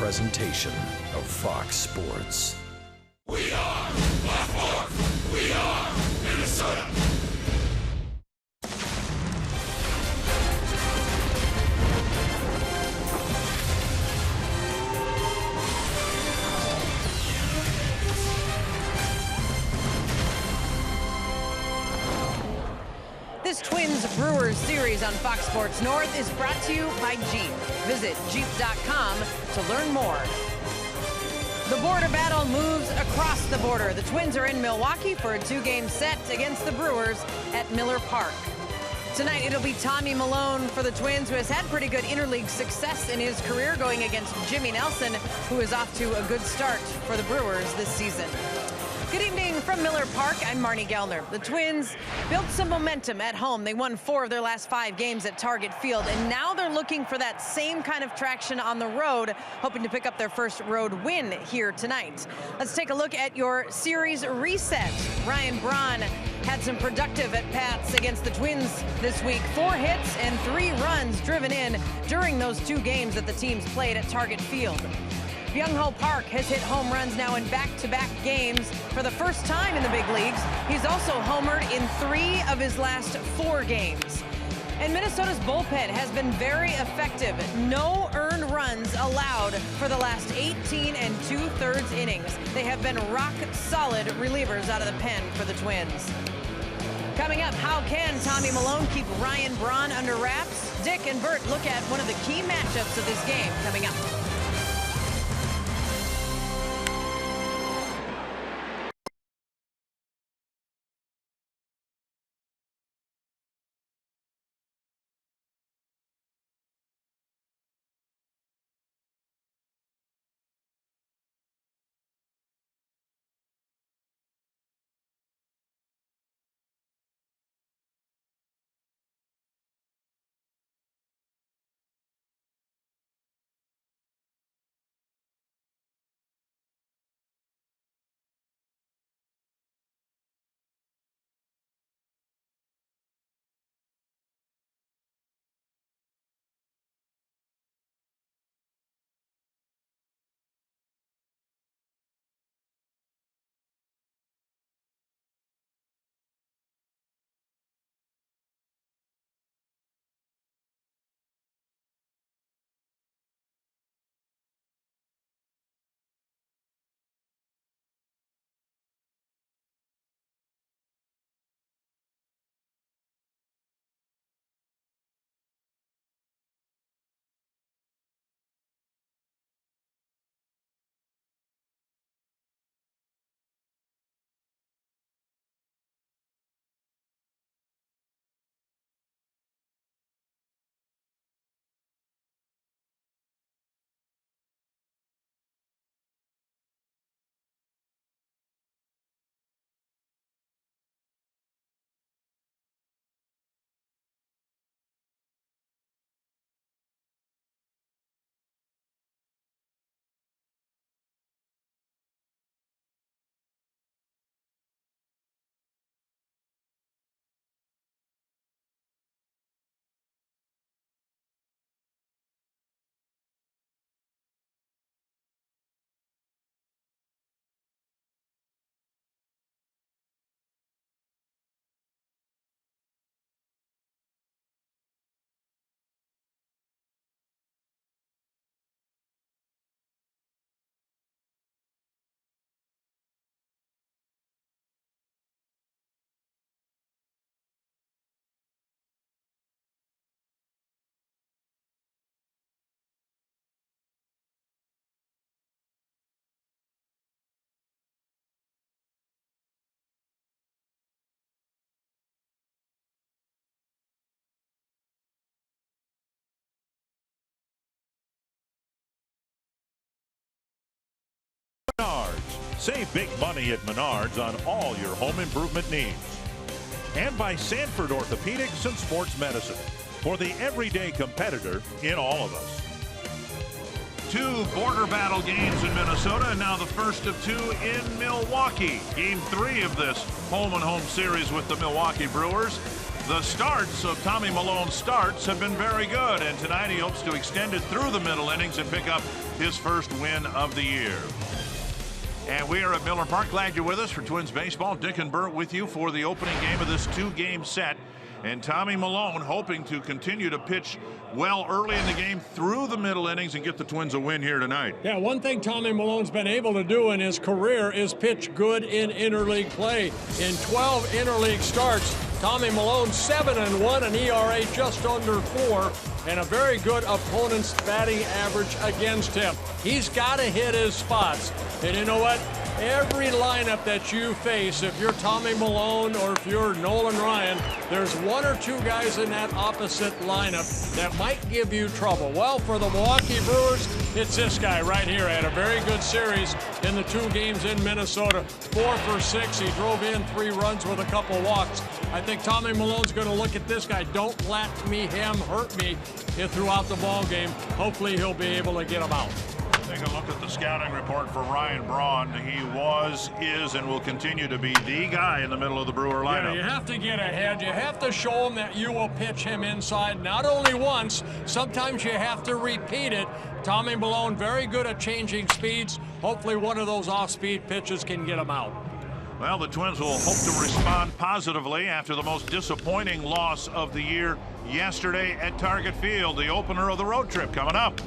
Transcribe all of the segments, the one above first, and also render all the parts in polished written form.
presentation of Fox Sports. We are Baltimore. We are Minnesota. This Twins-Brewers series on Fox Sports North is brought to you by Jeep. Visit Jeep.com to learn more. The border battle moves across the border. The Twins are in Milwaukee for a two-game set against the Brewers at Miller Park. Tonight, it'll be Tommy Milone for the Twins, who has had pretty good interleague success in his career, going against Jimmy Nelson, who is off to a good start for the Brewers this season. Good evening from Miller Park. I'm Marnie Gellner. The Twins built some momentum at home. They won 4 of their last 5 games at Target Field, and now they're looking for that same kind of traction on the road, hoping to pick up their first road win here tonight. Let's take a look at your series reset. Ryan Braun had some productive at-bats against the Twins this week. 4 hits and 3 runs driven in during those 2 games that the teams played at Target Field. Byung-Ho Park has hit home runs now in back-to-back games for the first time in the big leagues. He's also homered in 3 of his last 4 games. And Minnesota's bullpen has been very effective. No earned runs allowed for the last 18 2/3 innings. They have been rock-solid relievers out of the pen for the Twins. Coming up, how can Tommy Milone keep Ryan Braun under wraps? Dick and Bert look at one of the key matchups of this game coming up. Save big money at Menards on all your home improvement needs. And by Sanford Orthopedics and Sports Medicine, for the everyday competitor in all of us. 2 border battle games in Minnesota, and now the first of 2 in Milwaukee. Game 3 of this home-and-home series with the Milwaukee Brewers. The starts of Tommy Milone's starts have been very good, and tonight he hopes to extend it through the middle innings and pick up his first win of the year. And we are at Miller Park. Glad you're with us for Twins baseball. Dick and Bert with you for the opening game of this two-game set. And Tommy Milone hoping to continue to pitch well early in the game through the middle innings and get the Twins a win here tonight. Yeah, one thing Tommy Milone's been able to do in his career is pitch good in interleague play. In 12 interleague starts, Tommy Milone 7-1, an ERA just under 4, and a very good opponent's batting average against him. He's got to hit his spots. And you know what? Every lineup that you face, if you're Tommy Milone or if you're Nolan Ryan, there's one or two guys in that opposite lineup that might give you trouble. Well, for the Milwaukee Brewers, it's this guy right here. Had a very good series in the 2 games in Minnesota. 4 for 6. He drove in 3 runs with a couple walks. I think Tommy Milone's going to look at this guy. Don't let him hurt me throughout the ball game. Hopefully he'll be able to get him out. Take a look at the scouting report for Ryan Braun. He was, is, and will continue to be the guy in the middle of the Brewer lineup. Yeah, you have to get ahead. You have to show him that you will pitch him inside not only once, sometimes you have to repeat it. Tommy Milone very good at changing speeds. Hopefully one of those off-speed pitches can get him out. Well, the Twins will hope to respond positively after the most disappointing loss of the year yesterday at Target Field. The opener of the road trip coming up.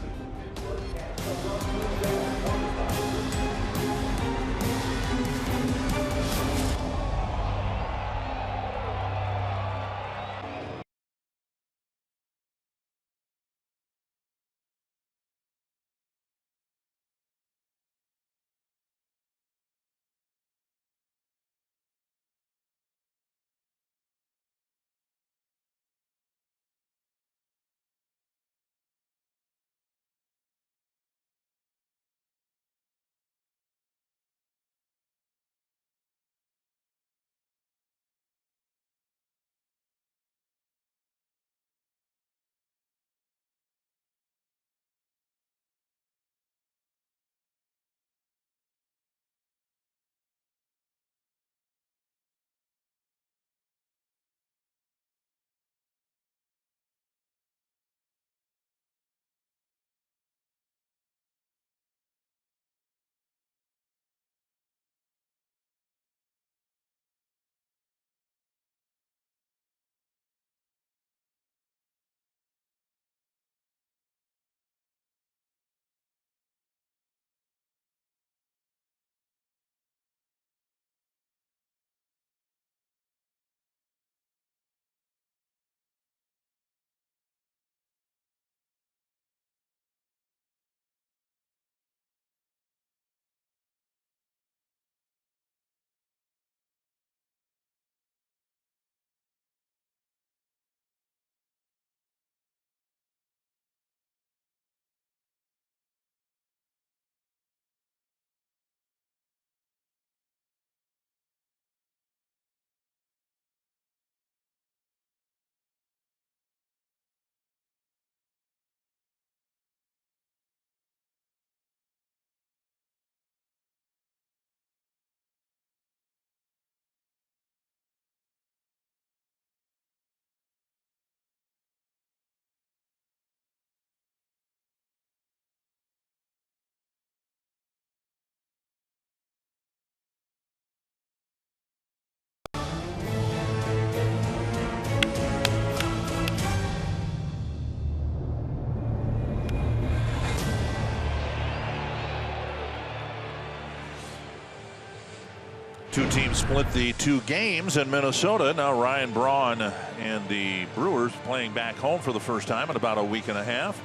Two teams split the 2 games in Minnesota. Now Ryan Braun and the Brewers playing back home for the first time in about a week and a half.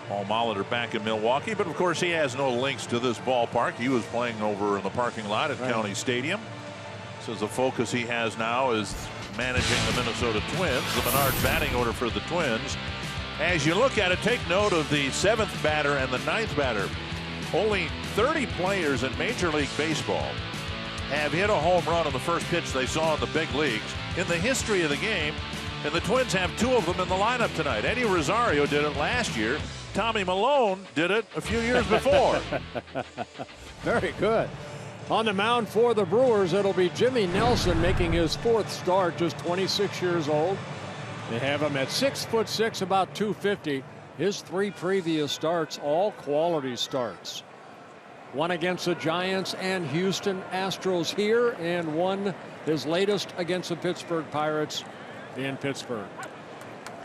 Paul Molitor back in Milwaukee, but of course he has no links to this ballpark. He was playing over in the parking lot at County Stadium. So the focus he has now is managing the Minnesota Twins. The Menard batting order for the Twins. As you look at it, take note of the 7th batter and the 9th batter. Only 30 players in Major League Baseball have hit a home run on the first pitch they saw in the big leagues in the history of the game, and the Twins have 2 of them in the lineup tonight. Eddie Rosario did it last year. Tommy Milone did it a few years before. Very good. On the mound for the Brewers, it'll be Jimmy Nelson making his 4th start, just 26 years old. They have him at 6'6", about 250. His 3 previous starts, all quality starts. One against the Giants and Houston Astros here, and one, his latest, against the Pittsburgh Pirates in Pittsburgh.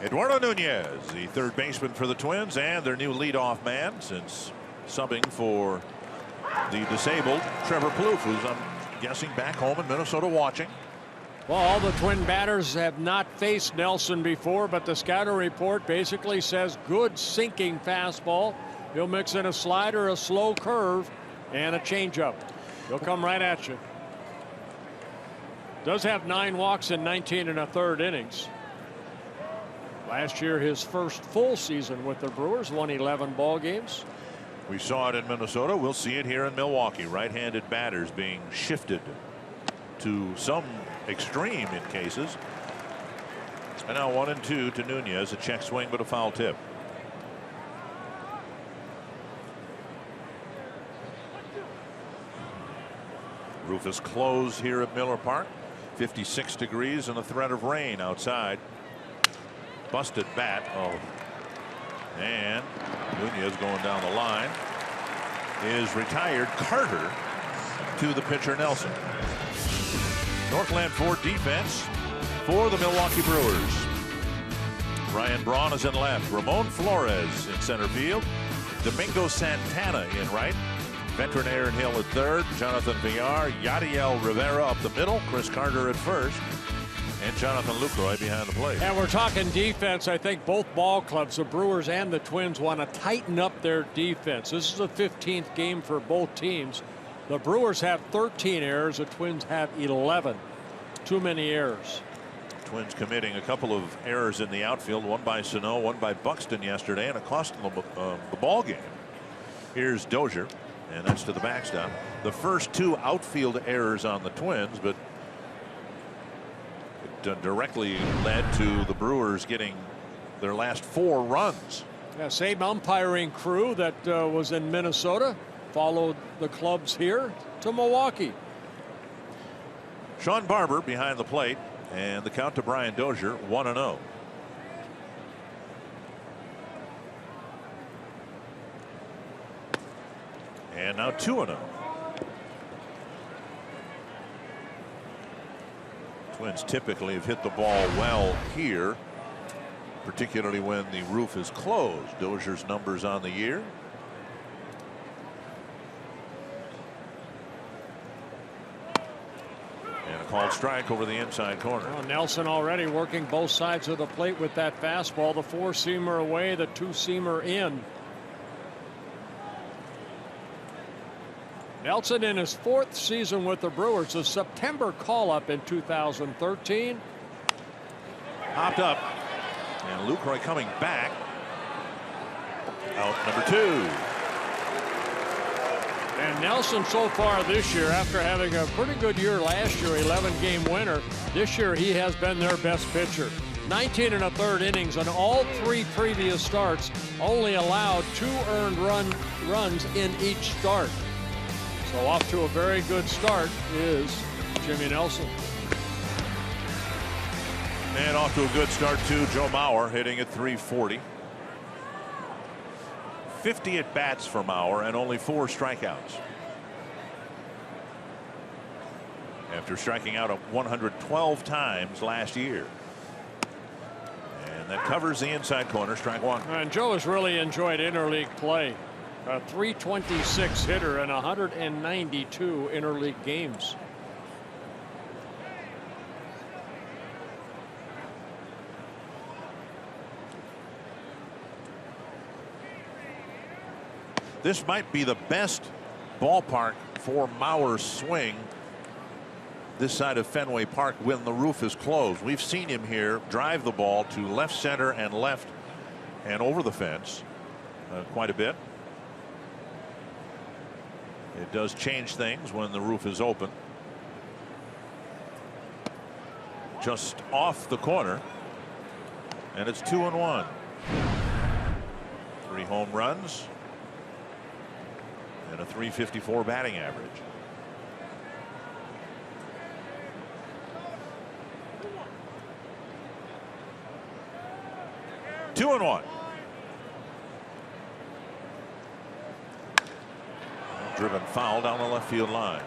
Eduardo Nunez, the 3rd baseman for the Twins, and their new leadoff man since subbing for the disabled Trevor Plouffe, who's, I'm guessing, back home in Minnesota watching. Well, all the Twin batters have not faced Nelson before, but the scouting report basically says good sinking fastball. He'll mix in a slider, a slow curve, and a changeup. He'll come right at you. Does have 9 walks in 19 1/3 innings. Last year, his first full season with the Brewers, won 11 ball games. We saw it in Minnesota. We'll see it here in Milwaukee. Right-handed batters being shifted to some extreme in cases. And now 1-2 to Nunez. A check swing, but a foul tip. Roof is closed here at Miller Park. 56 degrees and a threat of rain outside. Busted bat. Oh. And Nunez going down the line is retired. Carter to the pitcher Nelson. Northland Ford defense for the Milwaukee Brewers. Ryan Braun is in left. Ramon Flores in center field. Domingo Santana in right. Veteran Aaron Hill at third. Jonathan Villar. Yadiel Rivera up the middle. Chris Carter at first. And Jonathan Lucroy behind the plate. And we're talking defense. I think both ball clubs, the Brewers and the Twins, want to tighten up their defense. This is the 15th game for both teams. The Brewers have 13 errors. The Twins have 11. Too many errors. Twins committing a couple of errors in the outfield. One by SANO, one by Buxton yesterday, and it cost them the ball game. Here's Dozier, and that's to the backstop. The first 2 outfield errors on the Twins, but it directly led to the Brewers getting their last 4 runs. Yeah, same umpiring crew that was in Minnesota followed the clubs here to Milwaukee. Sean Barber behind the plate, and the count to Brian Dozier, 1-0. And now 2-0. Twins typically have hit the ball well here, particularly when the roof is closed. Dozier's numbers on the year. And a called strike over the inside corner. Well, Nelson already working both sides of the plate with that fastball. The 4-seamer away, the 2-seamer in. Nelson in his 4th season with the Brewers, a September call-up in 2013. Hopped up, and Lucroy coming back. Out number 2. And Nelson so far this year, after having a pretty good year last year, 11-game winner, this year he has been their best pitcher. 19 1/3 innings on all 3 previous starts, only allowed 2 earned runs in each start. So off to a very good start is Jimmy Nelson. And off to a good start too, Joe Mauer hitting at .340. 50 at bats for Mauer and only 4 strikeouts. After striking out 112 times last year. And that covers the inside corner, strike 1. And Joe has really enjoyed interleague play. A .326 hitter in 192 interleague games. This might be the best ballpark for Mauer's swing this side of Fenway Park when the roof is closed. We've seen him here drive the ball to left center and left and over the fence quite a bit. It does change things when the roof is open. Just off the corner, and it's 2-1. 3 home runs and a .354 batting average. 2-1. Driven foul down the left field line.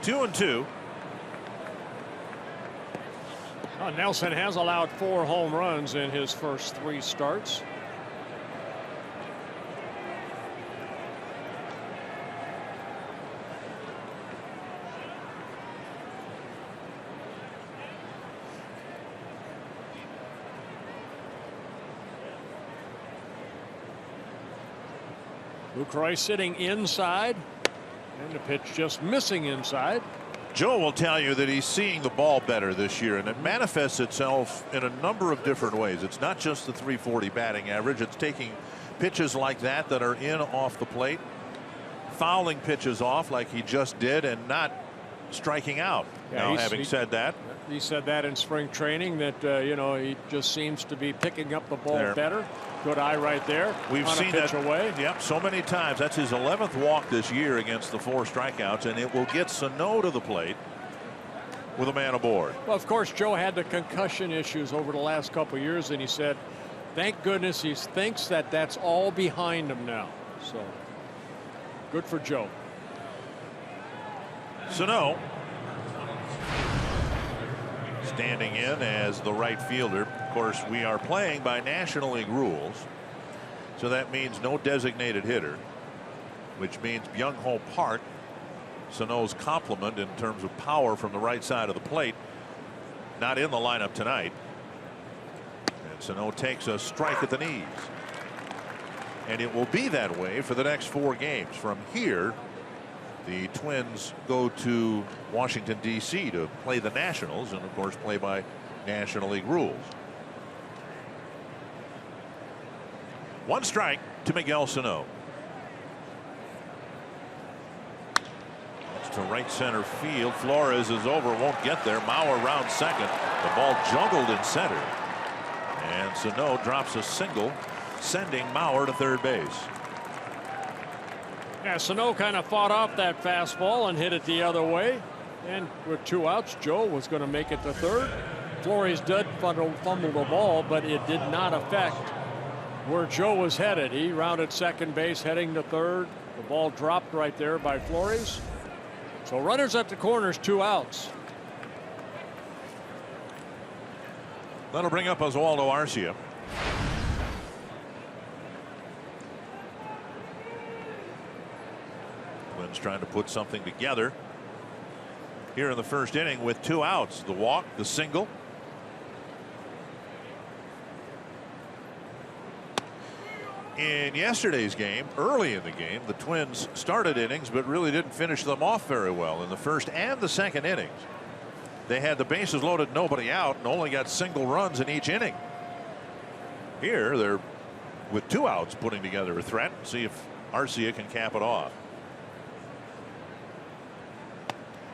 2-2. Nelson has allowed 4 home runs in his first 3 starts. Lucroy sitting inside, and the pitch just missing inside. Joe will tell you that he's seeing the ball better this year, and it manifests itself in a number of different ways. It's not just the .340 batting average. It's taking pitches like that are in off the plate, fouling pitches off like he just did, and not striking out. Yeah, now, having said that, he said that in spring training that you know, he just seems to be picking up the ball better. Good eye right there. We've on seen a pitch that away. Yep, so many times. That's his 11th walk this year against the 4 strikeouts, and it will get Sano to the plate with a man aboard. Well, of course, Joe had the concussion issues over the last couple of years, and he said, thank goodness he thinks that that's all behind him now. So good for Joe. Sano standing in as the right fielder. Of course, we are playing by National League rules, so that means no designated hitter, which means Byung-Ho Park, Sano's complement in terms of power from the right side of the plate, not in the lineup tonight. And Sano takes a strike at the knees, and it will be that way for the next 4 games. From here, the Twins go to Washington, D.C. to play the Nationals, and of course play by National League rules. 1 strike to Miguel Sano. That's to right center field. Flores is over, won't get there. Mauer round second. The ball juggled in center, and Sano drops a single, sending Mauer to third base. Yeah, Sano kind of fought off that fastball and hit it the other way. And with 2 outs, Joe was going to make it to third. Flores did fumble the ball, but it did not affect where Joe was headed. He rounded second base, heading to third. The ball dropped right there by Flores. So runners at the corners, 2 outs. That'll bring up Oswaldo Arcia. Twins trying to put something together here in the first inning with 2 outs. The walk, the single. In yesterday's game, early in the game, the Twins started innings but really didn't finish them off very well in the first and the second innings. They had the bases loaded, nobody out, and only got single runs in each inning. Here they're with 2 outs putting together a threat. See if Arcia can cap it off.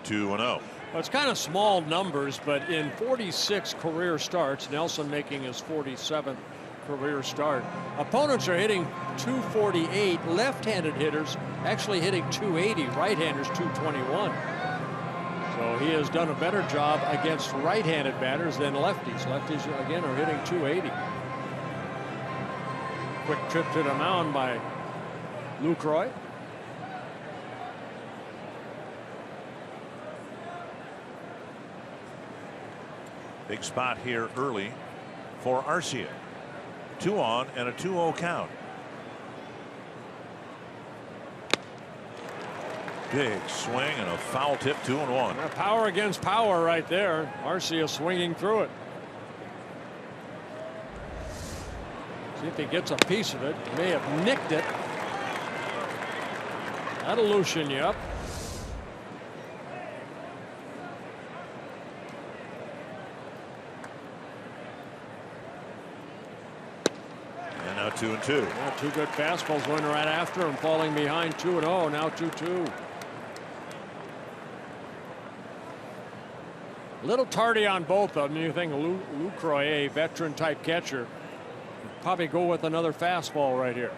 2-0. Well, it's kind of small numbers, but in 46 career starts, Nelson making his 47th career start, opponents are hitting .248. Left-handed hitters actually hitting .280. Right-handers .221. So he has done a better job against right-handed batters than lefties. Lefties again are hitting .280. Quick trip to the mound by Lucroy. Big spot here early for Arcia. 2 on and a 2-0 count. Big swing and a foul tip. 2-1. Power against power right there. Arcia swinging through it. See if he gets a piece of it. He may have nicked it. That'll loosen you up. And now 2-2. Yeah, 2 good fastballs going right after him, falling behind 2-0. Now 2-2. A little tardy on both of them. You think Lucroy, a veteran type catcher, would probably go with another fastball right here.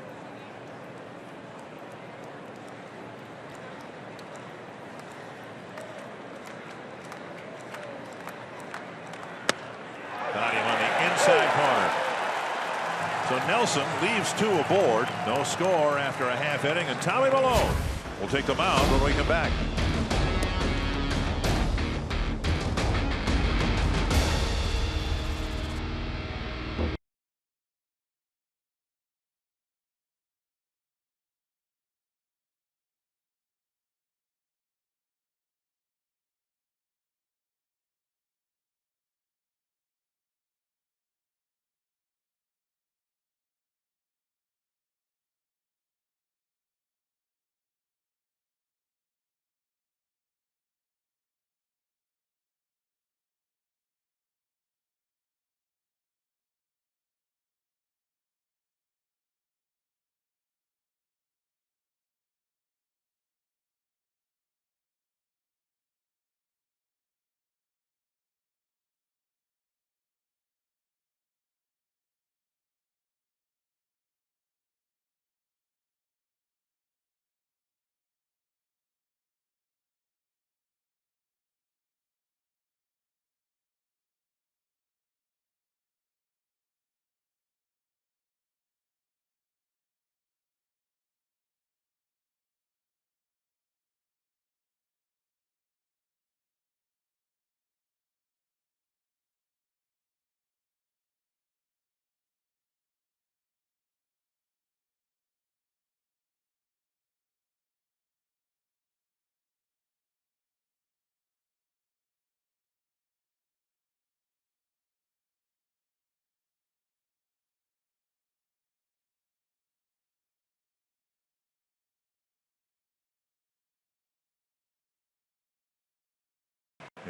So Nelson leaves 2 aboard. No score after a half inning, and Tommy Milone will take the mound when we come back.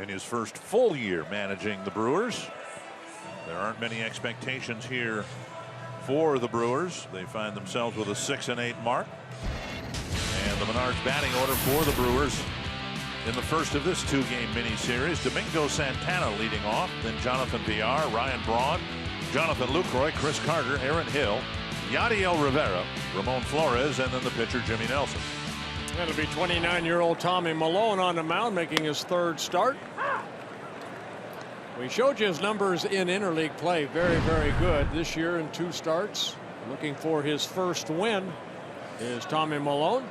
In his first full year managing the Brewers, there aren't many expectations here for the Brewers. They find themselves with a 6-8 mark. And the Menards batting order for the Brewers in the first of this 2-game mini-series. Domingo Santana leading off, then Jonathan Villar, Ryan Braun, Jonathan Lucroy, Chris Carter, Aaron Hill, Yadiel Rivera, Ramon Flores, and then the pitcher Jimmy Nelson. That'll be 29-year-old Tommy Milone on the mound, making his 3rd start. We showed you his numbers in interleague play. Very, very good this year in 2 starts. Looking for his first win is Tommy Milone.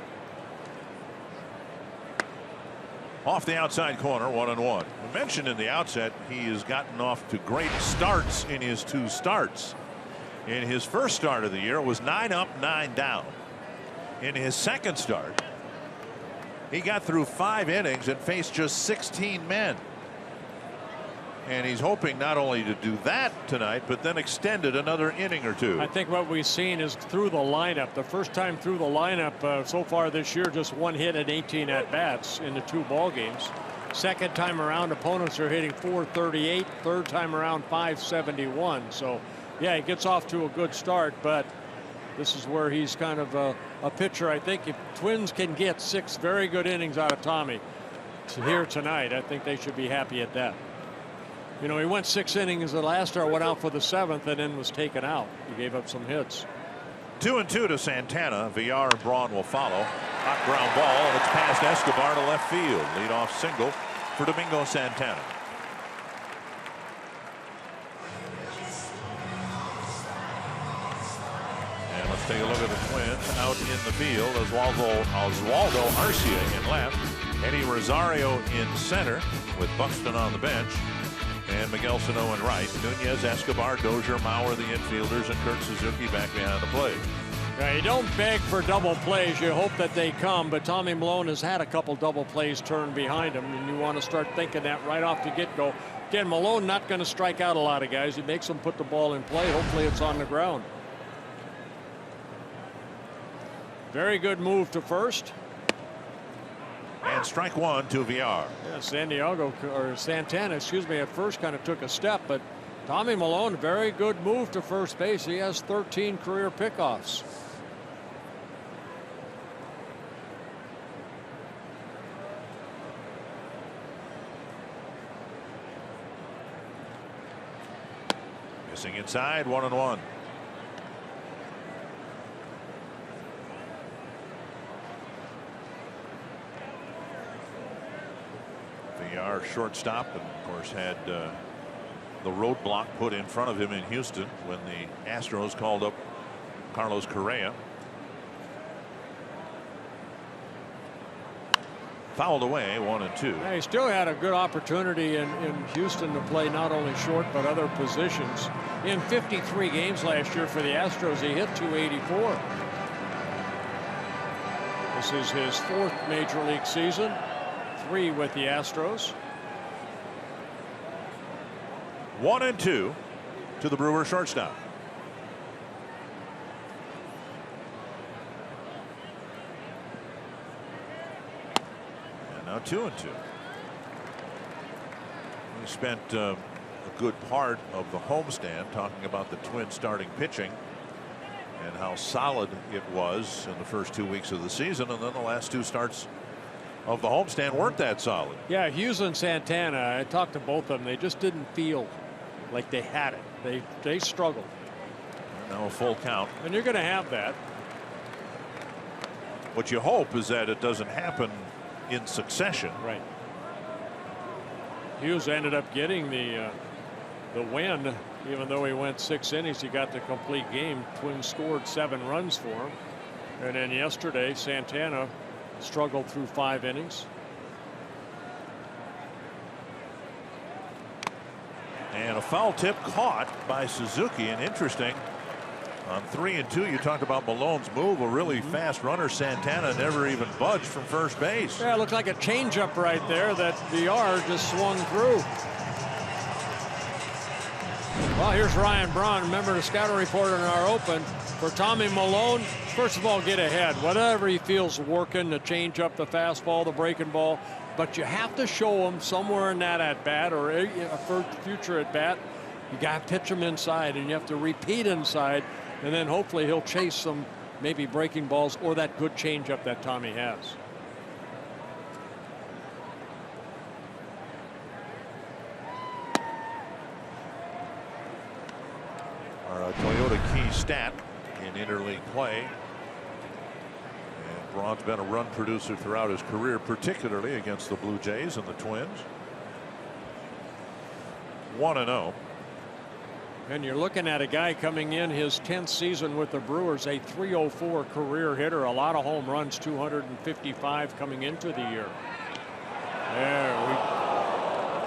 Off the outside corner, 1-1. We mentioned in the outset he has gotten off to great starts in his 2 starts. In his first start of the year, it was 9 up, 9 down. In his second start, he got through 5 innings and faced just 16 men. And he's hoping not only to do that tonight, but then extend it another inning or 2. I think what we've seen is through the lineup. The first time through the lineup so far this year, just 1 hit and 18 at-bats in the 2 ball games. Second time around, opponents are hitting .438. Third time around, .571. So, yeah, he gets off to a good start, but this is where he's kind of a pitcher. I think if Twins can get 6 very good innings out of Tommy here tonight, I think they should be happy at that. You know, he went 6 innings the last start, went out for the 7th, and then was taken out. He gave up some hits. 2-2 to Santana. Villar and Braun will follow. Hot ground ball, and it's past Escobar to left field. Leadoff single for Domingo Santana. And let's take a look at the Twins out in the field. Oswaldo Arcia in left. Eddie Rosario in center with Buxton on the bench. And Miguel Sano in right. Nunez, Escobar, Dozier, Mauer, the infielders, and Kurt Suzuki back behind the plate. Yeah, you don't beg for double plays. You hope that they come. But Tommy Milone has had a couple double plays turned behind him, and you want to start thinking that right off the get-go. Again, Milone not going to strike out a lot of guys. He makes them put the ball in play. Hopefully it's on the ground. Very good move to first. And strike 1 to Villar. Yeah, Santana, excuse me, at first kind of took a step, but Tommy Milone, very good move to first base. He has 13 career pickoffs. Missing inside, 1-1. Villar, shortstop, and of course had the roadblock put in front of him in Houston when the Astros called up Carlos Correa. Fouled away, 1-2. Yeah, he still had a good opportunity in Houston to play not only short but other positions. In 53 games last year for the Astros, he hit .284. This is his 4th major league season, 3 with the Astros. 1-2 to the Brewers shortstop. And now 2-2. We spent a good part of the homestand talking about the Twins starting pitching and how solid it was in the first 2 weeks of the season, and then the last 2 starts of the homestand weren't that solid. Yeah, Hughes and Santana, I talked to both of them. They just didn't feel like they had it. They struggled. Now a full count. And you're going to have that. What you hope is that it doesn't happen in succession. Right. Hughes ended up getting the win. Even though he went 6 innings, he got the complete game. Twins scored 7 runs for him. And then yesterday, Santana struggled through 5 innings. And a foul tip caught by Suzuki. And interesting, on 3-2, you talked about Malone's move. A really fast runner. Santana never even budged from first base. Yeah, it looked like a changeup right there that VR just swung through. Well, here's Ryan Braun. Remember the scouting reporter in our open for Tommy Milone. First of all, get ahead. Whatever he feels working, the change up, the fastball, the breaking ball. But you have to show him somewhere in that at bat or a future at bat. You got to pitch him inside, and you have to repeat inside, and then hopefully he'll chase some maybe breaking balls or that good change up that Tommy has. Our Toyota key stat in interleague play. And Braun's been a run producer throughout his career, particularly against the Blue Jays and the Twins. 1-0. And you're looking at a guy coming in his 10th season with the Brewers, a .304 career hitter, a lot of home runs, 255 coming into the year. There,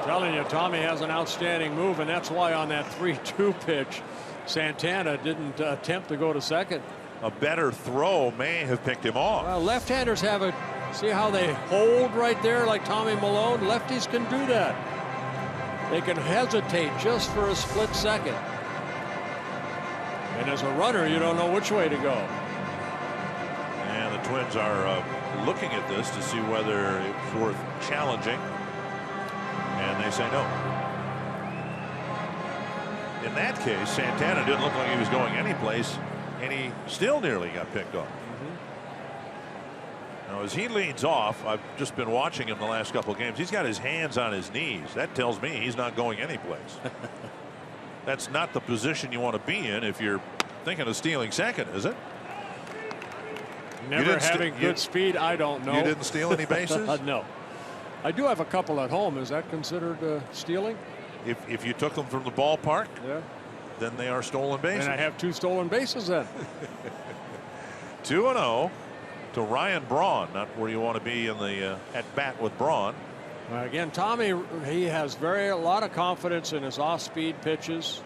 telling you, Tommy has an outstanding move, and that's why on that 3-2 pitch, Santana didn't attempt to go to second. A better throw may have picked him off. Well, left-handers have a, see how they hold right there like Tommy Milone? Lefties can do that. They can hesitate just for a split second. And as a runner, you don't know which way to go. And the Twins are looking at this to see whether it's worth challenging. And they say no. In that case, Santana didn't look like he was going anyplace, and he still nearly got picked off. Now, as he leads off, I've just been watching him the last couple of games. He's got his hands on his knees. That tells me he's not going anyplace. That's not the position you want to be in if you're thinking of stealing second, is it? Never having good speed, I don't know. You didn't steal any bases? No. I do have a couple at home. Is that considered stealing? If you took them from the ballpark, yeah, then they are stolen bases. And I have 2 stolen bases then. 2-0 to Ryan Braun. Not where you want to be in the at bat with Braun. Again, Tommy, he has a lot of confidence in his off-speed pitches.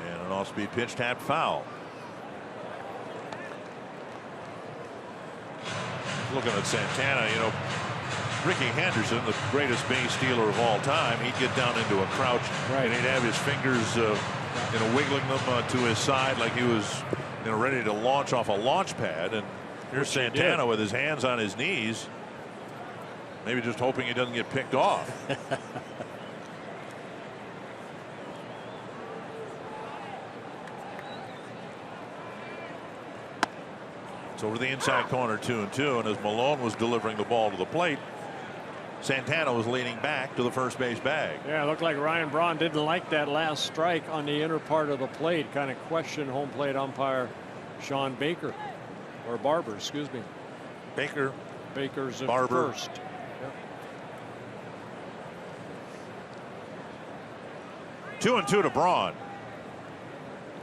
And an off-speed pitch tapped foul. Looking at Santana, you know, Ricky Henderson, the greatest base stealer of all time, he'd get down into a crouch, and he'd have his fingers, wiggling them to his side like he was, ready to launch off a launch pad. And here's Santana with his hands on his knees, maybe just hoping he doesn't get picked off. It's over the inside corner, 2-2, and as Milone was delivering the ball to the plate, Santana was leaning back to the first base bag. Yeah, it looked like Ryan Braun didn't like that last strike on the inner part of the plate. Kind of questioned home plate umpire Sean Baker, or Barber, excuse me. Baker's at Barber. first. Yep. 2-2 to Braun.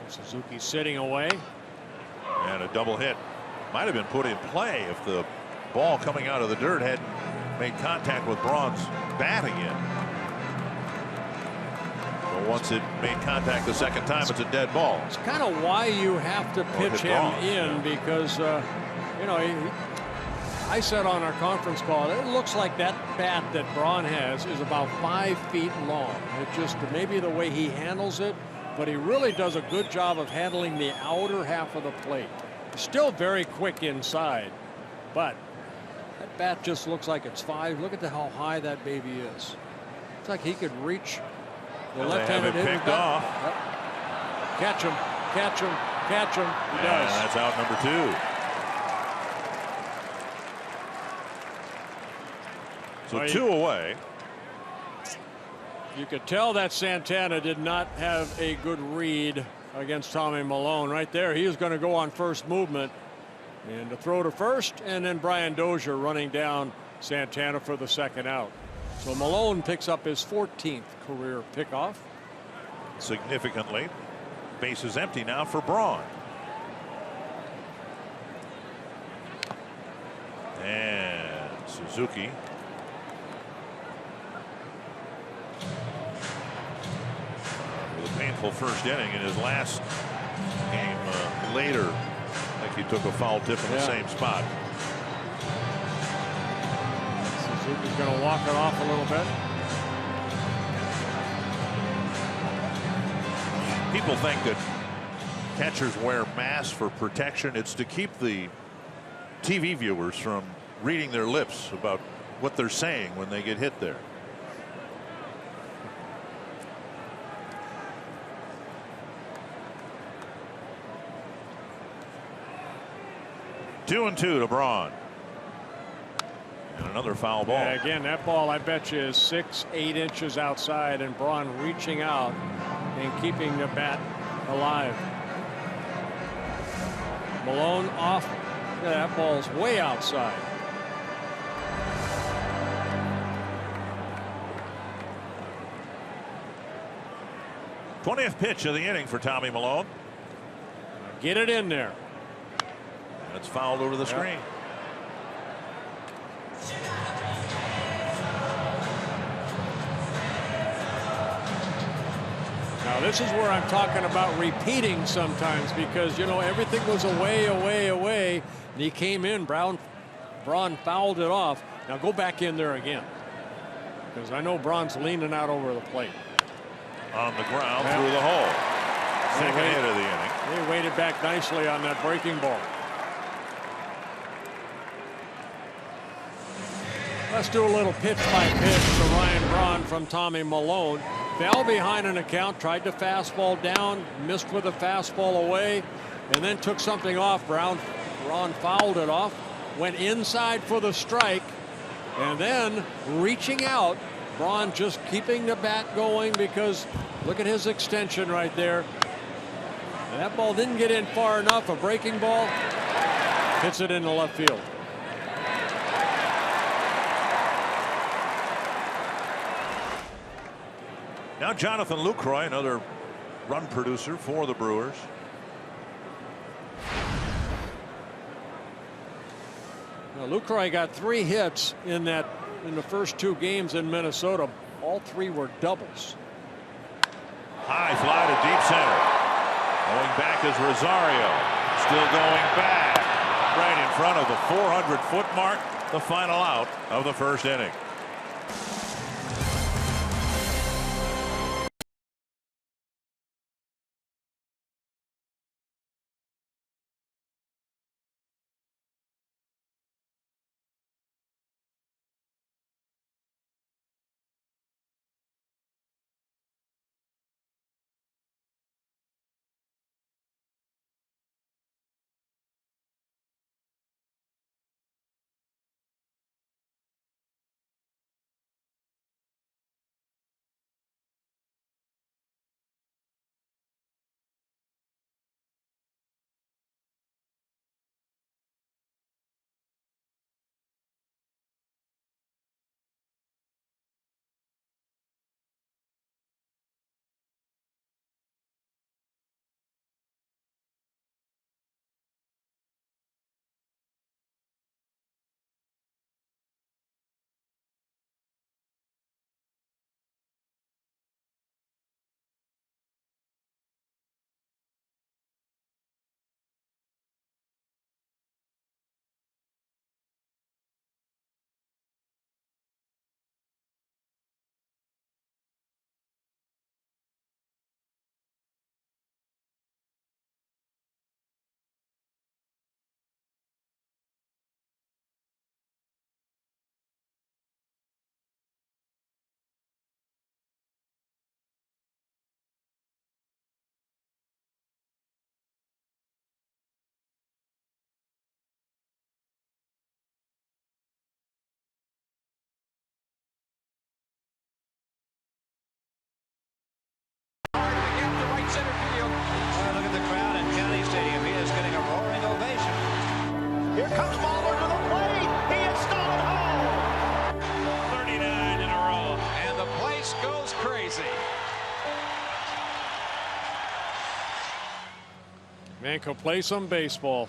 Suzuki sitting away. And a double hit. Might have been put in play if the ball coming out of the dirt hadn't made contact with Braun's bat again. But once it made contact the second time, it's a dead ball. It's kind of why you have to pitch him in, because you know, I said on our conference call, it looks like that bat that Braun has is about 5 feet long. It just maybe the way he handles it, but he really does a good job of handling the outer half of the plate. He's still very quick inside, but that bat just looks like it's 5. Look at how high that baby is. It's like he could reach the left-handed hitter. Picked off. Yep. Catch him, catch him, catch him. He does. That's out number 2. So 2 away. You could tell that Santana did not have a good read against Tommy Milone. Right there, he was going to go on first movement and to throw to first, and then Brian Dozier running down Santana for the second out. So Milone picks up his 14th career pickoff. Significantly, base is empty now for Braun. And Suzuki. With a painful first inning in his last game later. I think he took a foul tip in the same spot. Suzuki's going to walk it off a little bit. People think that catchers wear masks for protection. It's to keep the TV viewers from reading their lips about what they're saying when they get hit there. Two and two to Braun. And another foul ball. Yeah, again, that ball I bet you is 6-8 inches outside, and Braun reaching out and keeping the bat alive. Milone off. Yeah, that ball's way outside. '20th pitch of the inning for Tommy Milone. Get it in there. And it's fouled over the screen. Now this is where I'm talking about repeating sometimes, because you know everything was away, and he came in. Braun fouled it off. Now go back in there again, because I know Braun's leaning out over the plate. On the ground through the hole. Second hit of the inning. They waited back nicely on that breaking ball. Let's do a little pitch by pitch to Ryan Braun from Tommy Milone. Fell behind an account, tried to fastball down, missed with a fastball away, and then took something off. Braun fouled it off, went inside for the strike, and then reaching out. Braun just keeping the bat going, because look at his extension right there. And that ball didn't get in far enough. A breaking ball hits it into left field. Now Jonathan Lucroy, another run producer for the Brewers. Now Lucroy got 3 hits in the first 2 games in Minnesota. All 3 were doubles. High fly to deep center. Going back is Rosario. Still going back. Right in front of the 400-foot mark. The final out of the first inning. Man can play some baseball.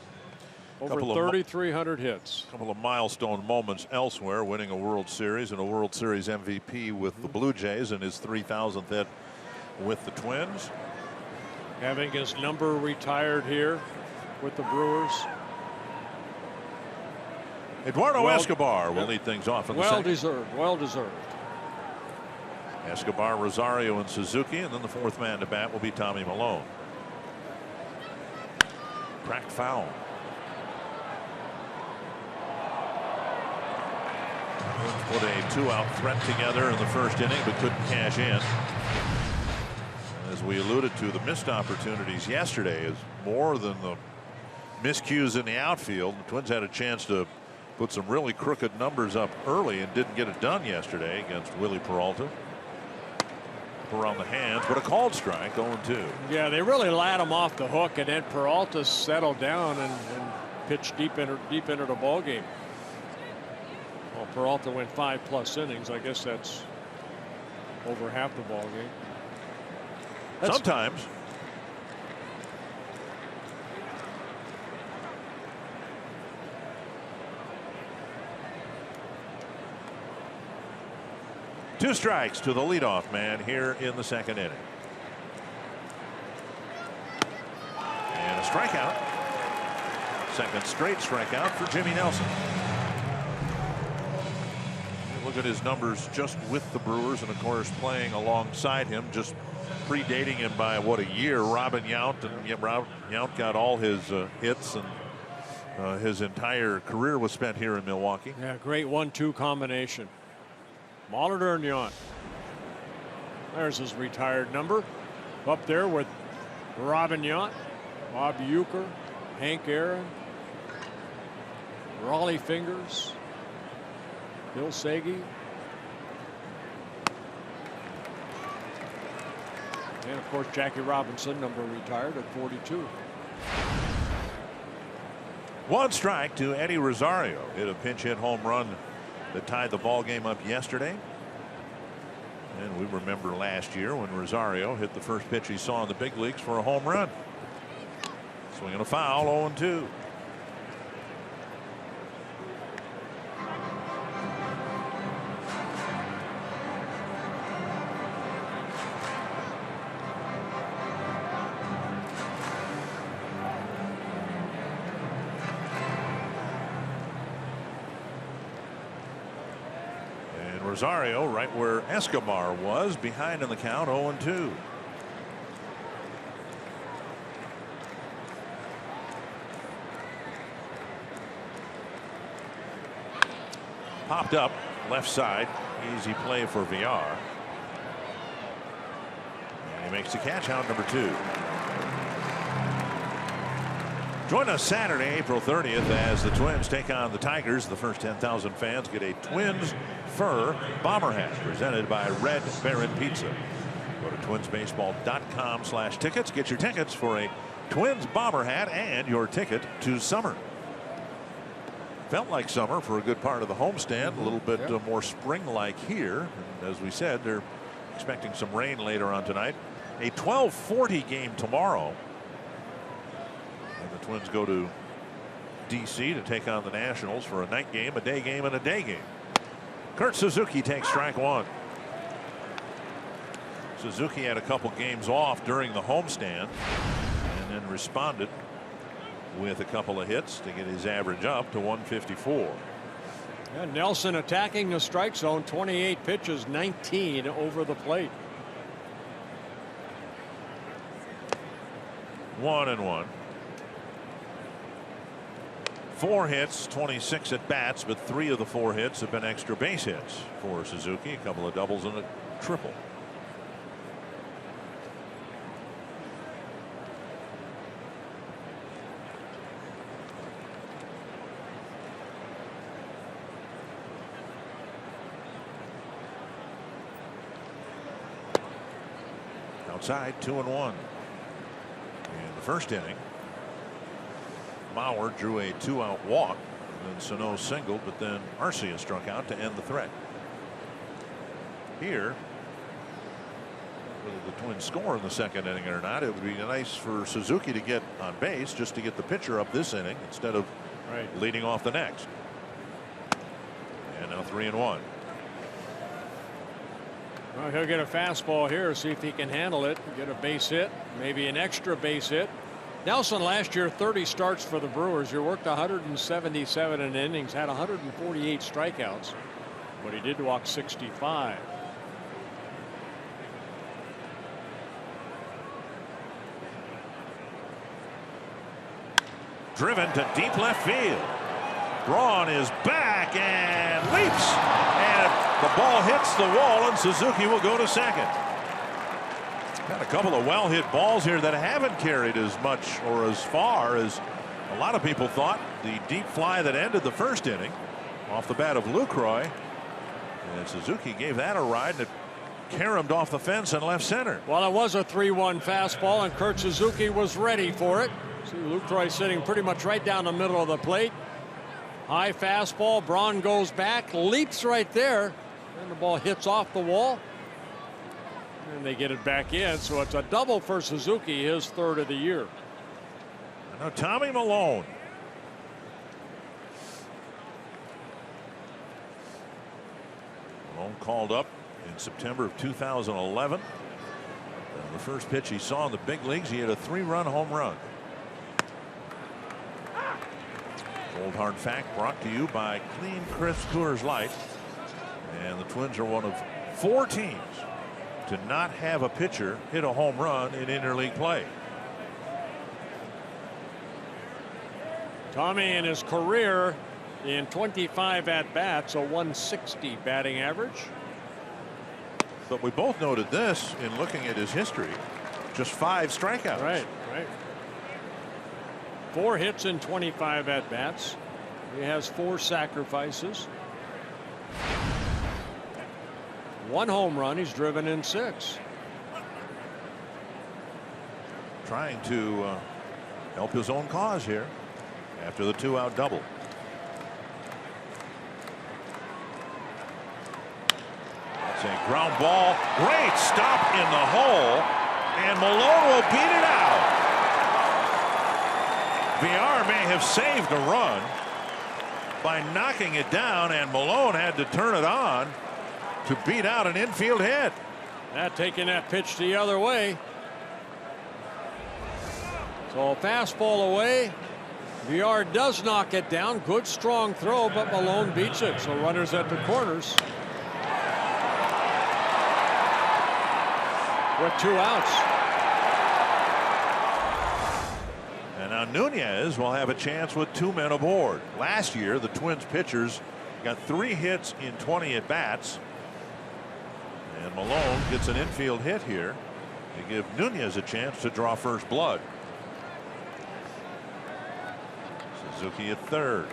Over 3,300 hits. A couple of milestone moments elsewhere, winning a World Series and a World Series MVP with the Blue Jays and his 3,000th hit with the Twins. Having his number retired here with the Brewers. Eduardo Escobar will lead things off in the second. Well deserved. Escobar, Rosario, and Suzuki, and then the fourth man to bat will be Tommy Milone. Cracked foul. Put a 2-out threat together in the first inning, but couldn't cash in. As we alluded to, the missed opportunities yesterday is more than the miscues in the outfield. The Twins had a chance to put some really crooked numbers up early and didn't get it done yesterday against Willie Peralta. Around the hands, but a called strike, 0-2. Yeah, they really let him off the hook, and then Peralta settled down and pitched deep into the ball game. Well, Peralta went 5+ innings. I guess that's over half the ball game. Sometimes. Two strikes to the leadoff man here in the second inning. And a strikeout. Second straight strikeout for Jimmy Nelson. Look at his numbers just with the Brewers, and of course playing alongside him, just predating him by what, a year. Robin Yount, and Yount got all his hits, and his entire career was spent here in Milwaukee. Yeah, great 1-2 combination. Molitor and Yount. There's his retired number. Up there with Robin Yount, Bob Uecker, Hank Aaron, Raleigh Fingers, Bill Sagi. And of course Jackie Robinson, number retired at 42. One strike to Eddie Rosario. Hit a pinch hit home run that tied the ball game up yesterday. And we remember last year when Rosario hit the first pitch he saw in the big leagues for a home run. Swinging a foul, 0-2. Rosario right where Escobar was, behind in the count, 0-2. Popped up left side, easy play for VR, and he makes the catch, out number 2. Join us Saturday, April 30th, as the Twins take on the Tigers. The first 10,000 fans get a Twins fur bomber hat presented by Red Baron Pizza. Go to twinsbaseball.com/tickets. Get your tickets for a Twins bomber hat and your ticket to summer. Felt like summer for a good part of the homestand. A little bit more spring-like here. And as we said, they're expecting some rain later on tonight. A 12:40 game tomorrow. And the Twins go to D.C. to take on the Nationals for a night game, a day game, and a day game. Kurt Suzuki takes strike 1. Suzuki had a couple games off during the homestand and then responded with a couple of hits to get his average up to 154. Yeah, Nelson attacking the strike zone, 28 pitches, 19 over the plate. 1-1. 4 hits, 26 at bats, but 3 of the 4 hits have been extra base hits for Suzuki. A couple of doubles and a triple. Outside, 2-1. In the first inning, Mauer drew a 2-out walk, and then Sano singled, but then Arcia struck out to end the threat. Here, whether the Twins score in the second inning or not. It would be nice for Suzuki to get on base just to get the pitcher up this inning instead of leading off the next. And now 3-1. Well, he'll get a fastball here, see if he can handle it, get a base hit, maybe an extra base hit. Nelson last year 30 starts for the Brewers. He worked 177 in innings, had 148 strikeouts, but he did walk 65. Driven to deep left field. Braun is back and leaps, and the ball hits the wall, and Suzuki will go to second. Got a couple of well hit balls here that haven't carried as much or as far as a lot of people thought. The deep fly that ended the first inning off the bat of Lucroy, and Suzuki gave that a ride, and it caromed off the fence and left center. Well, it was a 3-1 fastball, and Kurt Suzuki was ready for it. See Lucroy sitting pretty much right down the middle of the plate. High fastball. Braun goes back, leaps right there, and the ball hits off the wall, and they get it back in. So it's a double for Suzuki, his third of the year. Now Tommy Milone. Malone called up in September of 2011. The first pitch he saw in the big leagues, he had a 3-run home run. Old hard fact brought to you by Clean Crisp Coors Light. And the Twins are one of 4 teams to not have a pitcher hit a home run in interleague play. Tommy in his career in 25 at-bats, a 160 batting average. But we both noted this in looking at his history. Just 5 strikeouts. Right. 4 hits in 25 at-bats. He has 4 sacrifices. 1 home run. He's driven in 6. Trying to help his own cause here after the 2-out double. It's a ground ball. Great stop in the hole, and Malone will beat it out. VR may have saved a run by knocking it down, and Malone had to turn it on to beat out an infield hit. Taking that pitch the other way. So fastball away. VR does knock it down. Good strong throw, but Malone beats it. So runners at the corners with 2 outs. And now Nunez will have a chance with 2 men aboard. Last year, the Twins pitchers got 3 hits in 20 at bats. And Malone gets an infield hit here to give Nunez a chance to draw first blood. Suzuki at third.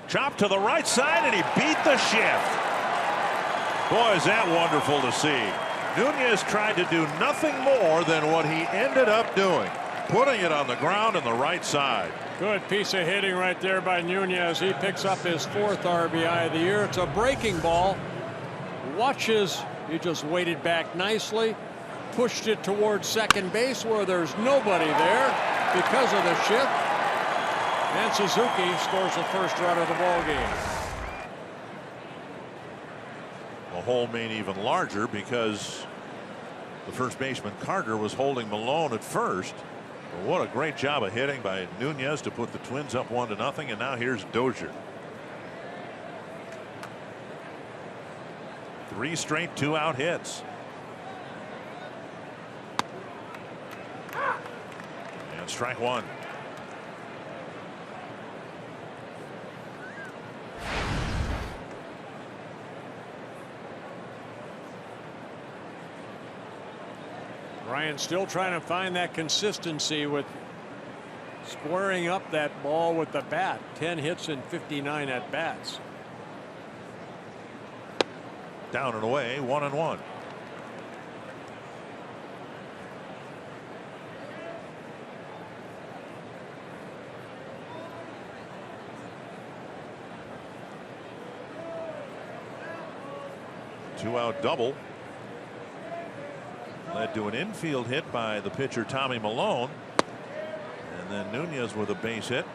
Chop to the right side, and he beat the shift. Boy, is that wonderful to see. Nunez tried to do nothing more than what he ended up doing, putting it on the ground on the right side. Good piece of hitting right there by Nunez. He picks up his 4th RBI of the year. It's a breaking ball. Watches. He just waited back nicely, pushed it towards second base where there's nobody there because of the shift, and Suzuki scores the first run of the ball game. The hole made even larger because the first baseman Carter was holding Malone at first. But what a great job of hitting by Nunez to put the Twins up 1-0, and now here's Dozier. 3 straight 2-out hits. And strike 1. Ryan still trying to find that consistency with squaring up that ball with the bat. 10 hits in 59 at bats. Down and away, 1-1. 2-out double led to an infield hit by the pitcher Tommy Milone, and then Nunez with a base hit.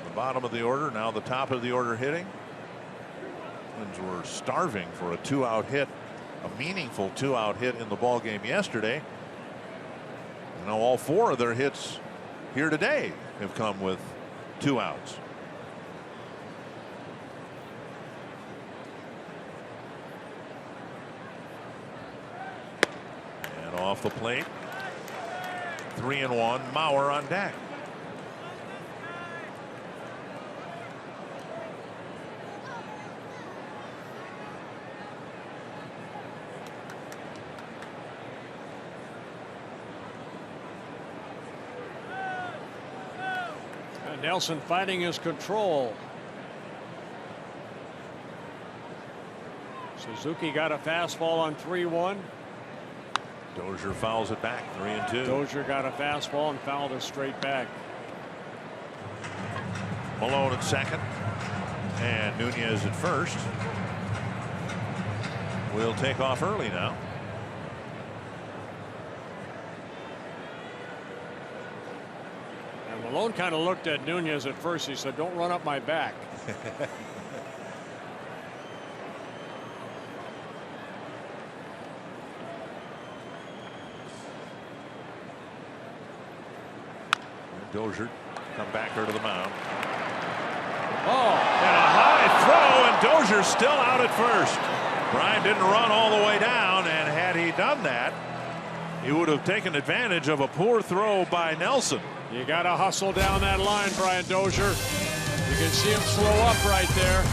The bottom of the order, now the top of the order hitting. Twins were starving for a 2-out hit, a meaningful 2-out hit in the ball game yesterday. You know, all 4 of their hits here today have come with 2 outs. And off the plate, 3-1, Mauer on deck. Nelson fighting his control. Suzuki got a fastball on 3-1. Dozier fouls it back, 3-2. Dozier got a fastball and fouled it straight back. Milone at second, and Nunez at first. Will take off early now. Malone kind of looked at Nunez at first. He said, "Don't run up my back." Dozier come back here to the mound. Oh, And a high throw, and Dozier's still out at first. Brian didn't run all the way down, and had he done that, he would have taken advantage of a poor throw by Nelson. you got to hustle down that line, Brian Dozier. You can see him slow up right there.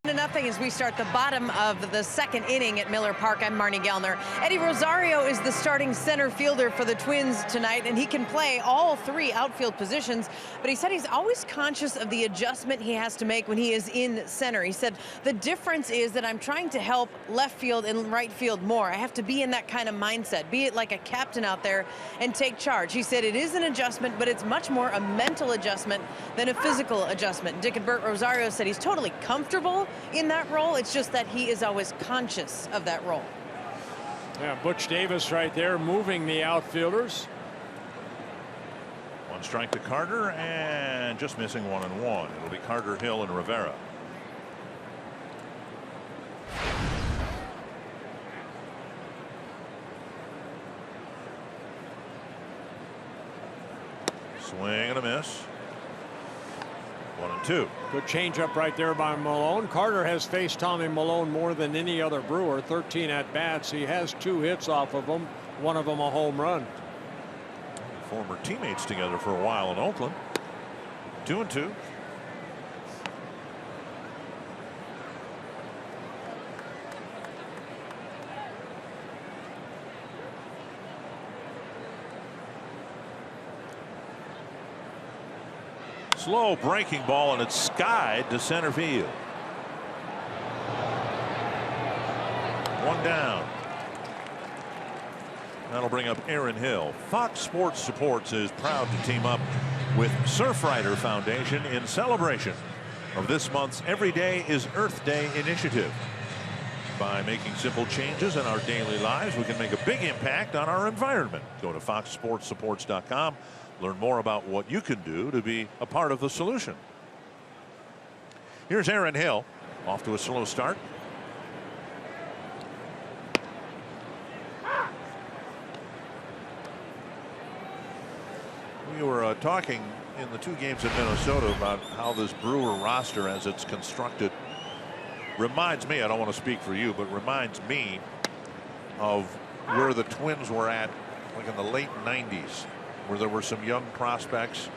Nothing as we start the bottom of the second inning at Miller Park. I'm Marnie Gellner. Eddie Rosario is the starting center fielder for the Twins tonight, and he can play all 3 outfield positions, but he said he's always conscious of the adjustment he has to make when he is in center. He said, the difference is that I'm trying to help left field and right field more. I have to be in that kind of mindset, be it like a captain out there and take charge. He said it is an adjustment, but it's much more a mental adjustment than a physical adjustment. Dick and Bert Rosario said he's totally comfortable in that role. It's just that he is always conscious of that role. Yeah, Butch Davis right there moving the outfielders. 1 strike to Carter, and just missing 1-1. It'll be Carter, Hill, and Rivera. Swing and a miss. 1-2. Good changeup right there by Malone. Carter has faced Tommy Milone more than any other Brewer. 13 at bats. He has 2 hits off of him. One of them a home run. Former teammates together for a while in Oakland. 2-2. Slow breaking ball, and it's skied to center field. One down. That'll bring up Aaron Hill. Fox Sports Supports is proud to team up with Surfrider Foundation in celebration of this month's Every Day is Earth Day initiative. By making simple changes in our daily lives, we can make a big impact on our environment. Go to foxsportsupports.com. Learn more about what you can do to be a part of the solution. Here's Aaron Hill, off to a slow start. We were talking in the 2 games in Minnesota about how this Brewer roster, as it's constructed, reminds me, I don't want to speak for you, but reminds me of where the Twins were at, like in the late 90s, where there were some young prospects.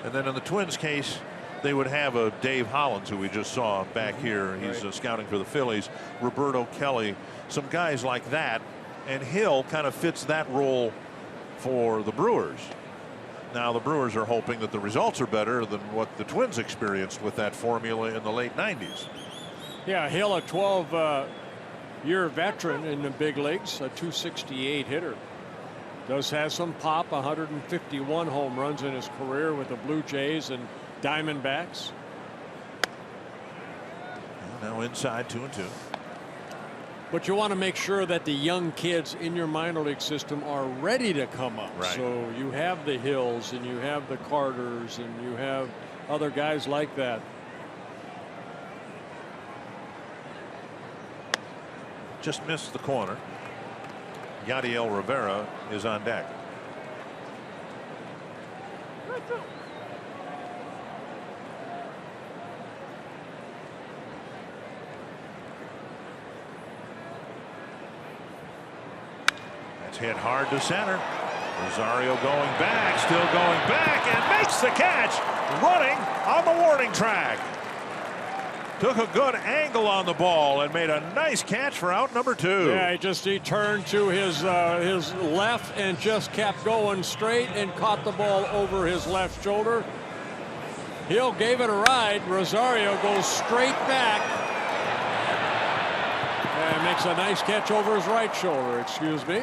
And then in the Twins case, they would have a Dave Hollins, who we just saw back here. He's scouting for the Phillies. Roberto Kelly, some guys like that. And Hill kind of fits that role for the Brewers. Now the Brewers are hoping that the results are better than what the Twins experienced with that formula in the late 90s. Yeah, Hill, a 12-year veteran in the big leagues, a .268 hitter. Does have some pop, 151 home runs in his career with the Blue Jays and Diamondbacks. Now inside 2-2. But you want to make sure that the young kids in your minor league system are ready to come up. Right. So you have the Hills and you have the Carters and you have other guys like that. Just missed the corner. Yadiel Rivera is on deck. That's hit hard to center. Rosario going back, still going back, and makes the catch, running on the warning track. Took a good angle on the ball and made a nice catch for out number 2. Yeah, he turned to his left and just kept going straight and caught the ball over his left shoulder. Hill gave it a ride. Rosario goes straight back and makes a nice catch over his right shoulder. Excuse me.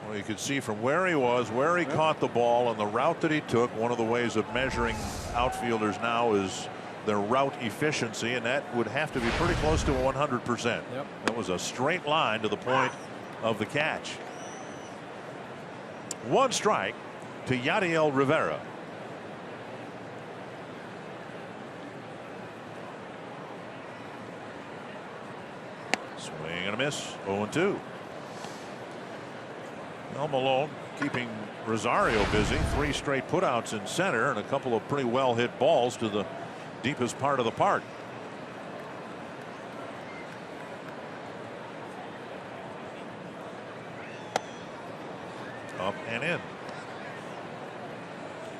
Well, you could see from where he was, where he caught the ball, and the route that he took. One of the ways of measuring outfielders now is their route efficiency, and that would have to be pretty close to 100%. Yep. That was a straight line to the point of the catch. 1 strike to Yadiel Rivera. Swing and a miss. 0-2. Well, Malone keeping Rosario busy. 3 straight putouts in center and a couple of pretty well hit balls to the deepest part of the park. Up and in.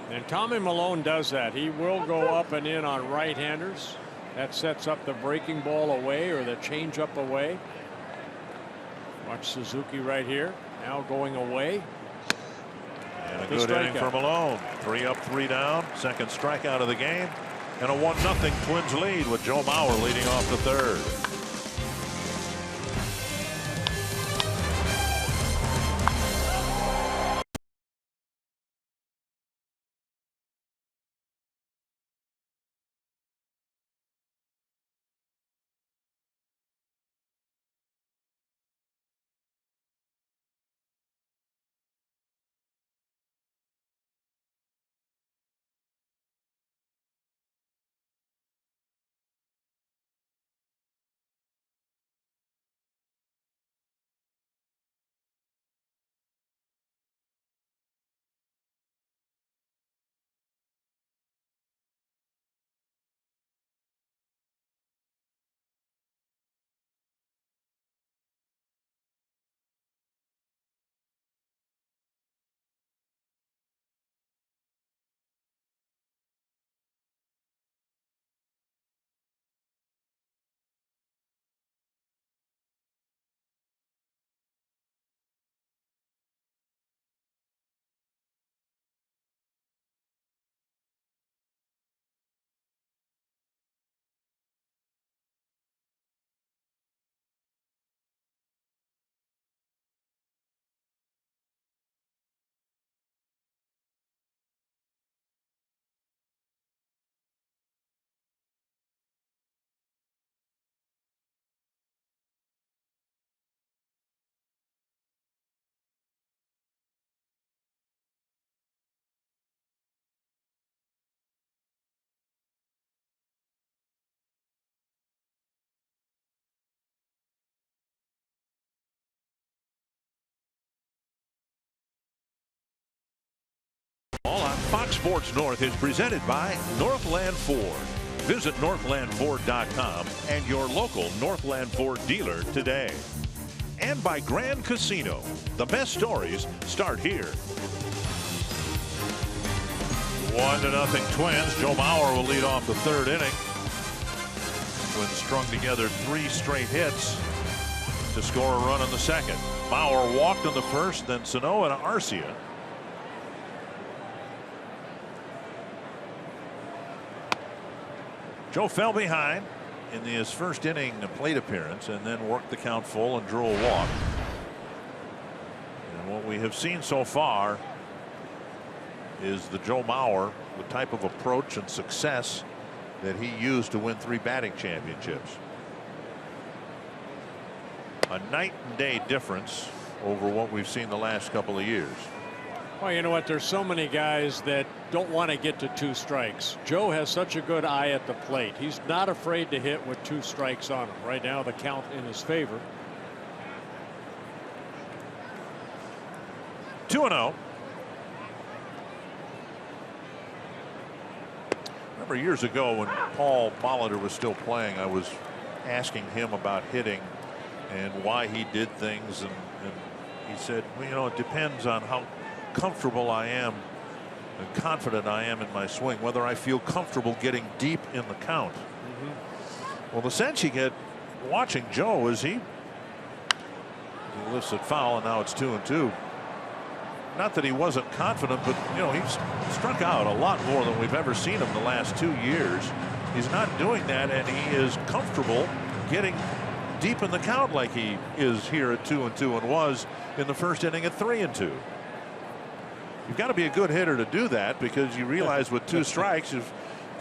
And Tommy Malone does that. He will go up and in on right-handers. That sets up the breaking ball away or the changeup away. Watch Suzuki right here. Now going away. And a good inning for Malone. 3 up, 3 down. Second strikeout of the game. And a 1-0 Twins lead with Joe Mauer leading off the 3rd. Fox Sports North is presented by Northland Ford. Visit northlandford.com and your local Northland Ford dealer today. And by Grand Casino. The best stories start here. 1-0 Twins. Joe Mauer will lead off the third inning. Twins strung together 3 straight hits to score a run in the second. Mauer walked in the first, then SANO and Arcia. Joe fell behind in his first inning plate appearance and then worked the count full and drew a walk. And what we have seen so far is the Joe Mauer, the type of approach and success that he used to win 3 batting championships. A night and day difference over what we've seen the last couple of years. Well, you know what? There's so many guys that don't want to get to 2 strikes. Joe has such a good eye at the plate. He's not afraid to hit with 2 strikes on him. Right now, the count in his favor. 2-0. Remember years ago when Paul Molitor was still playing, I was asking him about hitting and why he did things, and he said, well, you know, it depends on how comfortable I am and confident I am in my swing, whether I feel comfortable getting deep in the count. Well, the sense you get watching Joe is he lifts it foul, and now it's 2-2. Not that he wasn't confident, but you know, he's struck out a lot more than we've ever seen him the last 2 years. He's not doing that, and he is comfortable getting deep in the count like he is here at 2-2 and was in the first inning at 3-2. You've got to be a good hitter to do that, because you realize with 2 strikes you've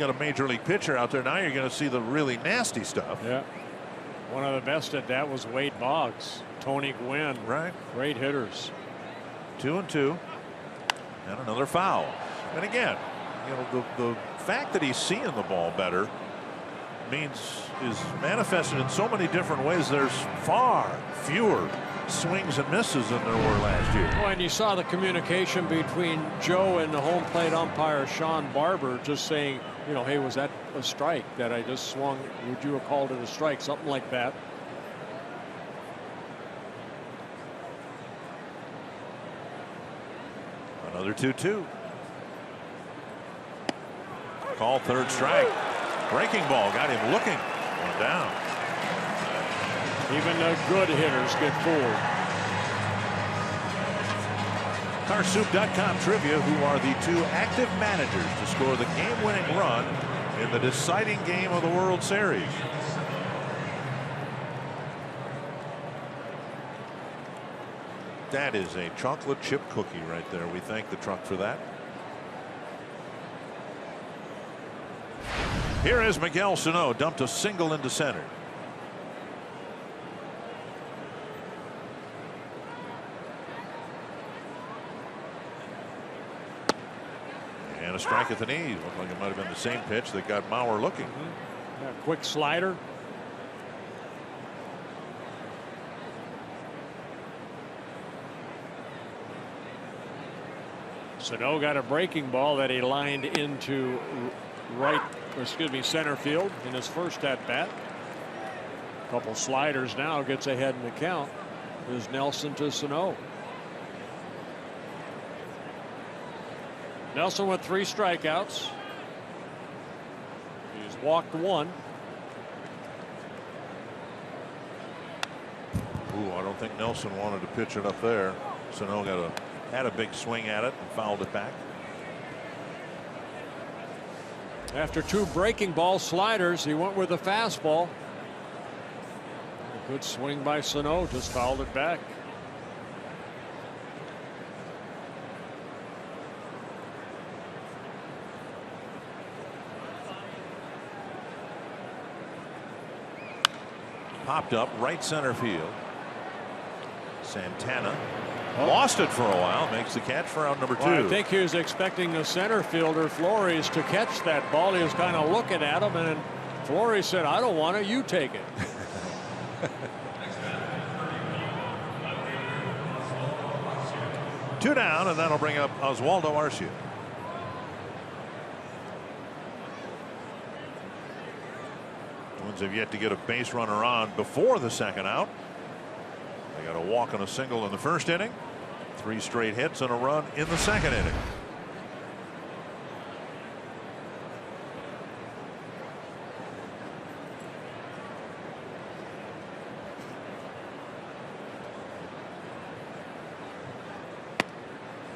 got a major league pitcher out there. Now you're going to see the really nasty stuff. Yeah. One of the best at that was Wade Boggs, Tony Gwynn. Right. Great hitters. 2-2 and another foul. And again, you know, the fact that he's seeing the ball better is manifested in so many different ways. There's far fewer swings and misses than there were last year. Well, and you saw the communication between Joe and the home plate umpire Sean Barber, just saying, you know, hey, was that a strike that I just swung? Would you have called it a strike? Something like that. Another 2-2. Call third strike. Breaking ball got him looking. One down. Even the good hitters get fooled. Carsoup.com trivia: who are the 2 active managers to score the game-winning run in the deciding game of the World Series? That is a chocolate chip cookie right there. We thank the truck for that. Here is Miguel Sano, dumped a single into center. And a strike at the knees. Looked like it might have been the same pitch that got Mauer looking. Yeah, quick slider. Sano got a breaking ball that he lined into center field in his first at bat. Couple sliders now, gets ahead in the count. Is Nelson to Sano. Nelson with 3 strikeouts. He's walked 1. Ooh, I don't think Nelson wanted to pitch it up there. Sano had a big swing at it and fouled it back. After 2 breaking ball sliders, he went with a fastball. A good swing by Sano, just fouled it back. Popped up right center field. Santana lost it for a while, makes the catch for out number 2. Well, I think he was expecting the center fielder Flores to catch that ball. He was kind of looking at him, and Flores said, I don't want it, you take it. Two down, and that'll bring up Oswaldo Arcia. Twins have yet to get a base runner on before the second out. They got a walk and a single in the first inning. 3 straight hits and a run in the second inning.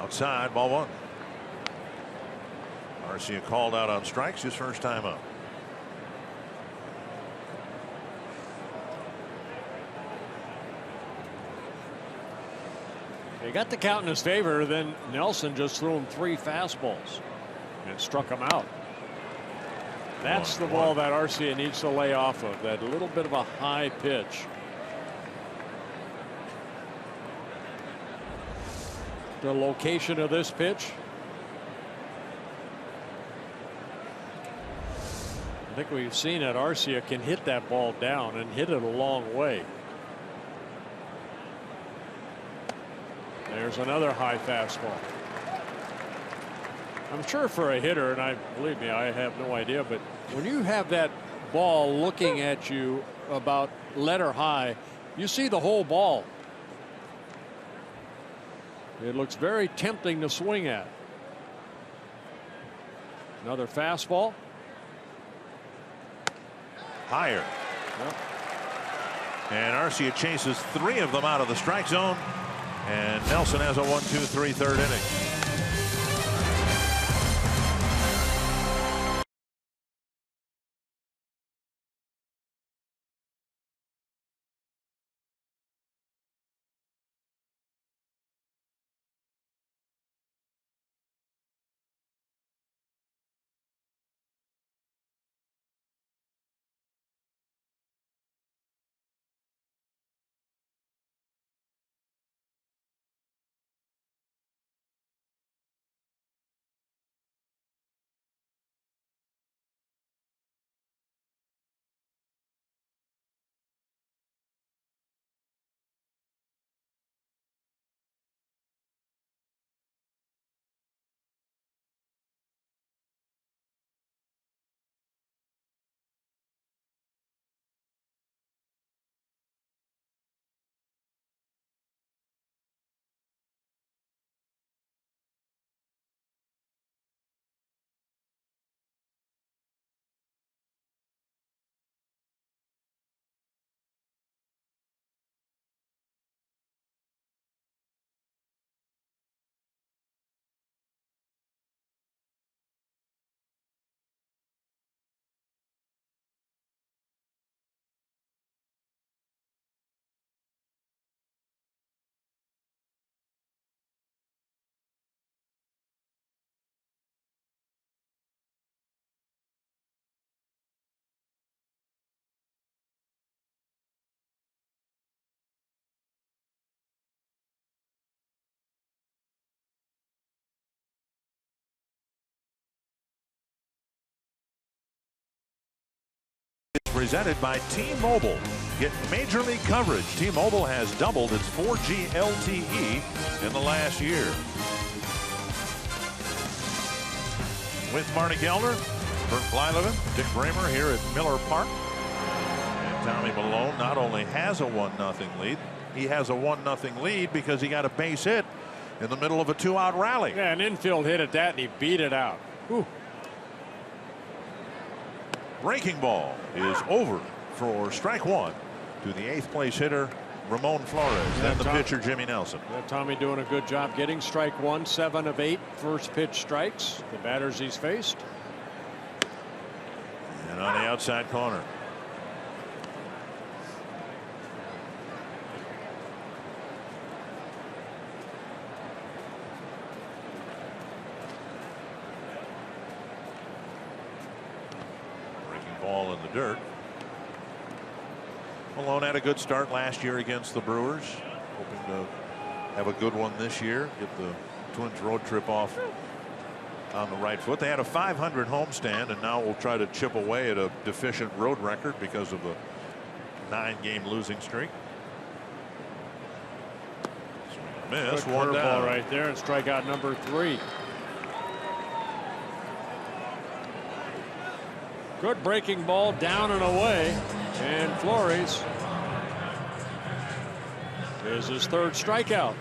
Outside, ball 1. Arcia called out on strikes, his first time up. They got the count in his favor. Then Nelson just threw him 3 fastballs and struck him out. That's the ball that Arcia needs to lay off of. That little bit of a high pitch. The location of this pitch. I think we've seen that Arcia can hit that ball down and hit it a long way. There's another high fastball. I'm sure for a hitter, and believe me, I have no idea, but when you have that ball looking at you about letter high, you see the whole ball. It looks very tempting to swing at. Another fastball. Higher. Yep. And Arcia chases 3 of them out of the strike zone. And Nelson has a 1-2-3 third inning. Presented by T-Mobile. Get Major League coverage. T-Mobile has doubled its 4G LTE in the last year. With Marty Gelder, Bert Blyleven, Dick Bramer here at Miller Park. And Tommy Milone not only has a 1-0 lead, he has a 1-0 lead because he got a base hit in the middle of a 2-out rally. Yeah, an infield hit at that, and he beat it out. Whew. Breaking ball is over for strike 1 to the 8th place hitter Ramon Flores. Then the pitcher Jimmy Nelson. Yeah, Tommy doing a good job getting strike 1, 7 of 8 first pitch strikes. The batters he's faced. And on the outside corner. Ball in the dirt. Malone had a good start last year against the Brewers. Hoping to have a good one this year. Get the Twins road trip off on the right foot. They had a .500 homestand, and now we'll try to chip away at a deficient road record because of the 9-game losing streak. Miss. Good One down. Ball right there, and strikeout number 3. Good breaking ball down and away. And Flores is his third strikeout.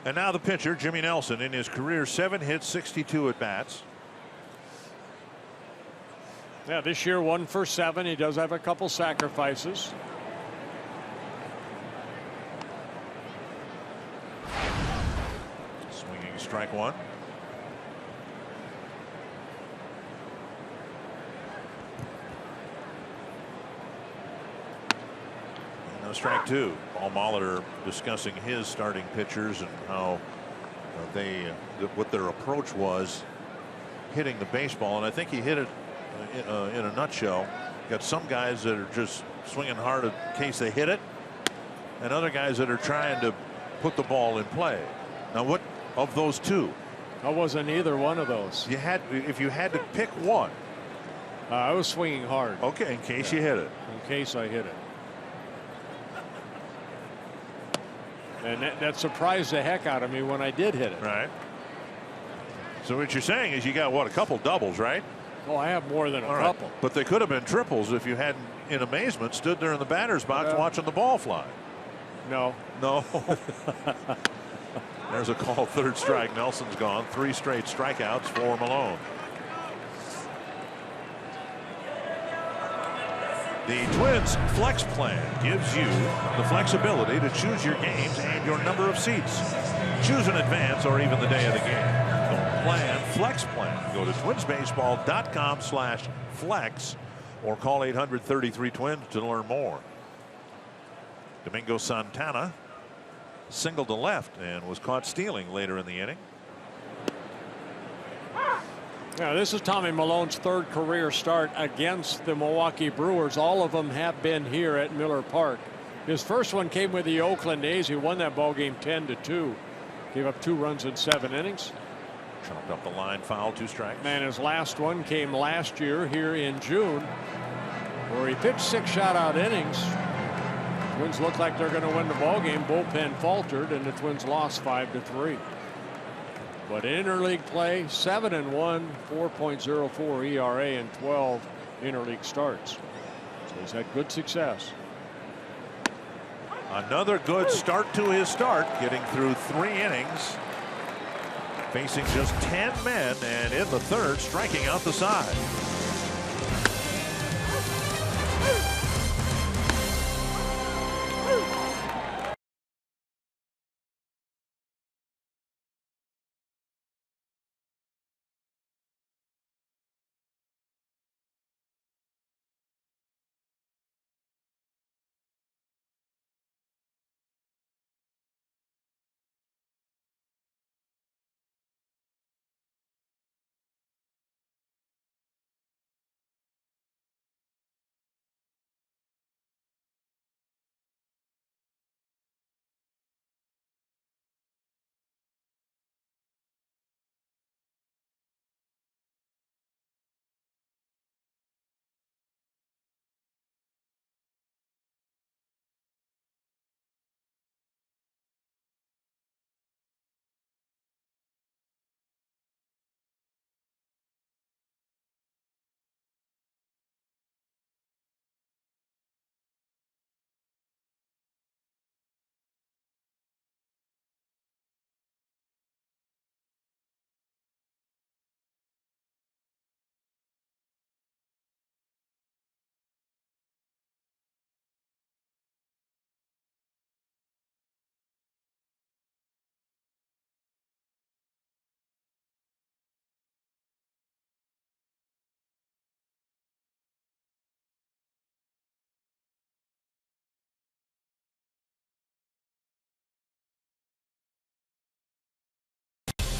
And now the pitcher, Jimmy Nelson, in his career 7 hits, 62 at bats. Yeah, this year 1 for 7. He does have a couple sacrifices. Swinging strike 1. And now strike 2. Paul Molitor discussing his starting pitchers and how what their approach was hitting the baseball, and I think he hit it in a nutshell. Got some guys that are just swinging hard in case they hit it, and other guys that are trying to put the ball in play. Now, what of those two? I wasn't either one of those. If you had to pick one. I was swinging hard. Okay, in case you hit it. In case I hit it. And that surprised the heck out of me when I did hit it. Right. So what you're saying is you got, what, a couple doubles, right? Oh, I have more than a couple. But they could have been triples if you hadn't, in amazement, stood there in the batter's box watching the ball fly. No. No. There's a call, third strike. Nelson's gone. 3 straight strikeouts for Malone. The Twins Flex Plan gives you the flexibility to choose your games and your number of seats. Choose in advance or even the day of the game. The plan, Flex Plan. Go to twinsbaseball.com/flex or call 800-33-TWINS to learn more. Domingo Santana singled to left and was caught stealing later in the inning. Yeah, this is Tommy Malone's 3rd career start against the Milwaukee Brewers. All of them have been here at Miller Park. His first one came with the Oakland A's. He won that ball game 10-2. Gave up 2 runs in 7 innings. Chopped up the line, foul, 2 strikes. And his last one came last year here in June, where he pitched 6 shutout innings. Twins look like they're going to win the ball game. Bullpen faltered, and the Twins lost 5-3. But in interleague play, 7-1, 4.04 ERA in 12 interleague starts. So he's had good success. Another good start to his start, getting through 3 innings, facing just 10 men, and in the 3rd, striking out the side.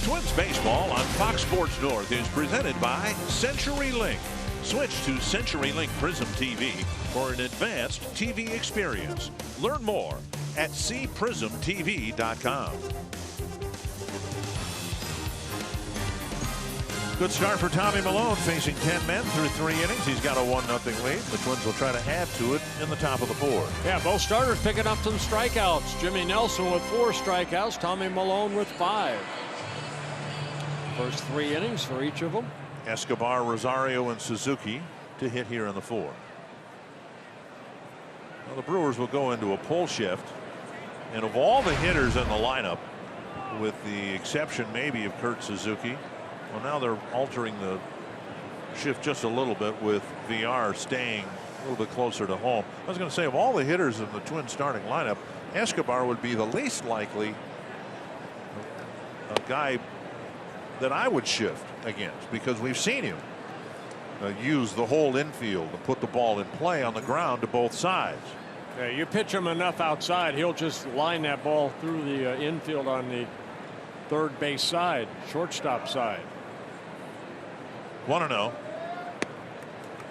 Twins baseball on Fox Sports North is presented by CenturyLink. Switch to CenturyLink Prism TV for an advanced TV experience. Learn more at cprismtv.com. Good start for Tommy Milone, facing 10 men through 3 innings. He's got a 1-0 lead. The Twins will try to add to it in the top of the 4th. Yeah, both starters picking up some strikeouts. Jimmy Nelson with 4 strikeouts. Tommy Milone with 5. First 3 innings for each of them. Escobar, Rosario, and Suzuki to hit here in the 4th. Well, the Brewers will go into a pull shift. And of all the hitters in the lineup, with the exception maybe of Kurt Suzuki, well, now they're altering the shift just a little bit with VR staying a little bit closer to home. I was going to say, of all the hitters in the Twins starting lineup, Escobar would be the least likely a guy that I would shift against, because we've seen him use the whole infield to put the ball in play on the ground to both sides. Yeah, you pitch him enough outside, he'll just line that ball through the infield on the third base side, shortstop side. 1-0.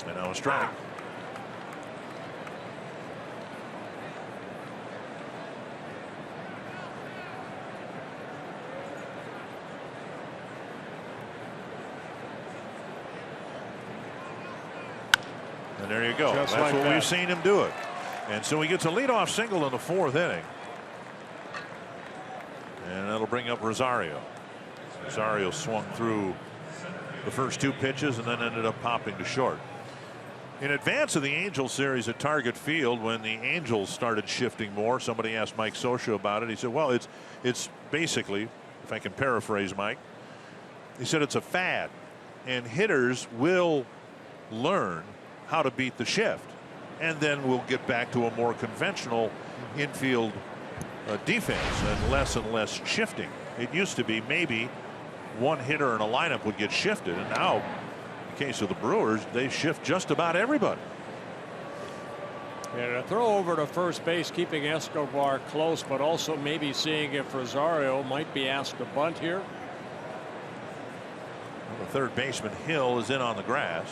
And now a strike. And there you go. Just That's like what that. we've seen him do it. And so he gets a leadoff single in the 4th inning. And that'll bring up Rosario. Rosario swung through the first 2 pitches and then ended up popping to short. In advance of the Angels series at Target Field, when the Angels started shifting more, somebody asked Mike Scioscia about it. He said, well, it's basically, if I can paraphrase Mike, he said it's a fad, and hitters will learn how to beat the shift, and then we'll get back to a more conventional infield defense and less shifting. It used to be maybe one hitter in a lineup would get shifted, and now in the case of the Brewers, they shift just about everybody. Yeah, to throw over to first base, keeping Escobar close, but also maybe seeing if Rosario might be asked to bunt here. Well, the third baseman Hill is in on the grass.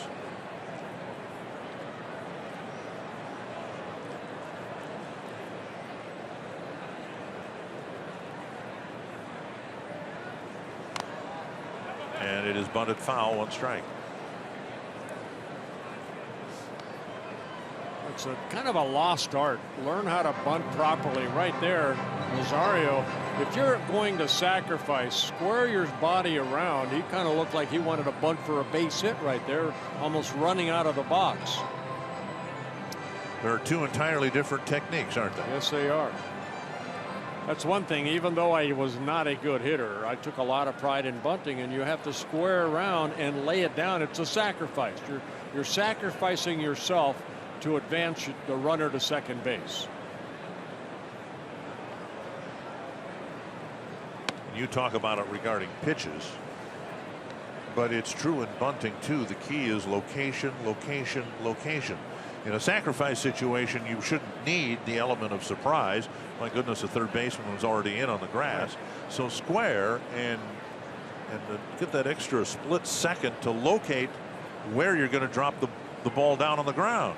And it is bunted foul, 1 strike. It's a kind of a lost art. Learn how to bunt properly right there. Rosario, if you're going to sacrifice, square your body around. He kind of looked like he wanted to bunt for a base hit right there, almost running out of the box. There are 2 entirely different techniques, aren't there? Yes, they are. That's one thing. Even though I was not a good hitter, I took a lot of pride in bunting, and you have to square around and lay it down. It's a sacrifice. You're sacrificing yourself to advance the runner to second base. You talk about it regarding pitches, but it's true in bunting too. The key is location, location, location. In a sacrifice situation, you shouldn't need the element of surprise. My goodness, the third baseman was already in on the grass. So square and get that extra split second to locate where you're going to drop the ball down on the ground.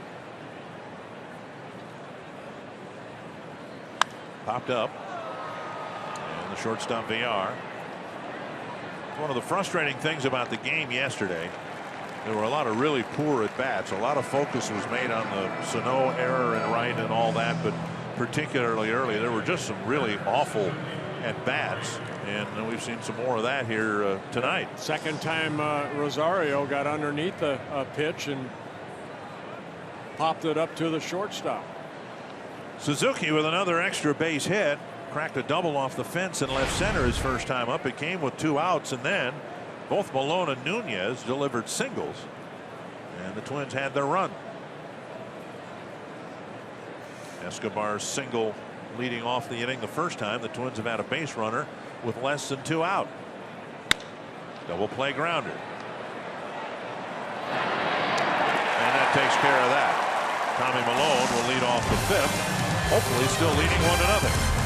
Popped up. And the shortstop VR. One of the frustrating things about the game yesterday, there were a lot of really poor at bats. A lot of focus was made on the SANO error and right and all that, but particularly early, there were just some really awful at bats, and we've seen some more of that here tonight. Second time Rosario got underneath a pitch and popped it up to the shortstop. Suzuki with another extra base hit, cracked a double off the fence in left center his first time up. It came with 2 outs, and then both Milone and Nunez delivered singles, and the Twins had their run. Escobar's single leading off the inning the first time. The Twins have had a base runner with less than 2 out. Double play grounder. And that takes care of that. Tommy Milone will lead off the 5th, hopefully still leading 1-0.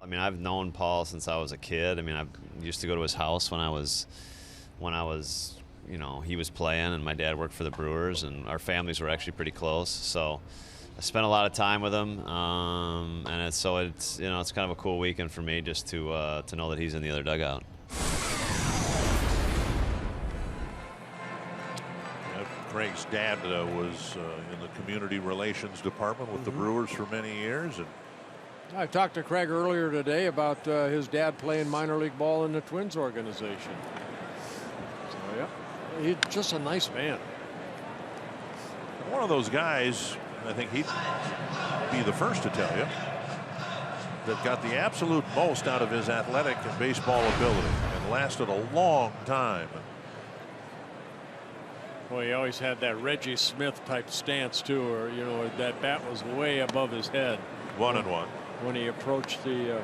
mean, I've known Paul since I was a kid. I mean, I used to go to his house when I was, you know, he was playing, and my dad worked for the Brewers, and our families were actually pretty close. So I spent a lot of time with him, and it's you know, it's kind of a cool weekend for me just to know that he's in the other dugout. Craig's dad was in the community relations department with the Brewers for many years. And I talked to Craig earlier today about his dad playing minor league ball in the Twins organization. So, yeah, he's just a nice man. One of those guys, I think he'd be the first to tell you, that got the absolute most out of his athletic and baseball ability and lasted a long time. Well, he always had that Reggie Smith type stance too, or you know, that bat was way above his head. 1-1 when he approached the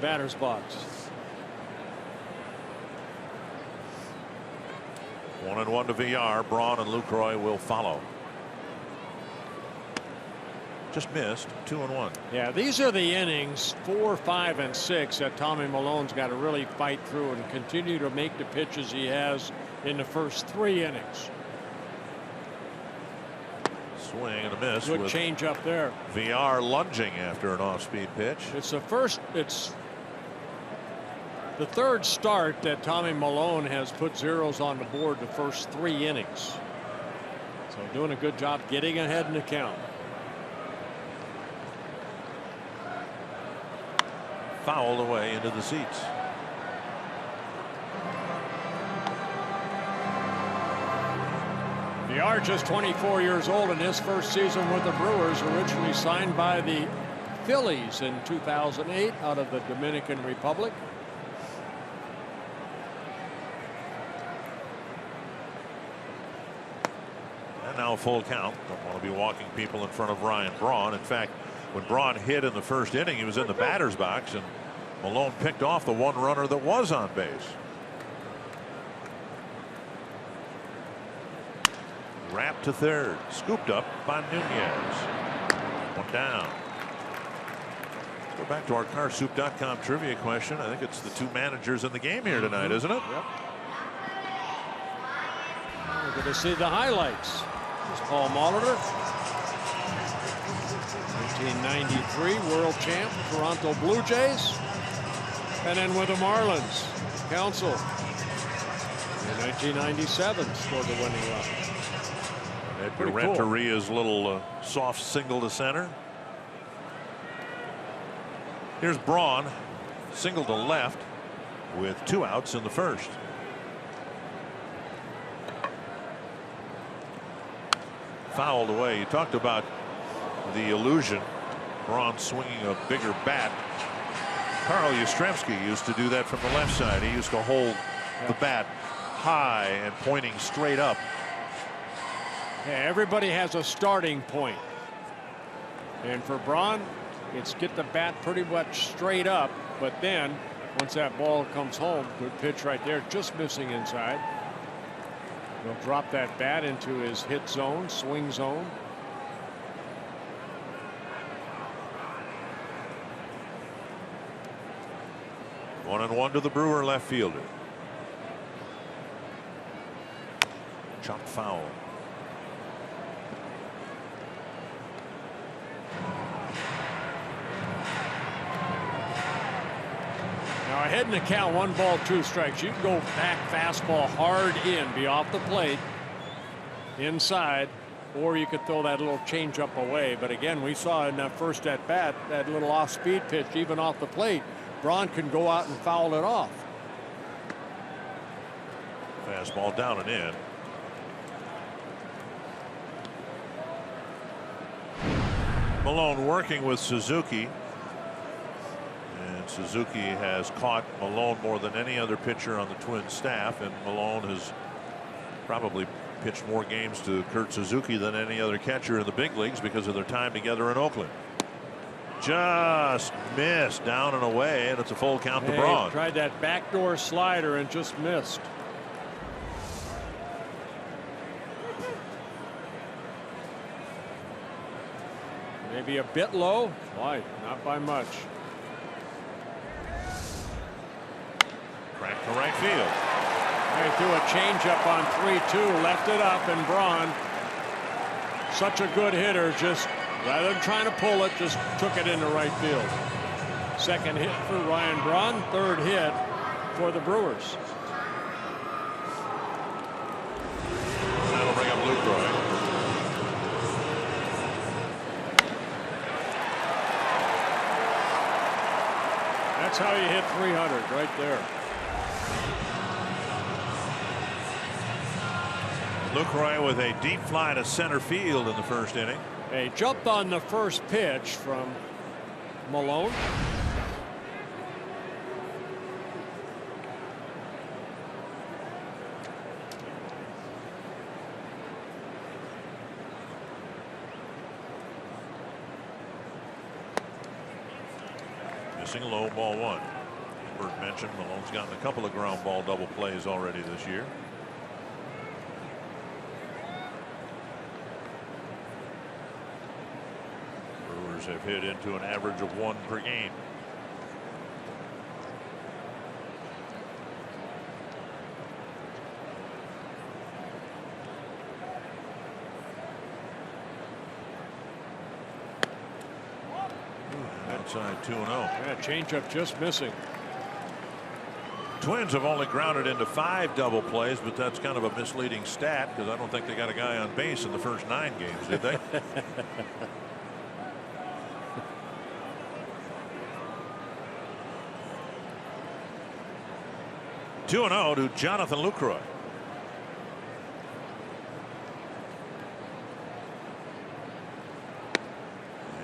batter's box. 1-1 to VR. Braun and Lucroy will follow. Just missed. 2-1. Yeah, these are the innings 4, 5, and 6 that Tommy Milone's got to really fight through and continue to make the pitches he has in the first 3 innings. Swing and a miss. Good change up there. VR lunging after an off-speed pitch. It's the third start that Tommy Milone has put zeros on the board the first 3 innings. So doing a good job getting ahead in the count. Fouled away into the seats. VR just 24 years old in his first season with the Brewers, originally signed by the Phillies in 2008 out of the Dominican Republic. And now a full count. Don't want to be walking people in front of Ryan Braun. In fact, when Braun hit in the first inning, he was in the batter's box, and Milone picked off the one runner that was on base. Wrapped to third, scooped up by Nunez. One down. Let's go back to our carsoup.com trivia question. I think it's the 2 managers in the game here tonight, isn't it? Yep. We're going to see the highlights. Here's Paul Molitor, 1993 world champ, Toronto Blue Jays, and then with the Marlins, Council in 1997 scored the winning run. Edgar Renteria's little soft single to center. Here's Braun, single to left with 2 outs in the first. Fouled away. You talked about the illusion. Braun swinging a bigger bat. Carl Yastrzemski used to do that from the left side. He used to hold the bat high and pointing straight up. Yeah, everybody has a starting point. And for Braun, it's get the bat pretty much straight up. But then once that ball comes home, good pitch right there, just missing inside. He'll drop that bat into his hit zone, swing zone. One and one to the Brewer left fielder. Chop foul. Now ahead in the count, 1 ball, 2 strikes. You can go back fastball hard in, be off the plate, inside, or you could throw that little changeup away. But again, we saw in that first at bat that little off speed pitch, even off the plate. Braun can go out and foul it off. Fastball down and in. Milone working with Suzuki. And Suzuki has caught Milone more than any other pitcher on the Twins staff. And Milone has probably pitched more games to Kurt Suzuki than any other catcher in the big leagues because of their time together in Oakland. Just missed, down and away, and it's a full count to Braun. Tried that backdoor slider and just missed. Maybe a bit low. Why? Not by much. field. He threw a changeup on 3-2, left it up, and Braun, such a good hitter, just rather than trying to pull it, just took it into right field. Second hit for Ryan Braun, third hit for the Brewers. That'll bring up Lucroy. That's how you hit 300 right there. Lucroy with a deep fly to center field in the first inning. He jumped on the first pitch from Malone. Missing low, ball one. Bert mentioned Malone's gotten a couple of ground ball double plays already this year. Brewers have hit into an average of 1 per game. Outside 2-0. Yeah, changeup just missing. Twins have only grounded into 5 double plays, but that's kind of a misleading stat because I don't think they got a guy on base in the first 9 games, did they? 2-0 to Jonathan Lucroy.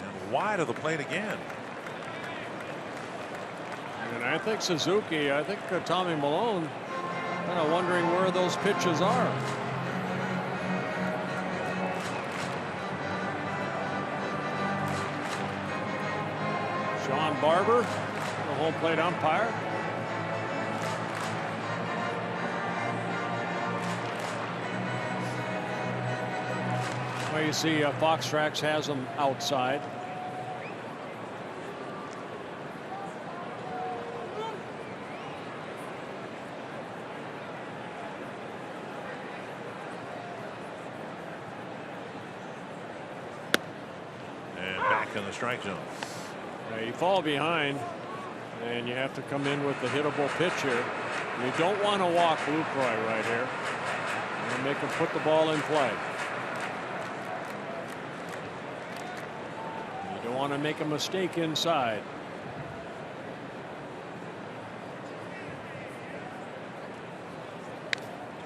And wide of the plate again. And I think Suzuki, I think Tommy Malone kind of wondering where those pitches are. Sean Barber, the home plate umpire. Well, you see Fox Tracks has them outside. In the strike zone. You fall behind and you have to come in with the hittable pitch here. You don't want to walk Lucroy right here and make him put the ball in play. You don't want to make a mistake inside.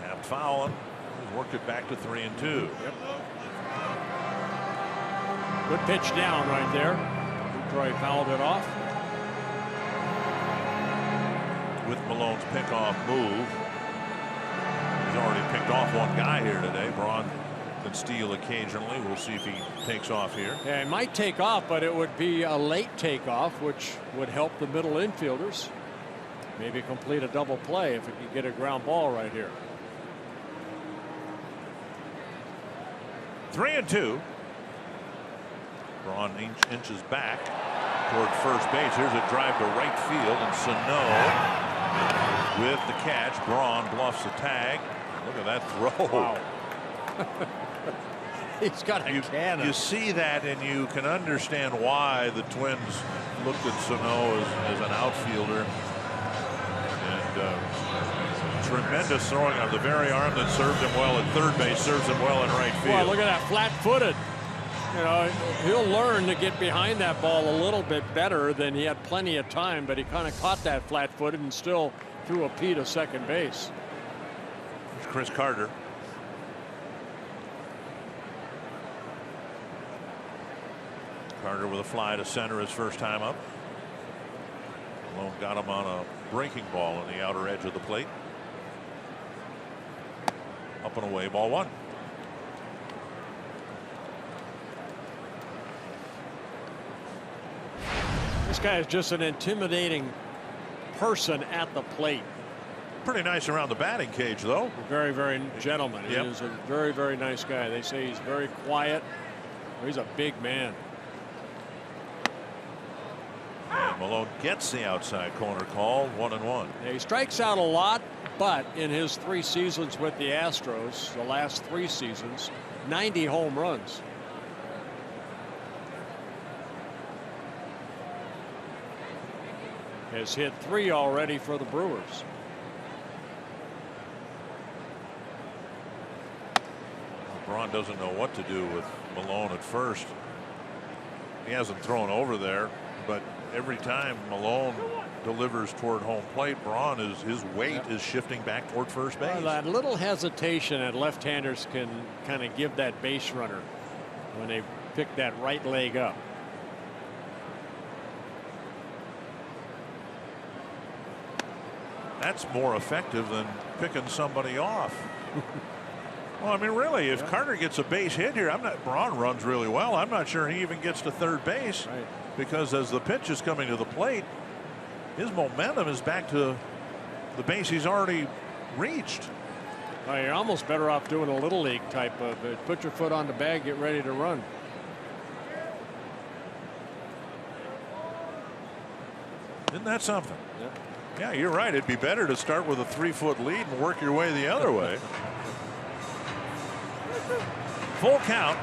Tapped foul. He's worked it back to 3-2. Yep. Good pitch down right there. Lucroy fouled it off. With Malone's pickoff move. He's already picked off one guy here today. Braun can steal occasionally. We'll see if he takes off here. Yeah, he might take off, but it would be a late takeoff, which would help the middle infielders. Maybe complete a double play if he could get a ground ball right here. 3-2. Braun inches back toward first base. Here's a drive to right field, and SANO with the catch. Braun bluffs the tag. Look at that throw. Wow. He's got a cannon. You see that, and you can understand why the Twins looked at SANO as an outfielder. And tremendous throwing of the very arm that served him well at third base, serves him well in right field. Well, look at that flat-footed. You know, he'll learn to get behind that ball a little bit better. Than he had plenty of time, but he kind of caught that flat-footed and still threw a P to second base. There's Chris Carter. Carter with a fly to center his first time up. Malone got him on a breaking ball on the outer edge of the plate. Up and away, ball one. This guy is just an intimidating person at the plate. Pretty nice around the batting cage, though. Very, very gentleman. Yep. He is a very, very nice guy. They say he's very quiet. He's a big man. And Malone gets the outside corner call. 1-1. He strikes out a lot, but in his 3 seasons with the Astros, the last 3 seasons, 90 home runs. Has hit 3 already for the Brewers. Braun doesn't know what to do with Malone at first. He hasn't thrown over there, but every time Malone delivers toward home plate, Braun his weight is shifting back toward first base. Well, that little hesitation that left-handers can kind of give that base runner when they pick that right leg up. That's more effective than picking somebody off. Well, I mean, really, if Carter gets a base hit here, Braun runs really well. I'm not sure he even gets to third base, because as the pitch is coming to the plate, his momentum is back to the base he's already reached. Well, you're almost better off doing a little league type of put your foot on the bag, get ready to run. Isn't that something? Yeah, you're right. It'd be better to start with a 3-foot lead and work your way the other way. Full count.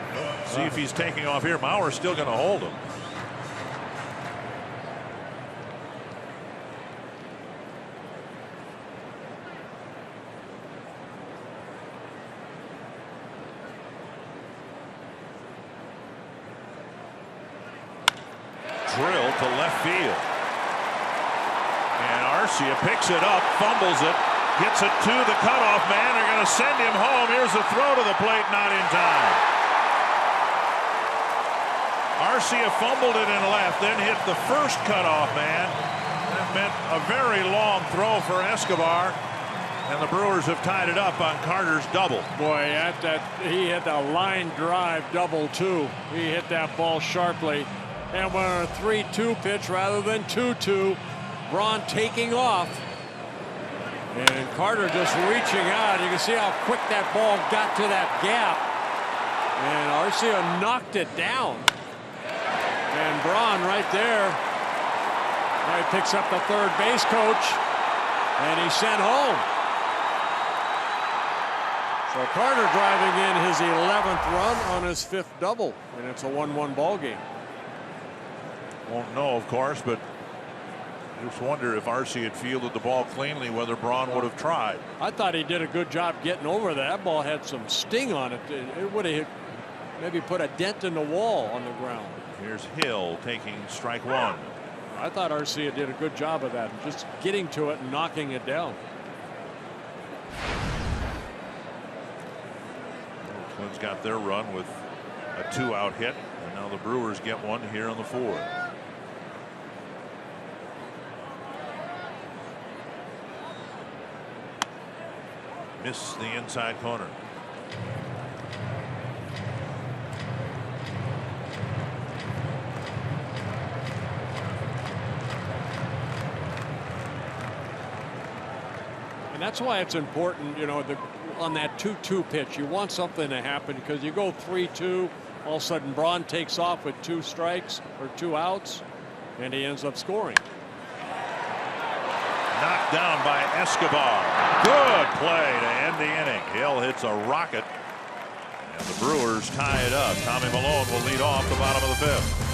See if he's taking off here. Mauer's still going to hold him. Drill to left field. And Arcia picks it up, fumbles it, gets it to the cutoff man. They're going to send him home. Here's the throw to the plate, not in time. Arcia fumbled it in left, then hit the first cutoff man. That meant a very long throw for Escobar. And the Brewers have tied it up on Carter's double. Boy, he hit a line drive double too. He hit that ball sharply. And on a 3-2 pitch rather than 2-2. Braun taking off. And Carter just reaching out. You can see how quick that ball got to that gap. And Arcia knocked it down. And Braun right there. Right, picks up the third base coach. And he's sent home. So Carter driving in his 11th run on his 5th double. And it's a 1-1 ball game. Won't know, of course, but just wonder if Arcia had fielded the ball cleanly, whether Braun would have tried. I thought he did a good job getting over that. That ball had some sting on it. It would have maybe put a dent in the wall on the ground. Here's Hill taking strike 1. I thought Arcia did a good job of that, just getting to it and knocking it down. Twins got their run with a 2-out hit, and now the Brewers get one here on the 4th. Miss the inside corner. And that's why it's important, you know, on that 2-2 pitch, you want something to happen, because you go 3-2, all of a sudden Braun takes off with 2 strikes or 2 outs, and he ends up scoring. Knocked down by Escobar. Good play to end the inning. Hill hits a rocket, and the Brewers tie it up. Tommy Malone will lead off the bottom of the 5th.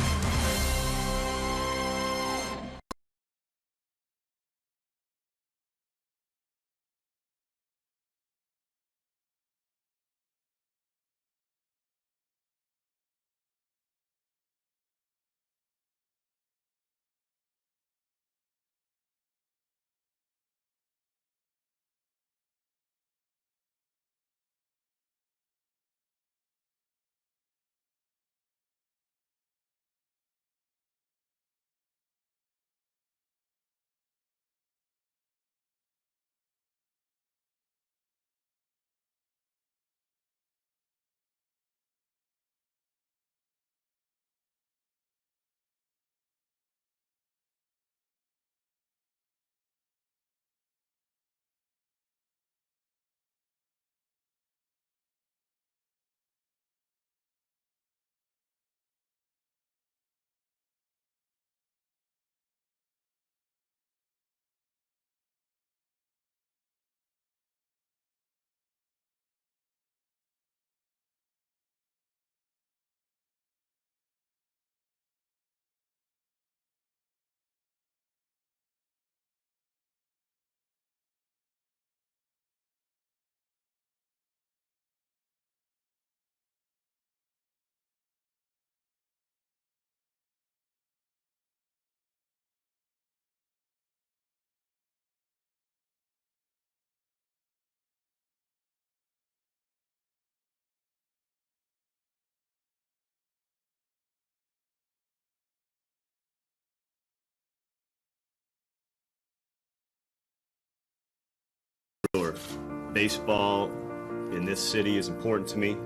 Baseball in this city is important to me.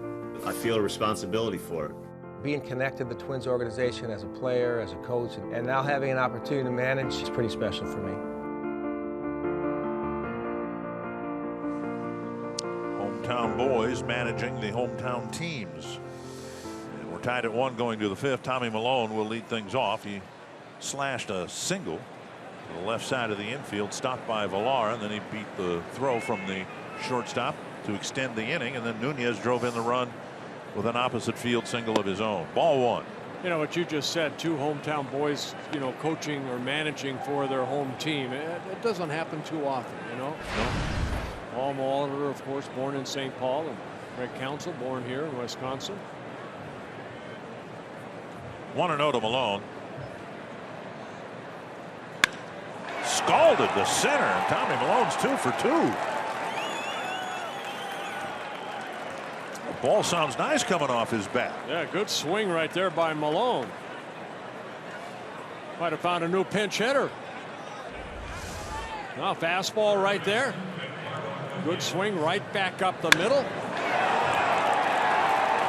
I feel a responsibility for it. Being connected to the Twins organization as a player, as a coach, and now having an opportunity to manage is pretty special for me. Hometown boys managing the hometown teams. And we're tied at 1 going to the 5th. Tommy Milone will lead things off. He slashed a single to the left side of the infield, stopped by Villar, and then he beat the throw from the shortstop to extend the inning, and then Nunez drove in the run with an opposite field single of his own. Ball 1. You know what you just said, 2 hometown boys, you know, coaching or managing for their home team. It doesn't happen too often, you know. No. Paul Molitor, of course, born in St. Paul, and Greg Counsell, born here in Wisconsin. 1-0 to Milone. Scalded to center, and Tommy Milone's 2 for 2. The ball sounds nice coming off his bat. Yeah, good swing right there by Milone. Might have found a new pinch hitter. Now fastball right there. Good swing right back up the middle.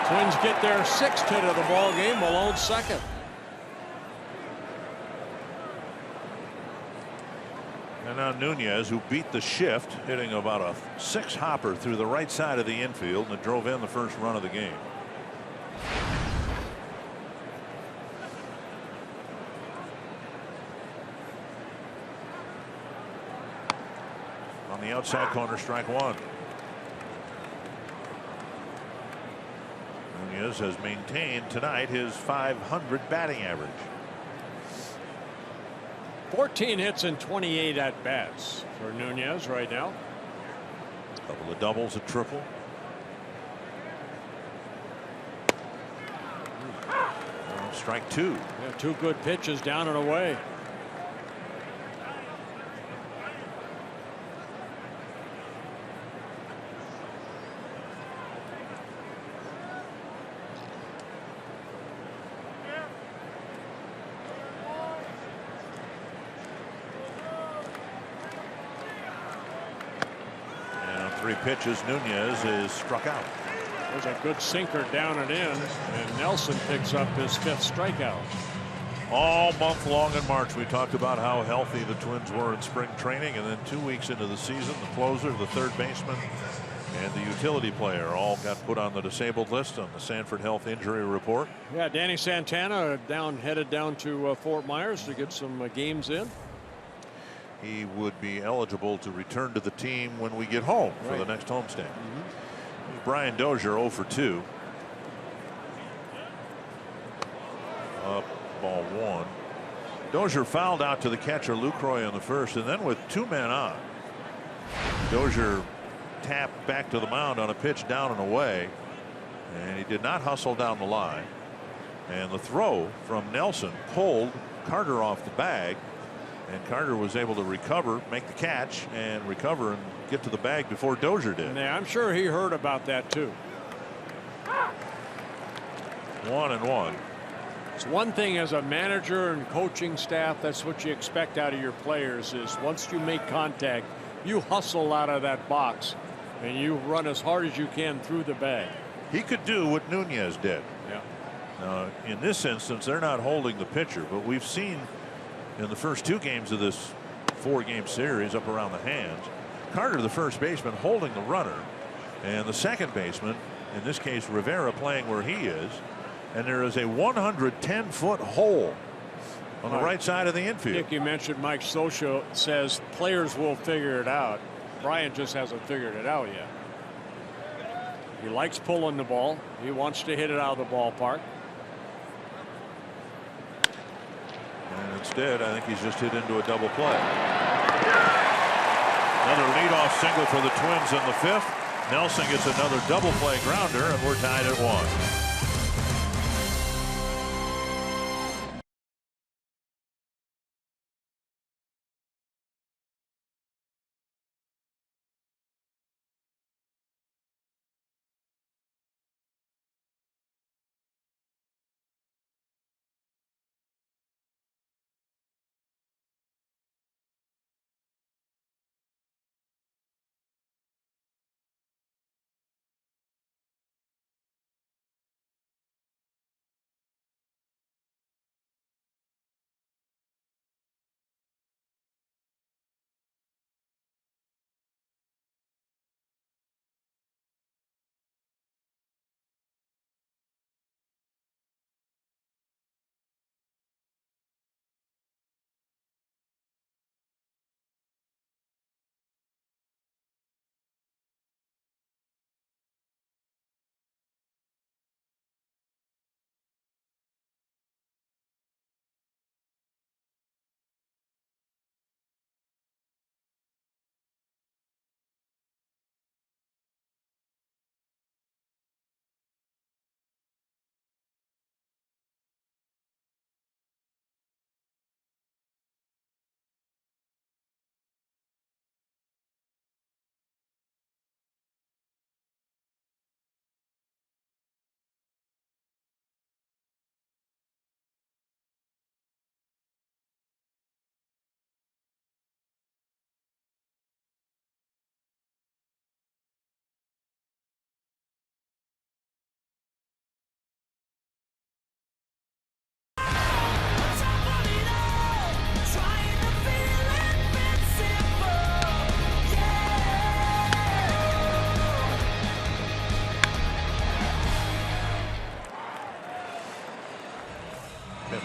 Twins get their 6th hit of the ball game. Malone's 2nd. And now Nunez, who beat the shift, hitting about a 6-hopper through the right side of the infield, and it drove in the first run of the game. On the outside corner, strike 1. Nunez has maintained tonight his .500 batting average. 14 hits and 28 at bats for Nunez right now. A couple of doubles, a triple. Strike 2. Yeah, 2 good pitches down and away. Pitches, Nunez is struck out. There's a good sinker down and in, and Nelson picks up his 5th strikeout. All month long in March, we talked about how healthy the Twins were in spring training, and then 2 weeks into the season, the closer, the third baseman, and the utility player all got put on the disabled list on the Sanford Health Injury Report. Yeah, Danny Santana headed down to Fort Myers to get some games in. He would be eligible to return to the team when we get home for the next homestand. Brian Dozier 0 for 2. Up ball 1. Dozier fouled out to the catcher Lucroy in the first, and then with 2 men on, Dozier tapped back to the mound on a pitch down and away, and he did not hustle down the line, and the throw from Nelson pulled Carter off the bag. And Carter was able to recover, make the catch, and recover and get to the bag before Dozier did. Yeah, I'm sure he heard about that too. 1-1. It's one thing as a manager and coaching staff, that's what you expect out of your players, is once you make contact, you hustle out of that box and you run as hard as you can through the bag. He could do what Nunez did. Yeah. Now, in this instance, they're not holding the pitcher, but we've seen in the first 2 games of this 4-game series up around the hands, Carter, the first baseman, holding the runner, and the second baseman, in this case Rivera, playing where he is, and there is a 110-foot hole on the right side of the infield. Nick, you mentioned Mike Scioscia says players will figure it out. Brian just hasn't figured it out yet. He likes pulling the ball. He wants to hit it out of the ballpark. And instead, I think he's just hit into a double play. Another leadoff single for the Twins in the 5th. Nelson gets another double play grounder, and we're tied at 1.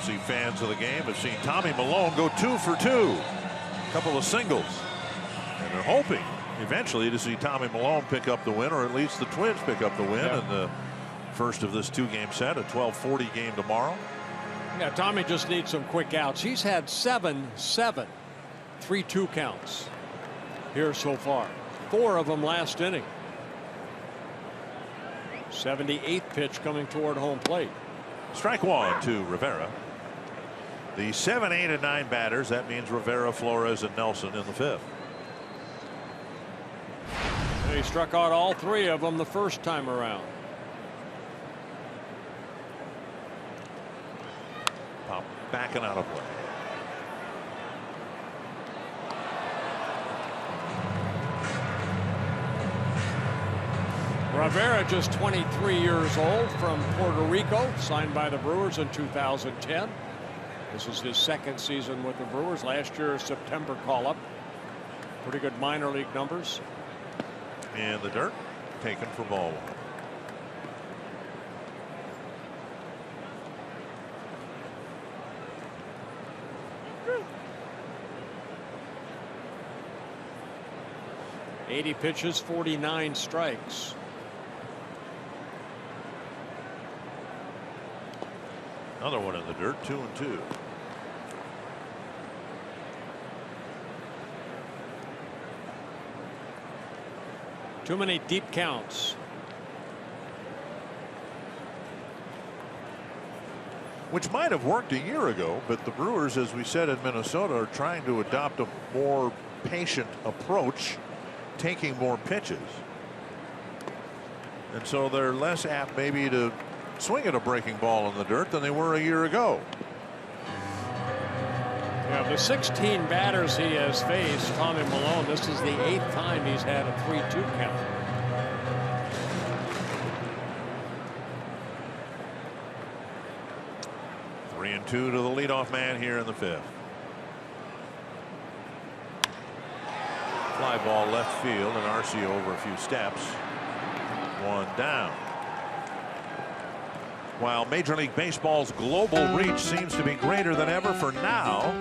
Obviously, fans of the game have seen Tommy Milone go 2 for 2. A couple of singles. And they're hoping eventually to see Tommy Milone pick up the win, or at least the Twins pick up the win in the first of this 2-game set, a 12:40 game tomorrow. Yeah, Tommy just needs some quick outs. He's had 7 3-2 counts here so far. 4 of them last inning. 78th pitch coming toward home plate. Strike 1 to Rivera. The 7, 8, and 9 batters. That means Rivera, Flores, and Nelson in the 5th. He struck out all 3 of them the first time around. Pop backing out of play. Rivera, just 23 years old, from Puerto Rico, signed by the Brewers in 2010. This is his 2nd season with the Brewers. Last year, September call-up. Pretty good minor league numbers. And the dirt taken for ball 1. .80 pitches, 49 strikes. Another one in the dirt, 2-2. Too many deep counts. Which might have worked a year ago, but the Brewers, as we said in Minnesota, are trying to adopt a more patient approach, taking more pitches. And so they're less apt maybe to swing at a breaking ball in the dirt than they were a year ago. Yeah, the 16 batters he has faced, Tommy Milone, this is the 8th time he's had a 3-2 count. Three and 2 to the leadoff man here in the 5th. Fly ball left field, and Arcia over a few steps. 1 down. While Major League Baseball's global reach seems to be greater than ever, for now,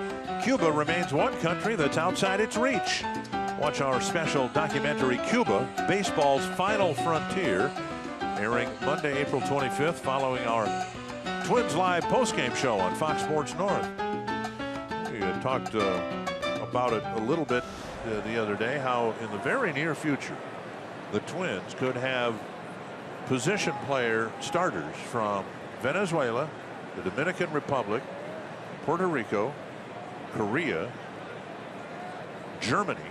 Cuba remains one country that's outside its reach. Watch our special documentary, Cuba, Baseball's Final Frontier, airing Monday, April 25th, following our Twins Live postgame show on Fox Sports North. We had talked about it a little bit the other day, how in the very near future, the Twins could have position player starters from Venezuela, the Dominican Republic, Puerto Rico, Korea, Germany,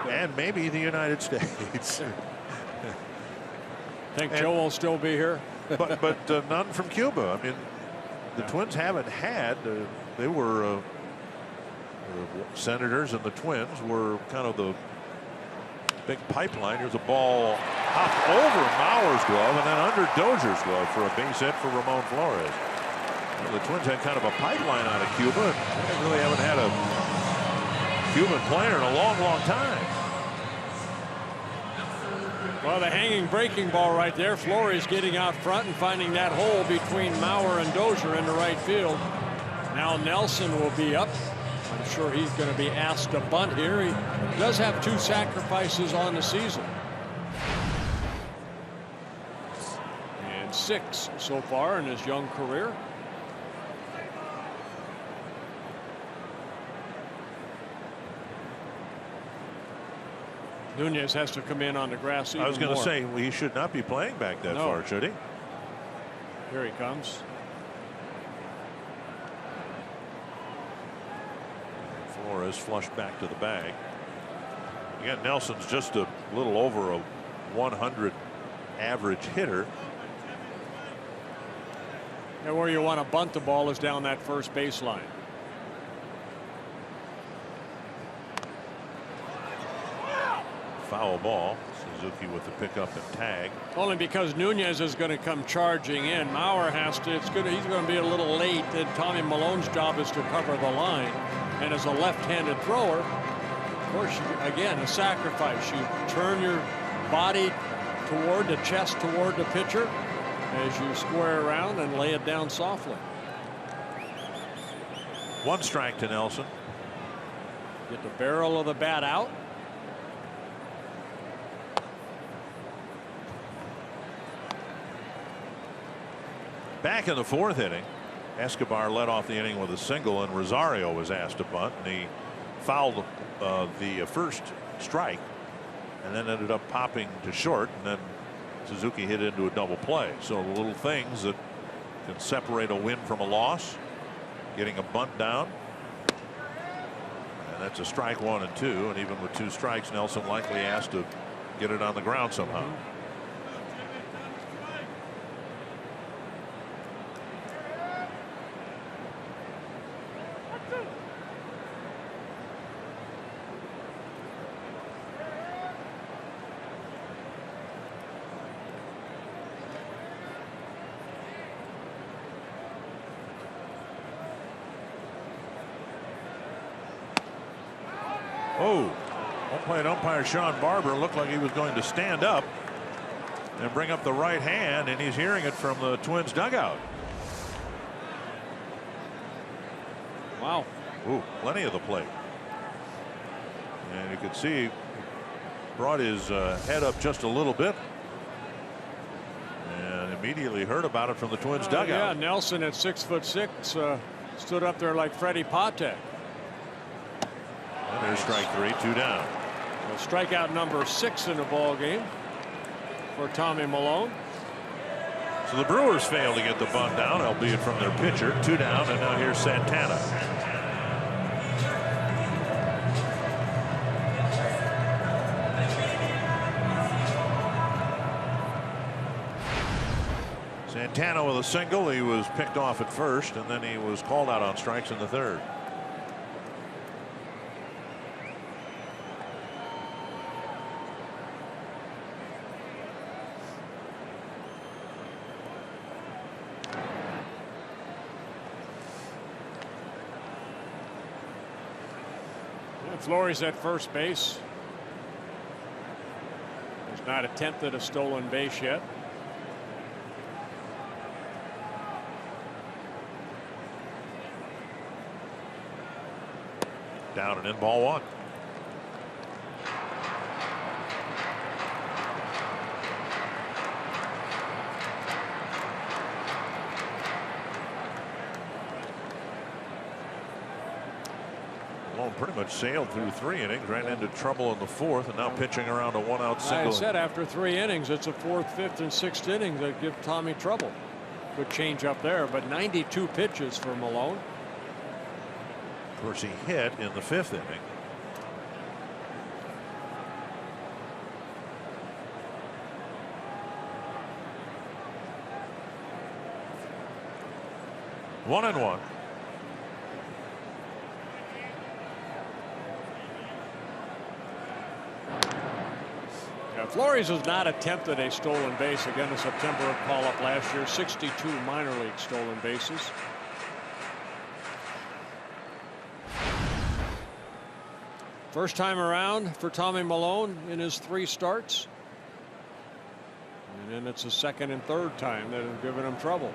and maybe the United States. Think Joe will still be here? but none from Cuba. I mean, the Twins haven't had. They were the Senators and the Twins were kind of the big pipeline. Here's a ball hopped over Mauer's glove and then under Dozier's glove for a base hit for Ramon Flores. Well, the Twins had kind of a pipeline out of Cuba. They really haven't had a Cuban player in a long time. Well, the hanging breaking ball right there. Flores getting out front and finding that hole between Mauer and Dozier in the right field. Now Nelson will be up. I'm sure he's going to be asked to bunt here. He does have 2 sacrifices on the season. And 6 so far in his young career. Nunez has to come in on the grass. I was going to say, he should not be playing back that far, should he? Here he comes. Flores flushed back to the bag. Again, Nelson's just a little over a 100 average hitter. And where you want to bunt the ball is down that first baseline. Foul ball. Suzuki with the pickup and tag. Only because Nunez is going to come charging in. Mauer has to. He's going to be a little late. And Tommy Malone's job is to cover the line. And as a left-handed thrower, of course, again, a sacrifice. You turn your body toward the chest, toward the pitcher, as you square around and lay it down softly. 1 strike to Nelson. Get the barrel of the bat out. Back in the 4th inning, Escobar led off the inning with a single, and Rosario was asked to bunt, and he fouled the first strike and then ended up popping to short, and then Suzuki hit into a double play. So the little things that can separate a win from a loss. Getting a bunt down, and that's a strike 1 and 2, and even with 2 strikes, Nelson likely asked to get it on the ground somehow. Oh, home-plate umpire Sean Barber looked like he was going to stand up and bring up the right hand, and he's hearing it from the Twins dugout. Wow. Ooh, plenty of the plate. And you can see he brought his head up just a little bit and immediately heard about it from the Twins dugout. Yeah, Nelson at 6'6" stood up there like Freddie Patek. And there's strike 3, 2 down. Well, strikeout number 6 in the ball game for Tommy Milone. So the Brewers fail to get the bunt down, albeit from their pitcher. 2 down, and now here's Santana. Santana with a single. He was picked off at first, and then he was called out on strikes in the 3rd. Flores at first base. He's not attempted a stolen base yet. Down and in, ball 1. Pretty much sailed through 3 innings, ran into trouble in the 4th, and now pitching around a 1-out single. I said after 3 innings, it's a 4th, 5th, and 6th innings that give Tommy trouble. Good change up there, but 92 pitches for Milone. Of course, he hit in the 5th inning. One and 1. Flores has not attempted a stolen base. Again, a September call-up last year. 62 minor league stolen bases. First time around for Tommy Milone in his 3 starts. And then it's the 2nd and 3rd time that have given him trouble.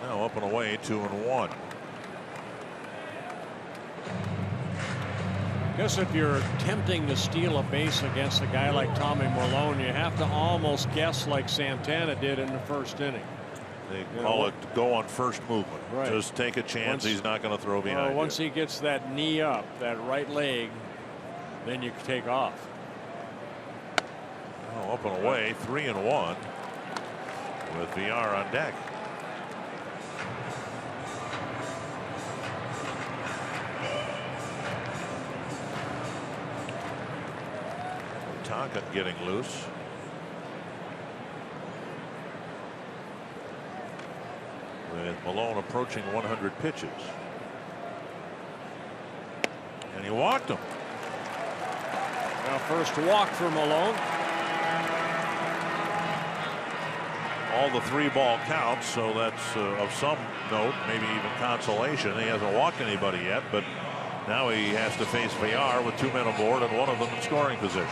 Now up and away, 2-1. I guess if you're attempting to steal a base against a guy like Tommy Milone, you have to almost guess like Santana did in the 1st inning. They call it go on first movement. Right. Just take a chance. He's not going to throw behind you. Once he gets that knee up, that right leg, then you can take off. Oh, up and away, 3-1 with VR on deck. Tonkin getting loose. With Milone approaching 100 pitches. And he walked him. Now first walk for Malone. All the 3-ball counts, so that's of some note, maybe even consolation. He hasn't walked anybody yet, but now he has to face Villar with 2 men aboard and one of them in scoring position.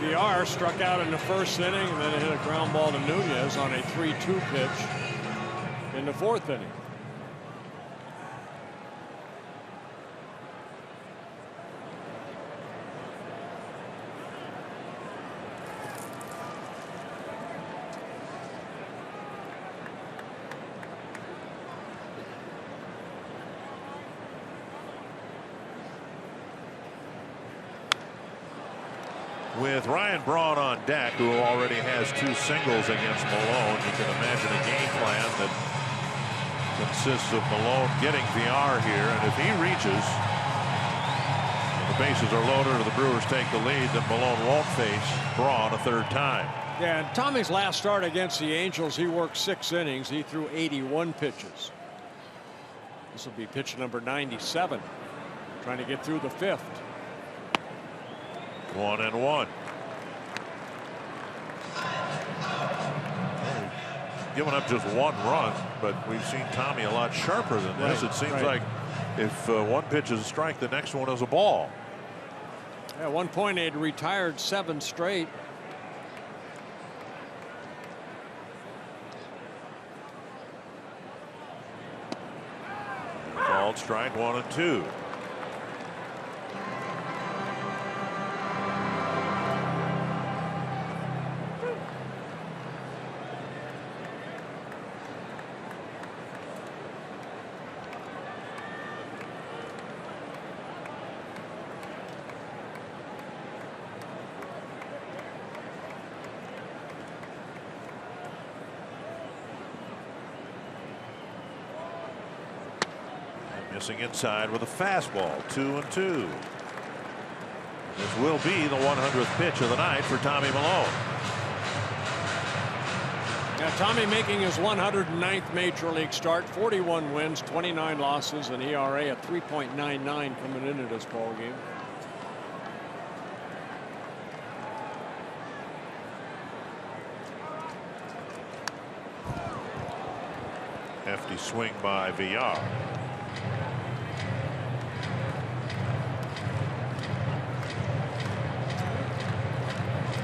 Villar struck out in the first inning and then hit a ground ball to Nunez on a 3-2 pitch in the 4th inning. With Ryan Braun on deck, who already has 2 singles against Malone, you can imagine a game plan that consists of Malone getting Villar here, and if he reaches, and the bases are loaded or the Brewers take the lead, then Malone won't face Braun a 3rd time. Yeah, and Tommy's last start against the Angels, he worked 6 innings. He threw 81 pitches. This will be pitch number 97, trying to get through the 5th. 1-1. Giving up just 1 run, but we've seen Tommy a lot sharper than this. It seems like if one pitch is a strike, the next one is a ball. At one point, he'd retired 7 straight. Called strike 1 and 2. Missing inside with a fastball. 2-2. This will be the 100th pitch of the night for Tommy Malone. Now Tommy making his 109th major league start. 41 wins, 29 losses, and ERA at 3.99 coming into this ball game. Hefty swing by Villar.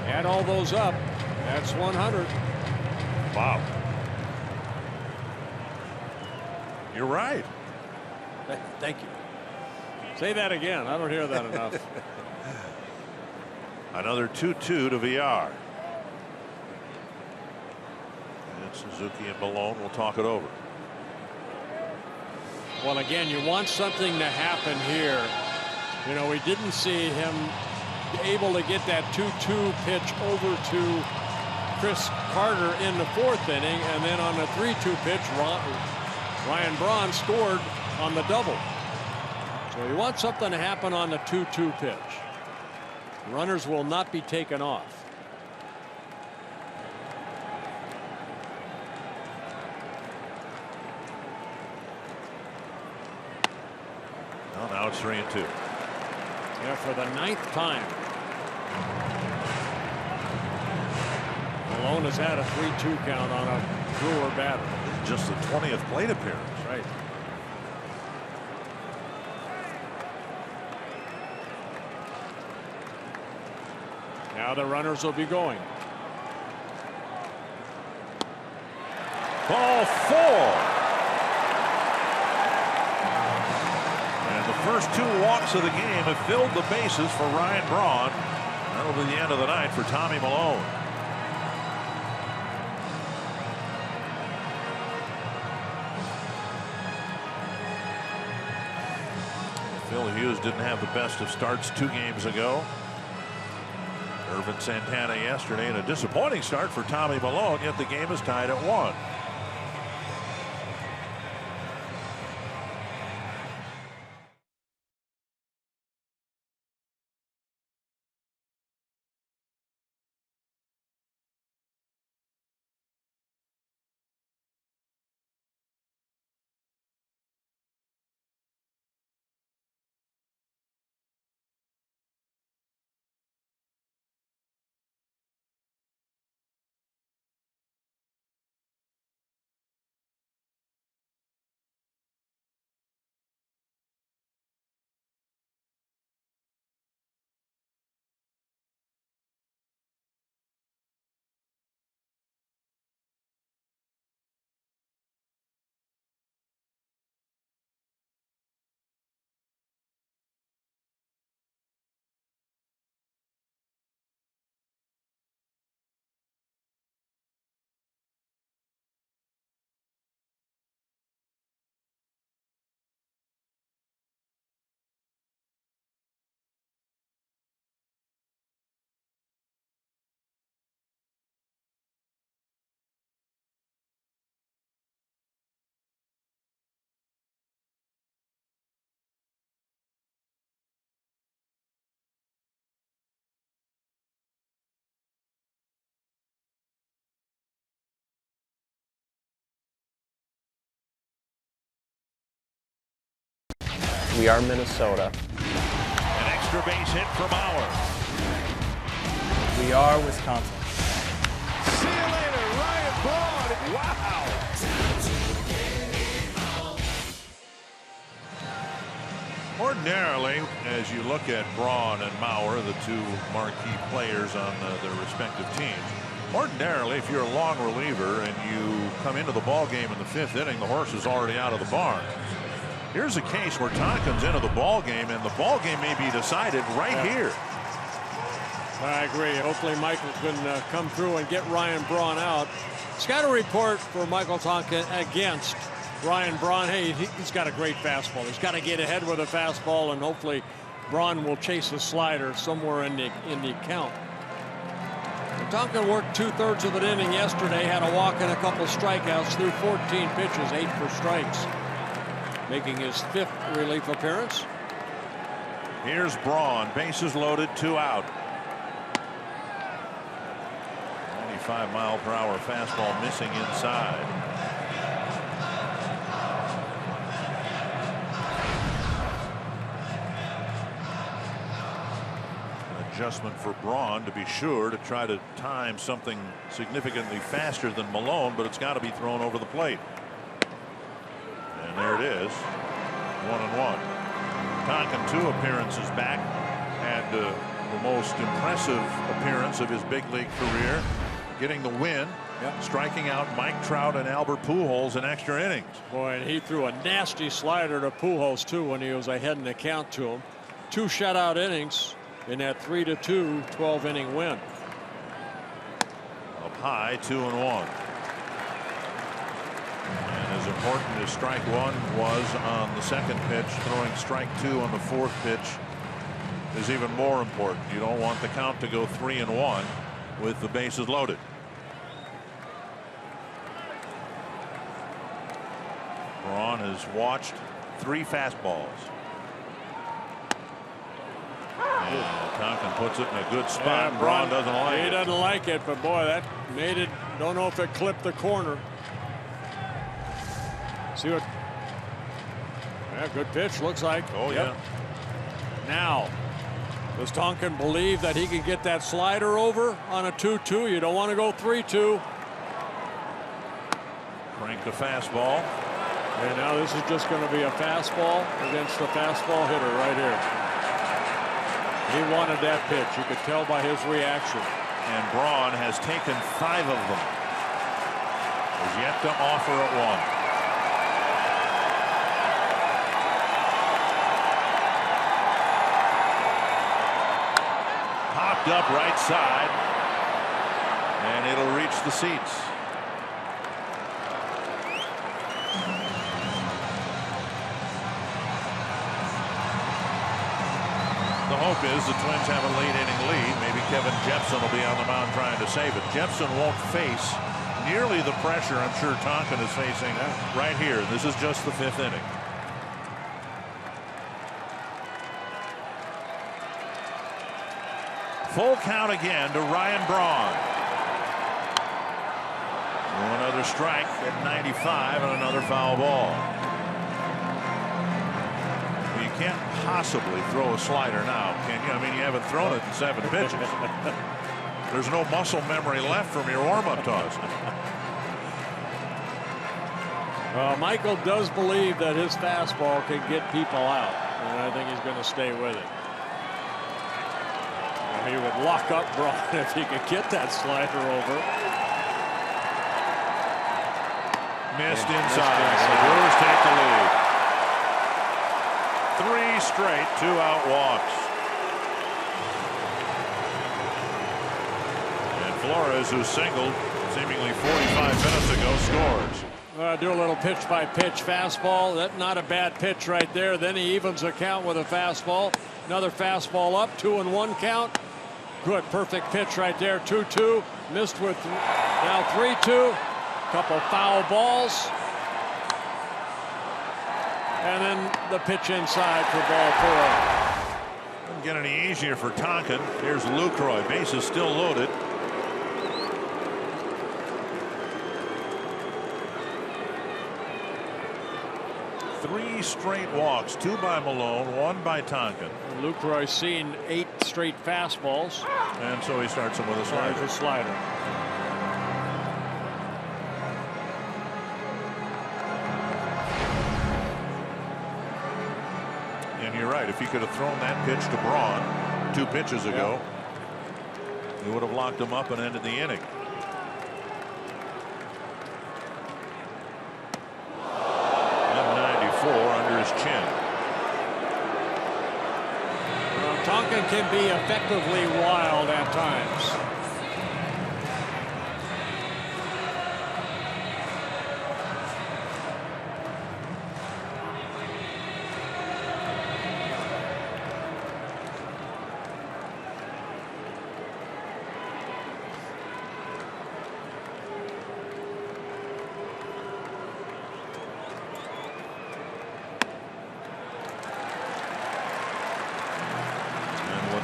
Add all those up. That's 100. Wow. You're right. Thank you. Say that again. I don't hear that enough. Another 2-2 to Villar. And Suzuki and Malone will talk it over. Well, again, you want something to happen here. You know, we didn't see him able to get that 2-2 pitch over to Chris Carter in the 4th inning, and then on the 3-2 pitch, Ryan Braun scored on the double. So you want something to happen on the 2-2 pitch. Runners will not be taken off. Well, now it's 3-2. Yeah, for the 9th time. Malone has had a 3-2 count on a Brewer batter. Just the 20th plate appearance. Right. Now the runners will be going. Ball 4. And the first 2 walks of the game have filled the bases for Ryan Braun. That'll be the end of the night for Tommy Malone. Phil Hughes didn't have the best of starts 2 games ago. Irvin Santana yesterday, and a disappointing start for Tommy Malone, yet the game is tied at 1. We are Minnesota. An extra base hit for Bauer. We are Wisconsin. See you later, Ryan Braun. Wow. Ordinarily, as you look at Braun and Mauer, the two marquee players on their respective teams, ordinarily, if you're a long reliever and you come into the ball game in the 5th inning, the horse is already out of the barn. Here's a case where Tonkin's into the ball game, and the ball game may be decided right here. I agree. Hopefully Michael can come through and get Ryan Braun out. Scouting report for Michael Tonkin against Ryan Braun. Hey, he's got a great fastball. He's got to get ahead with a fastball, and hopefully Braun will chase a slider somewhere in the count. Tonkin worked 2/3 of an inning yesterday, had a walk and a couple strikeouts through 14 pitches, 8 for strikes, making his 5th relief appearance. Here's Braun, bases loaded, 2 out. 95-mile-per-hour fastball missing inside. Adjustment for Braun, to be sure, to try to time something significantly faster than Malone, but it's got to be thrown over the plate. And there it is, 1-1. Tonkin, 2 appearances back, had the most impressive appearance of his big league career, getting the win, striking out Mike Trout and Albert Pujols in extra innings. Boy, and he threw a nasty slider to Pujols too when he was ahead in the count to him. 2 shutout innings in that 3-2 12-inning win. Up high, 2-1. And as important as strike 1 was on the 2nd pitch, throwing strike 2 on the 4th pitch is even more important. You don't want the count to go 3-1 with the bases loaded. Braun has watched 3 fastballs. And Tonkin puts it in a good spot. Braun doesn't like it. He doesn't like it, but boy, that made it. Don't know if it clipped the corner. See what? Yeah, good pitch. Looks like. Oh yeah. Now, does Tonkin believe that he can get that slider over on a 2-2? You don't want to go 3-2. Crank the fastball. And now this is just going to be a fastball against the fastball hitter right here. He wanted that pitch. You could tell by his reaction. And Braun has taken 5 of them. Has yet to offer at 1. Popped up right side. And it'll reach the seats. The hope is the Twins have a late inning lead. Maybe Kevin Jepson will be on the mound trying to save it. Jepson won't face nearly the pressure I'm sure Tonkin is facing right here. This is just the 5th inning. Full count again to Ryan Braun. Another strike at 95 and another foul ball. You can't possibly throw a slider now, can you? I mean, you haven't thrown it in 7 pitches. There's no muscle memory left from your warm-up toss. Michael does believe that his fastball can get people out, and I think he's going to stay with it. He would lock up Braun if he could get that slider over. Missed inside. The Brewers take the lead. 3 straight 2-out walks. And Flores, who singled seemingly 45 minutes ago, scores. Do a little pitch-by-pitch fastball. That's not a bad pitch right there. Then he evens the count with a fastball. Another fastball up, 2-1 count. Good, perfect pitch right there. 2-2. Missed with now 3-2. Couple foul balls. And then the pitch inside for ball 4. Doesn't get any easier for Tonkin. Here's Lucroy. Bases still loaded. 3 straight walks, 2 by Malone, 1 by Tonkin. Lucroy's seen 8 straight fastballs. And so he starts him with a slider. There's a slider. And you're right. If he could have thrown that pitch to Braun 2 pitches ago, he would have locked him up and ended the inning. Under his chin. Well, Tonkin can be effectively wild at times.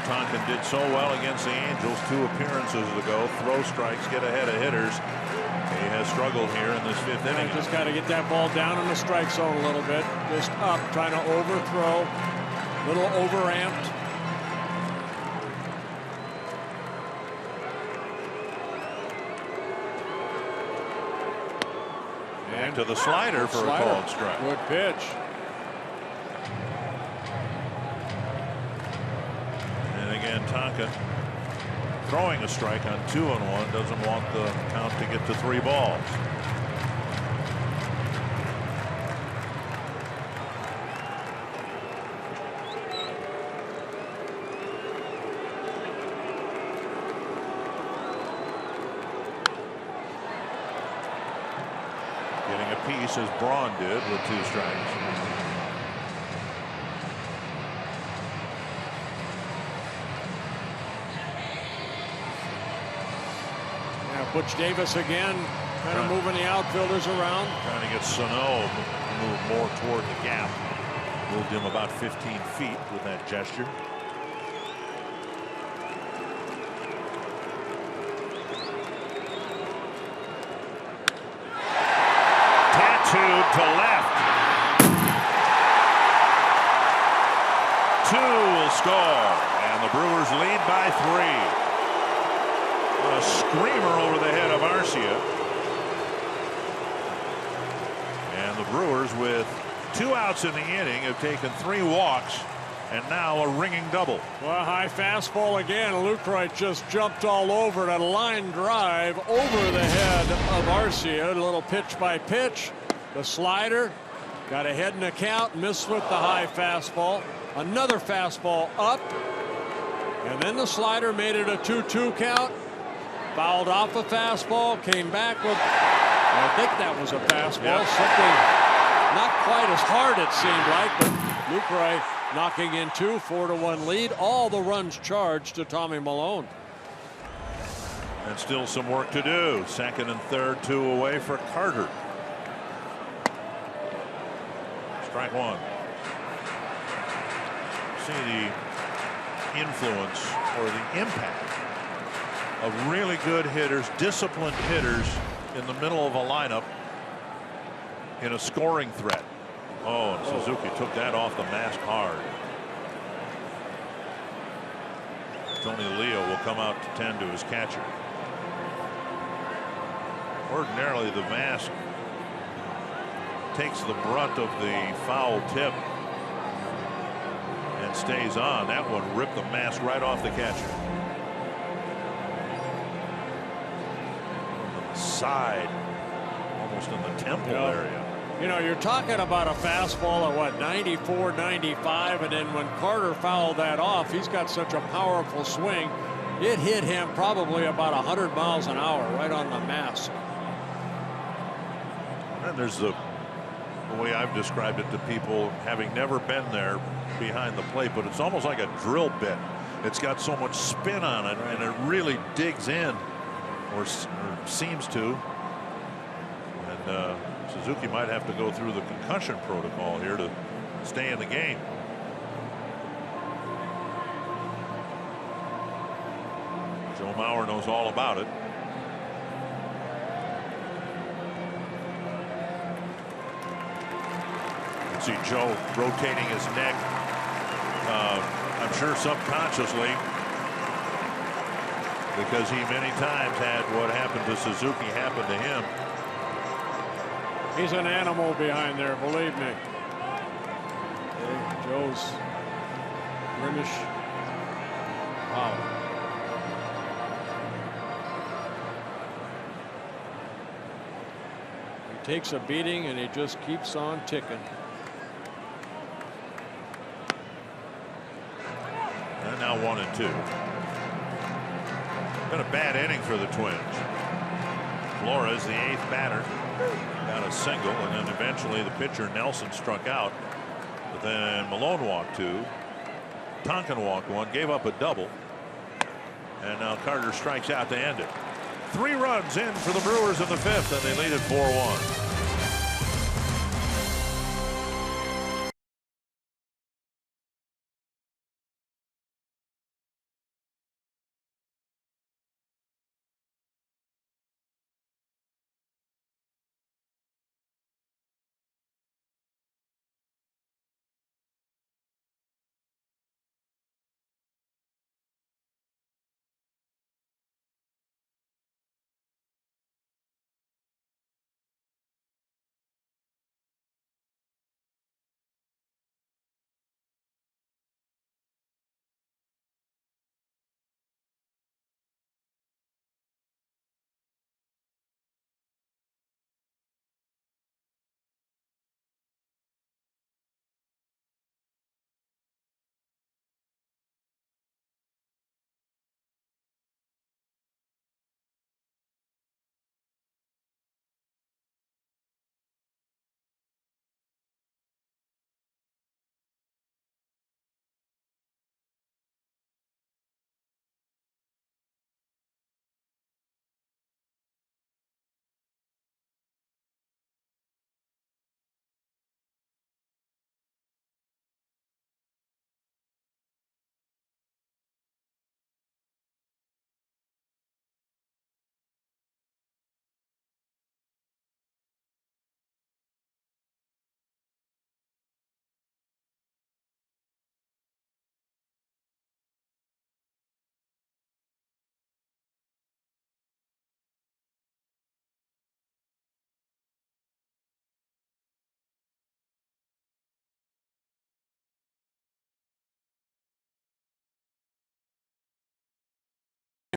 Tonkin did so well against the Angels 2 appearances ago. Throw strikes, get ahead of hitters. He has struggled here in this 5th inning. Just got to get that ball down in the strike zone a little bit. Just up, trying to overthrow. Little overamped. And to the slider for a called strike. Good pitch. Tonkin throwing a strike on 2-1, doesn't want the count to get to 3 balls. Getting a piece as Braun did with 2 strikes. Butch Davis again, kind of moving the outfielders around. Trying to get SANO moved more toward the gap. Moved him about 15 feet with that gesture. Tattooed to left. 2 will score, and the Brewers lead by 3. A screamer over the head of Arcia. And the Brewers, with 2 outs in the inning, have taken 3 walks and now a ringing double. Well, high fastball again. Lucroy just jumped all over it. A line drive over the head of Arcia. A little pitch by pitch. The slider got ahead in the count, missed with the high fastball. Another fastball up. And then the slider made it a 2-2 count. Fouled off a fastball, came back with, I think that was a fastball. Something not quite as hard it seemed like, but Lucroy knocking in 2, 4-1 lead. All the runs charged to Tommy Milone. And still some work to do. 2nd and 3rd, 2 away for Carter. Strike 1. See the influence or the impact of really good hitters, disciplined hitters in the middle of a lineup in a scoring threat. Oh, and Suzuki took that off the mask hard. Tony Leo will come out to tend to his catcher. Ordinarily, the mask takes the brunt of the foul tip and stays on. That one ripped the mask right off the catcher. Side, almost in the temple area. You know, you're talking about a fastball at what, 94, 95, and then when Carter fouled that off, he's got such a powerful swing. It hit him probably about 100 miles an hour right on the mask. And there's the way I've described it to people, having never been there behind the plate, but it's almost like a drill bit. It's got so much spin on it, and it really digs in, or seems to. And Suzuki might have to go through the concussion protocol here to stay in the game. Joe Mauer knows all about it. See Joe rotating his neck. I'm sure subconsciously, because he many times had what happened to Suzuki happen to him. He's an animal behind there, believe me. Okay, Joe's British. Wow. He takes a beating and he just keeps on ticking. And now 1-2. Been a bad inning for the Twins. Flores, the 8th batter, got a single, and then eventually the pitcher Nelson struck out. But then Malone walked 2. Tonkin walked 1, gave up a double, and now Carter strikes out to end it. 3 runs in for the Brewers in the 5th, and they lead it 4-1.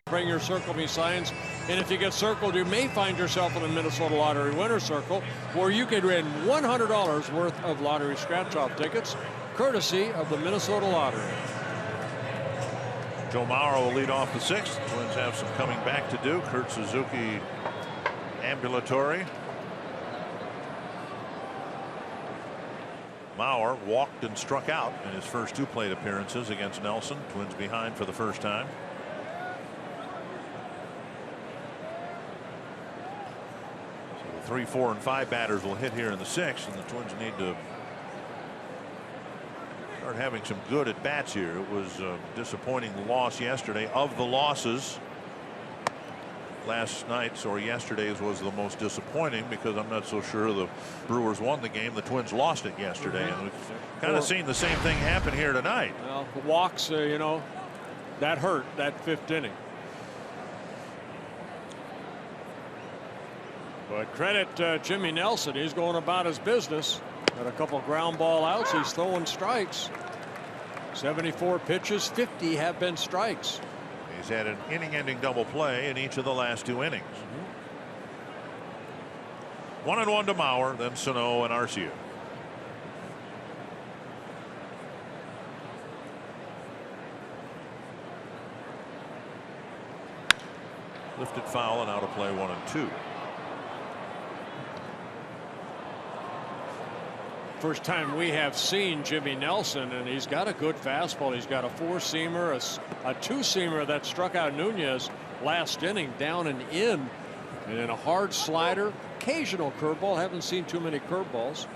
Bring your Circle Me signs, and if you get circled, you may find yourself in a Minnesota Lottery winner circle where you could win $100 worth of lottery scratch-off tickets, courtesy of the Minnesota Lottery. Joe Mauer will lead off the 6th. Twins have some coming back to do. Kurt Suzuki ambulatory. Mauer walked and struck out in his first 2 plate appearances against Nelson. Twins behind for the first time. So the 3, 4, and 5 batters will hit here in the 6th, and the Twins need to start having some good at bats here. It was a disappointing loss yesterday. Of the losses, last night's or yesterday's was the most disappointing, because I'm not so sure the Brewers won the game. The Twins lost it yesterday, and we've kind of seen the same thing happen here tonight. Well, the walks, you know, that hurt, that 5th inning. But credit Jimmy Nelson. He's going about his business. Got a couple ground ball outs. He's throwing strikes. 74 pitches, 50 have been strikes. He's had an inning-ending double play in each of the last 2 innings. 1-1 to Mauer, then SANO and Arcia. Lifted foul and out of play, 1-2. First time we have seen Jimmy Nelson, and he's got a good fastball. He's got a 4-seamer, a 2-seamer that struck out Nunez last inning, down and in, and then a hard slider, occasional curveball. Haven't seen too many curveballs.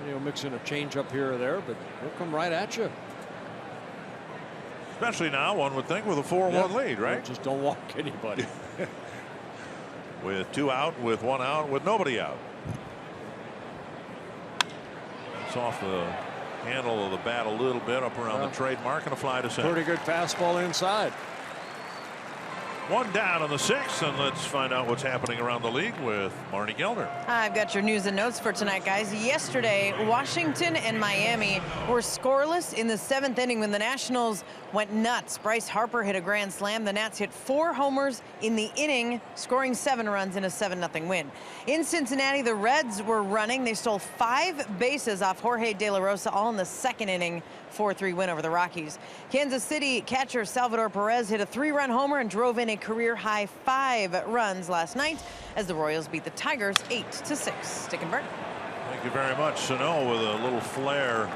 You know, mixing a changeup here or there, but they'll come right at you. Especially now, one would think, with a 4-1 lead, right? Just don't walk anybody. With 2 out, with 1 out, with nobody out. It's off the handle of the bat a little bit up around the trademark and a fly to center. Pretty good fastball inside. One down on the 6th, and let's find out what's happening around the league with Marnie Gelder. I've got your news and notes for tonight, guys. Yesterday, Washington and Miami were scoreless in the 7th inning when the Nationals went nuts. Bryce Harper hit a grand slam. The Nats hit 4 homers in the inning, scoring 7 runs in a 7-0 win. In Cincinnati, the Reds were running. They stole 5 bases off Jorge De La Rosa, all in the 2nd inning. 4-3 win over the Rockies. Kansas City catcher Salvador Perez hit a 3-run homer and drove in a career-high 5 runs last night as the Royals beat the Tigers 8-6. Stick and Burn. Thank you very much. SANO with a little flare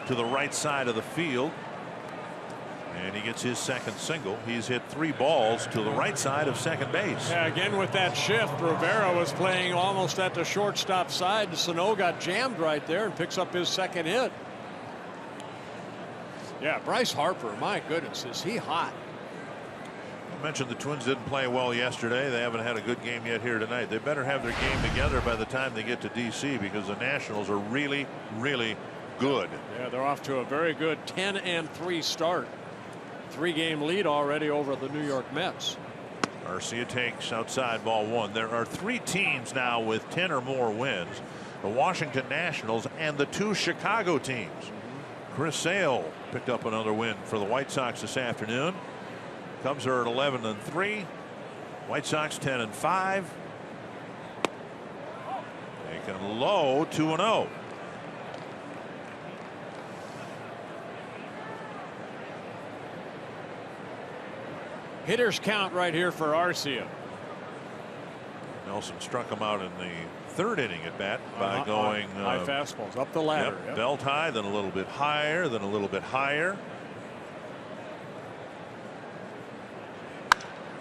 to the right side of the field. And he gets his 2nd single. He's hit 3 balls to the right side of second base. Yeah, again with that shift, Rivera was playing almost at the shortstop side. SANO got jammed right there and picks up his 2nd hit. Yeah, Bryce Harper, my goodness, is he hot. I mentioned the Twins didn't play well yesterday. They haven't had a good game yet here tonight. They better have their game together by the time they get to D.C. because the Nationals are really, really good. Yeah, they're off to a very good 10-3 start. 3-game lead already over the New York Mets. Garcia takes outside ball 1. There are 3 teams now with 10 or more wins. The Washington Nationals and the 2 Chicago teams. Chris Sale picked up another win for the White Sox this afternoon. Cubs are at 11-3. White Sox 10-5. Taken low 2-0. Hitters count right here for Arcia. Nelson struck him out in the 3rd inning at bat by going high fastballs up the ladder. Yep, belt high, then a little bit higher, then a little bit higher.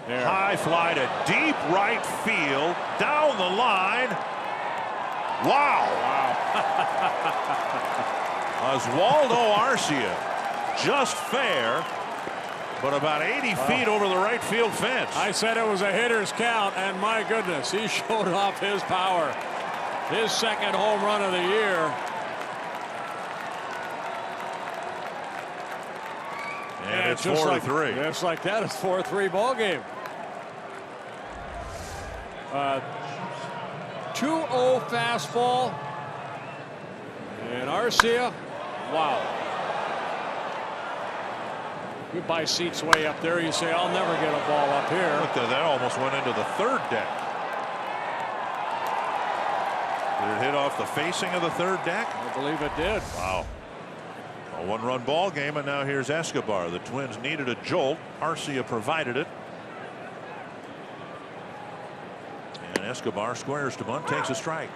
There. High fly to deep right field, down the line. Wow. Oswaldo Arcia, just fair, but about 80 feet over the right field fence. I said it was a hitter's count, and my goodness, he showed off his power. His 2nd home run of the year. And it's 4-3. Just like that, it's 4-3 ball game. 2-0 fastball. And Arcia, wow. Goodbye seats way up there. You say, I'll never get a ball up here. Look, that almost went into the 3rd deck. Did it hit off the facing of the 3rd deck? I believe it did. Wow. A 1-run ball game, and now here's Escobar. The Twins needed a jolt. Arcia provided it. And Escobar squares to bunt, takes a strike.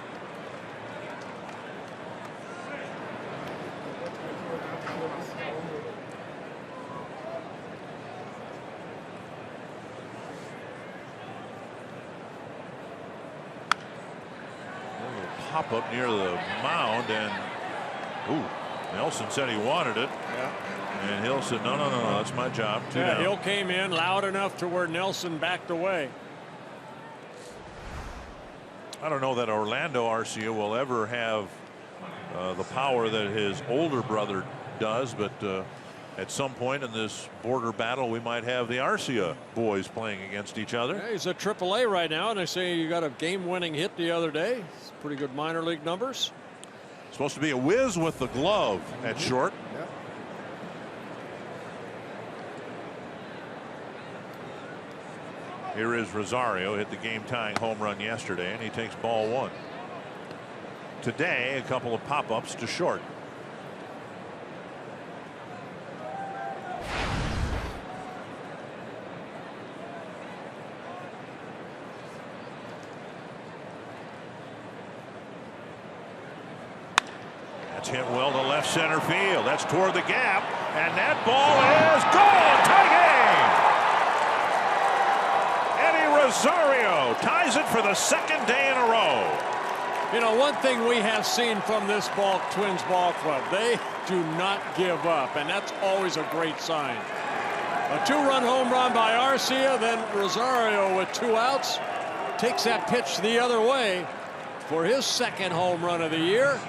Pop up near the mound, and Nelson said he wanted it. Yeah. And Hill said, no, that's my job. Yeah, Hill came in loud enough to where Nelson backed away. I don't know that Orlando Arcia will ever have the power that his older brother does, but at some point in this border battle, we might have the Arcia boys playing against each other. Yeah, he's at AAA right now, and they say you got a game-winning hit the other day. It's pretty good minor league numbers. Supposed to be a whiz with the glove at short. Yeah. Here is Rosario, hit the game-tying home run yesterday, and he takes ball 1. Today, a couple of pop-ups to short. That's hit well to left center field. That's toward the gap, and that ball is gone. Tie game. Eddie Rosario ties it for the 2nd day in a row. You know, one thing we have seen from this Twins ball club, they do not give up, and that's always a great sign. A 2-run home run by Arcia, then Rosario with 2 outs takes that pitch the other way for his 2nd home run of the year.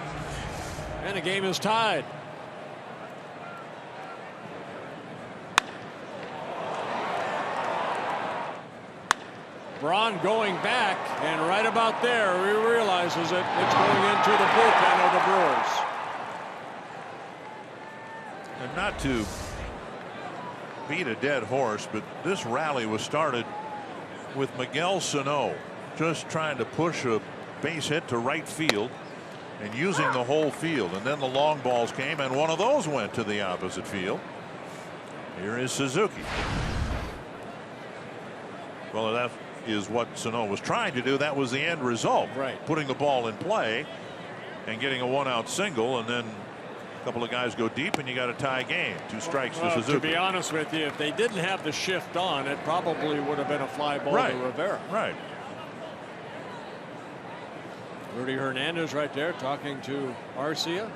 And the game is tied. Braun going back, and right about there he realizes it. It's going into the bullpen of the Brewers. And not to beat a dead horse, but this rally was started with Miguel Sano just trying to push a base hit to right field and using the whole field, and then the long balls came, and one of those went to the opposite field. Here is Suzuki. Well, that is what Sano was trying to do. That was the end result. Right. Putting the ball in play and getting a 1-out single, and then a couple of guys go deep, and you got a tie game. 2 strikes to Suzuki. To be honest with you, if they didn't have the shift on, it probably would have been a fly ball to Rivera. Right. Rudy Hernandez right there talking to Arcia.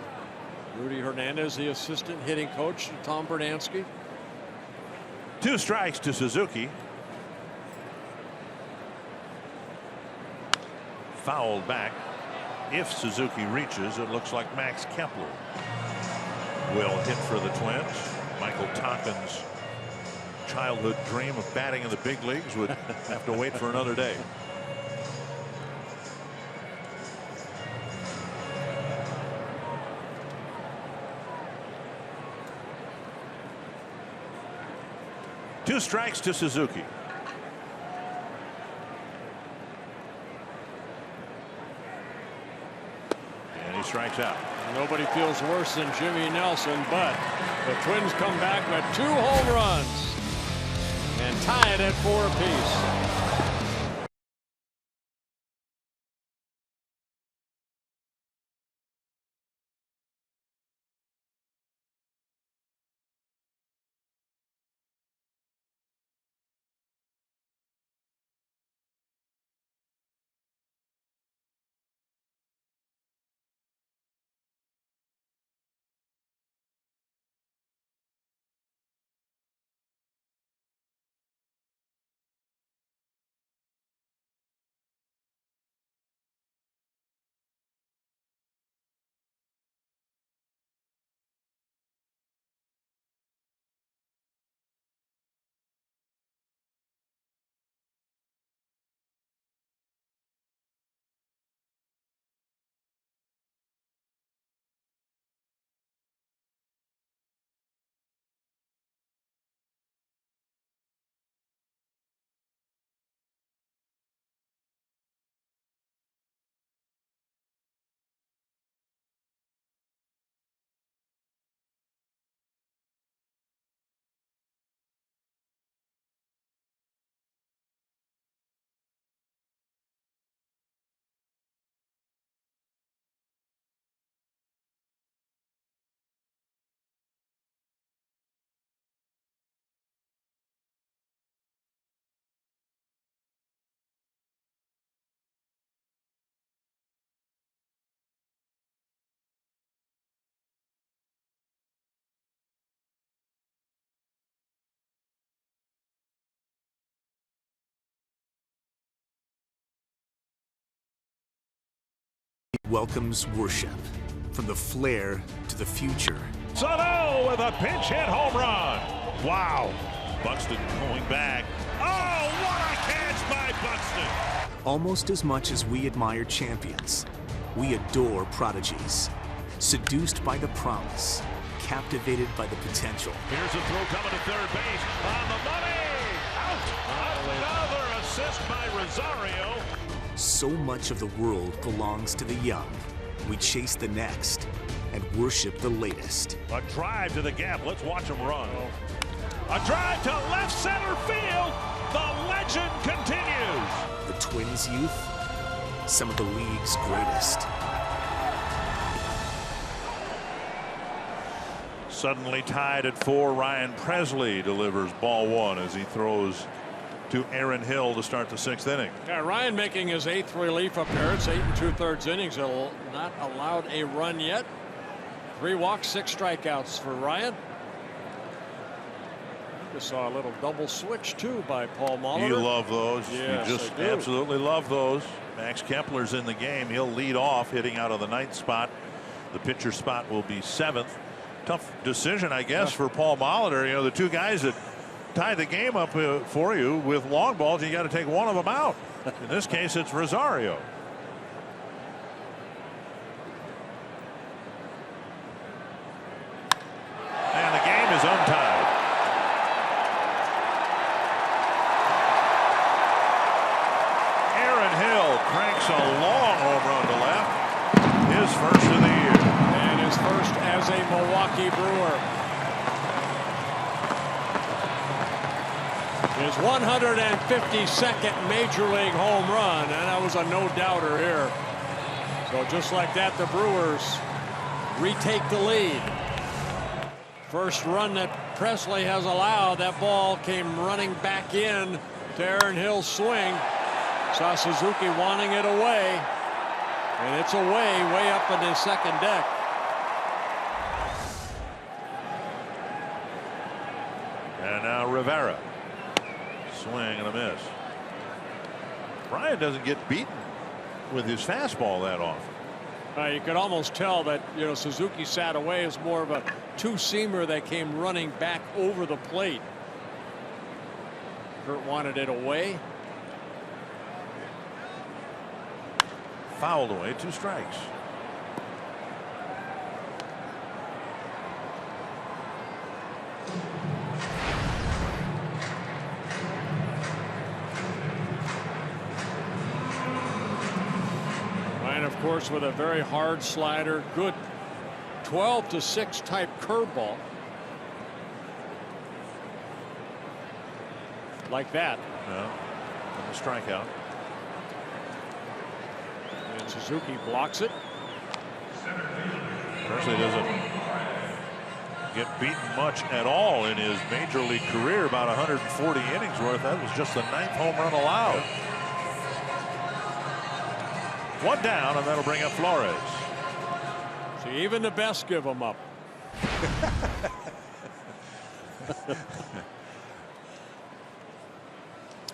Rudy Hernandez, the assistant hitting coach to Tom Bernansky. 2 strikes to Suzuki. Fouled back. If Suzuki reaches, it looks like Max Kepler will hit for the Twins. Michael Tonkin's childhood dream of batting in the big leagues would have to wait for another day. Two strikes to Suzuki. And he strikes out. Nobody feels worse than Jimmy Nelson, but the Twins come back with 2 home runs and tie it at 4 apiece. Welcomes worship from the flair to the future. Sano with a pinch hit home run. Wow. Buxton going back. Oh, what a catch by Buxton. Almost as much as we admire champions, we adore prodigies. Seduced by the promise, captivated by the potential. Here's a throw coming to third base. On the money. Out. Another assist by Rosario. So much of the world belongs to the young. We chase the next and worship the latest. A drive to the gap. Let's watch him run. A drive to left center field. The legend continues. The Twins youth, some of the league's greatest. Suddenly tied at 4. Ryan Presley delivers ball 1 as he throws to Aaron Hill to start the 6th inning. Yeah, Ryan making his 8th relief appearance, 8 2/3 innings. He'll not allowed a run yet. 3 walks, 6 strikeouts for Ryan. Just saw a little double switch too by Paul Molitor. You love those. Yes, you just I do. absolutely love those. Max Kepler's in the game. He'll lead off, hitting out of the 9th spot. The pitcher spot will be 7th. Tough decision, I guess, for Paul Molitor. You know, the two guys that tie the game up for you with long balls, you got to take one of them out. In this case, it's Rosario. And the game is untied. Aaron Hill cranks a long home run to left. His first of the year. And his first as a Milwaukee Brewer. His 152nd Major League home run, and that was a no-doubter here. So just like that, the Brewers retake the lead. First run that Presley has allowed, that ball came running back in to Aaron Hill's swing. Saw Suzuki wanting it away, and it's away way up in the second deck. And now Rivera. Swing and a miss. Bryant doesn't get beaten with his fastball that often. You could almost tell that, you know, Suzuki sat away as more of a two-seamer that came running back over the plate. Kurt wanted it away. Fouled away, 2 strikes. Of course, with a very hard slider, good 12-6 type curveball. Like that. Yeah. And the strikeout. And Suzuki blocks it. Presley doesn't get beaten much at all in his major league career, about 140 innings worth. That was just the 9th home run allowed. One down, and that'll bring up Flores. See, even the best give them up.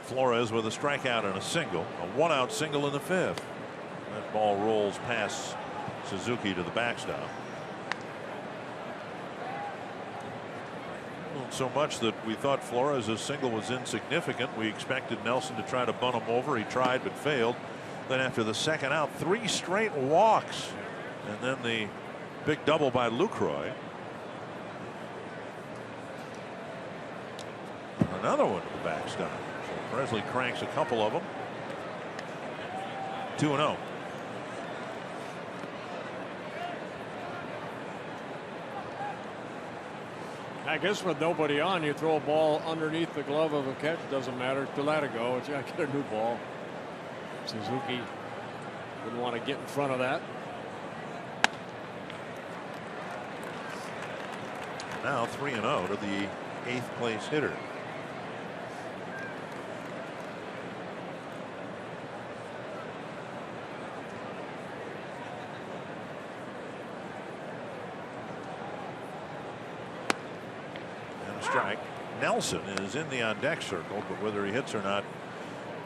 Flores with a strikeout and a single, a 1-out single in the 5th. That ball rolls past Suzuki to the backstop. Well, so much that we thought Flores' single was insignificant. We expected Nelson to try to bunt him over. He tried but failed. Then after the second out, 3 straight walks, and then the big double by Lucroy. Another one to the backstop. So Presley cranks a couple of them. 2-0. I guess with nobody on, you throw a ball underneath the glove of a catch. Doesn't matter. To let it go. It's got to get a new ball. Suzuki wouldn't want to get in front of that. Now 3-0 to the 8th place hitter. And a strike. Nelson is in the on deck circle, but whether he hits or not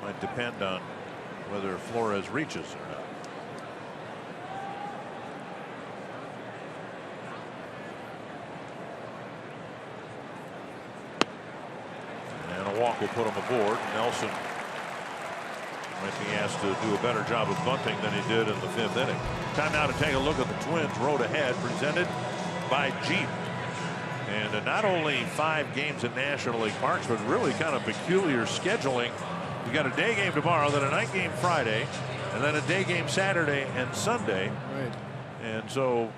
might depend on whether Flores reaches or not. And a walk will put him aboard. Nelson might be asked to do a better job of bunting than he did in the 5th inning. Time now to take a look at the Twins road ahead, presented by Jeep. And not only 5 games in National League parks, but really kind of peculiar scheduling. We got a day game tomorrow, then a night game Friday, and then a day game Saturday and Sunday. Right. And so,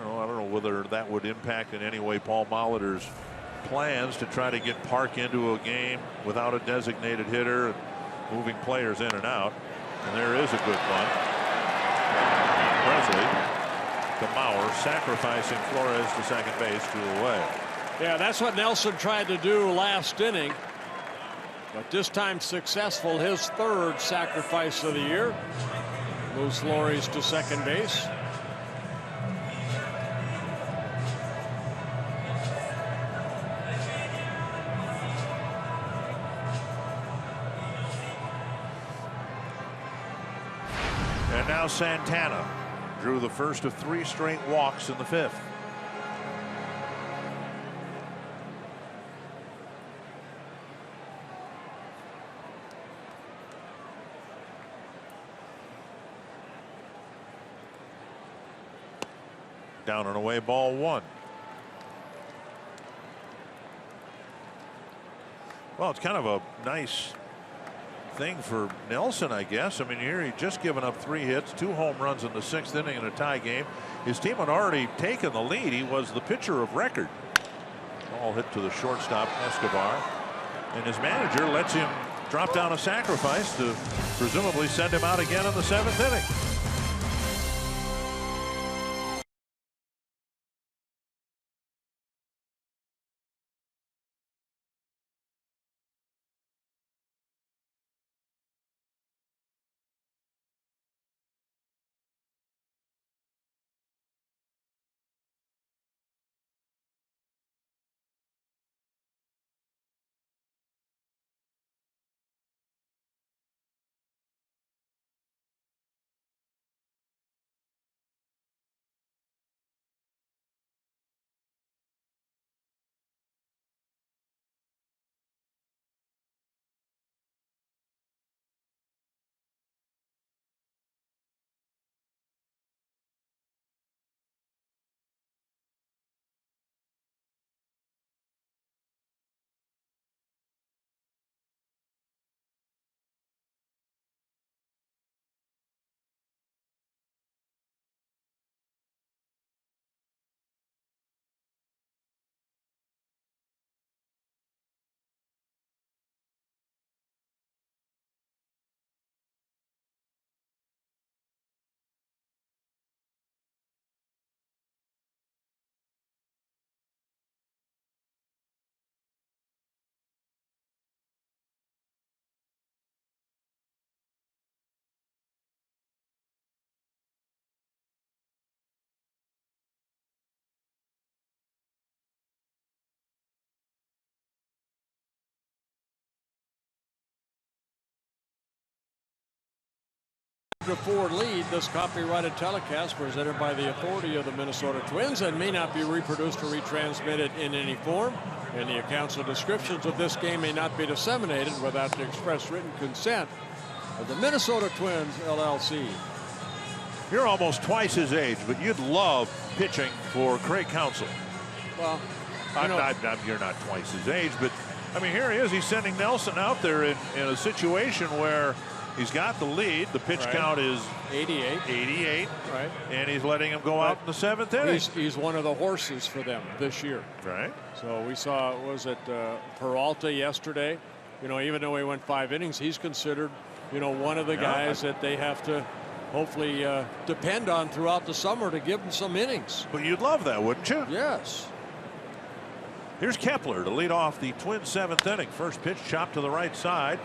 I don't know whether that would impact in any way Paul Molitor's plans to try to get Park into a game without a designated hitter and moving players in and out. And there is a good bunt. Presley to Mauer, sacrificing Flores to second base, 2 away. Yeah, that's what Nelson tried to do last inning. But this time successful, his 3rd sacrifice of the year. Moves Flores to second base. And now Santana drew the first of 3 straight walks in the 5th. Down and away, ball 1. Well, it's kind of a nice thing for Nelson, I guess. I mean, here he'd just given up 3 hits, 2 home runs in the 6th inning in a tie game. His team had already taken the lead. He was the pitcher of record. Ball hit to the shortstop, Escobar. And his manager lets him drop down a sacrifice to presumably send him out again in the 7th inning. To 4 lead, this copyrighted telecast presented by the authority of the Minnesota Twins and may not be reproduced or retransmitted in any form. Any accounts or descriptions of this game may not be disseminated without the express written consent of the Minnesota Twins, LLC. You're almost twice his age, but you'd love pitching for Craig Counsell. Well, you're not twice his age, but I mean, here he is. He's sending Nelson out there in a situation where he's got the lead. The pitch count is 88. Right. And he's letting him go out in the 7th inning. He's one of the horses for them this year. Right. So we saw, was it Peralta yesterday? You know, even though he went 5 innings, he's considered, you know, one of the guys that they have to hopefully depend on throughout the summer to give him some innings. But you'd love that, wouldn't you? Yes. Here's Kepler to lead off the Twins' 7th inning. First pitch chopped to the right side.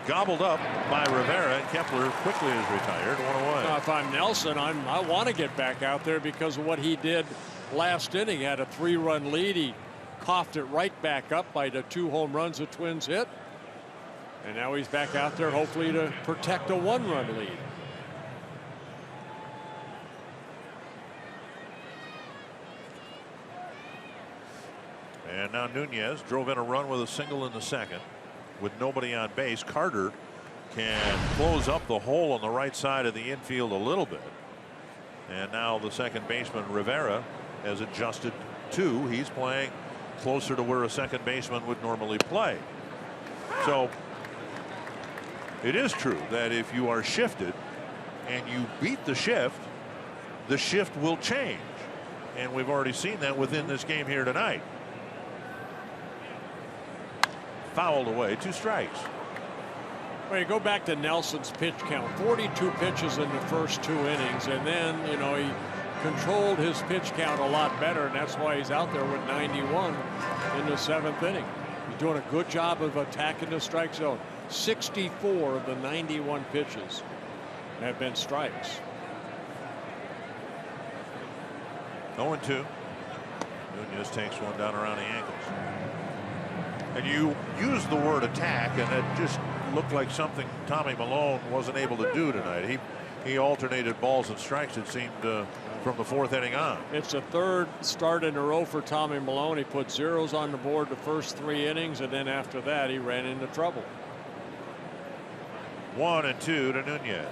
Gobbled up by Rivera, and Kepler quickly is retired. 1 away. Now, if I'm Nelson, I want to get back out there because of what he did last inning. He had a 3-run lead. He coughed it right back up by the 2 home runs the Twins hit. And now he's back out there hopefully to protect a 1-run lead. And now Nunez drove in a run with a single in the 2nd. With nobody on base, Carter can close up the hole on the right side of the infield a little bit. And now the second baseman Rivera has adjusted too. He's playing closer to where a second baseman would normally play. So it is true that if you are shifted and you beat the shift will change. And we've already seen that within this game here tonight. Fouled away, 2 strikes. Well, you go back to Nelson's pitch count, 42 pitches in the first 2 innings, and then, you know, he controlled his pitch count a lot better, and that's why he's out there with 91 in the 7th inning. He's doing a good job of attacking the strike zone. 64 of the 91 pitches have been strikes. 0-2. Nunez takes one down around the ankles. And you used the word attack, and it just looked like something Tommy Milone wasn't able to do tonight. he alternated balls and strikes, it seemed, from the 4th inning on. It's a 3rd start in a row for Tommy Milone. He put zeros on the board the first 3 innings, and then after that he ran into trouble. 1-2 to NUNEZ.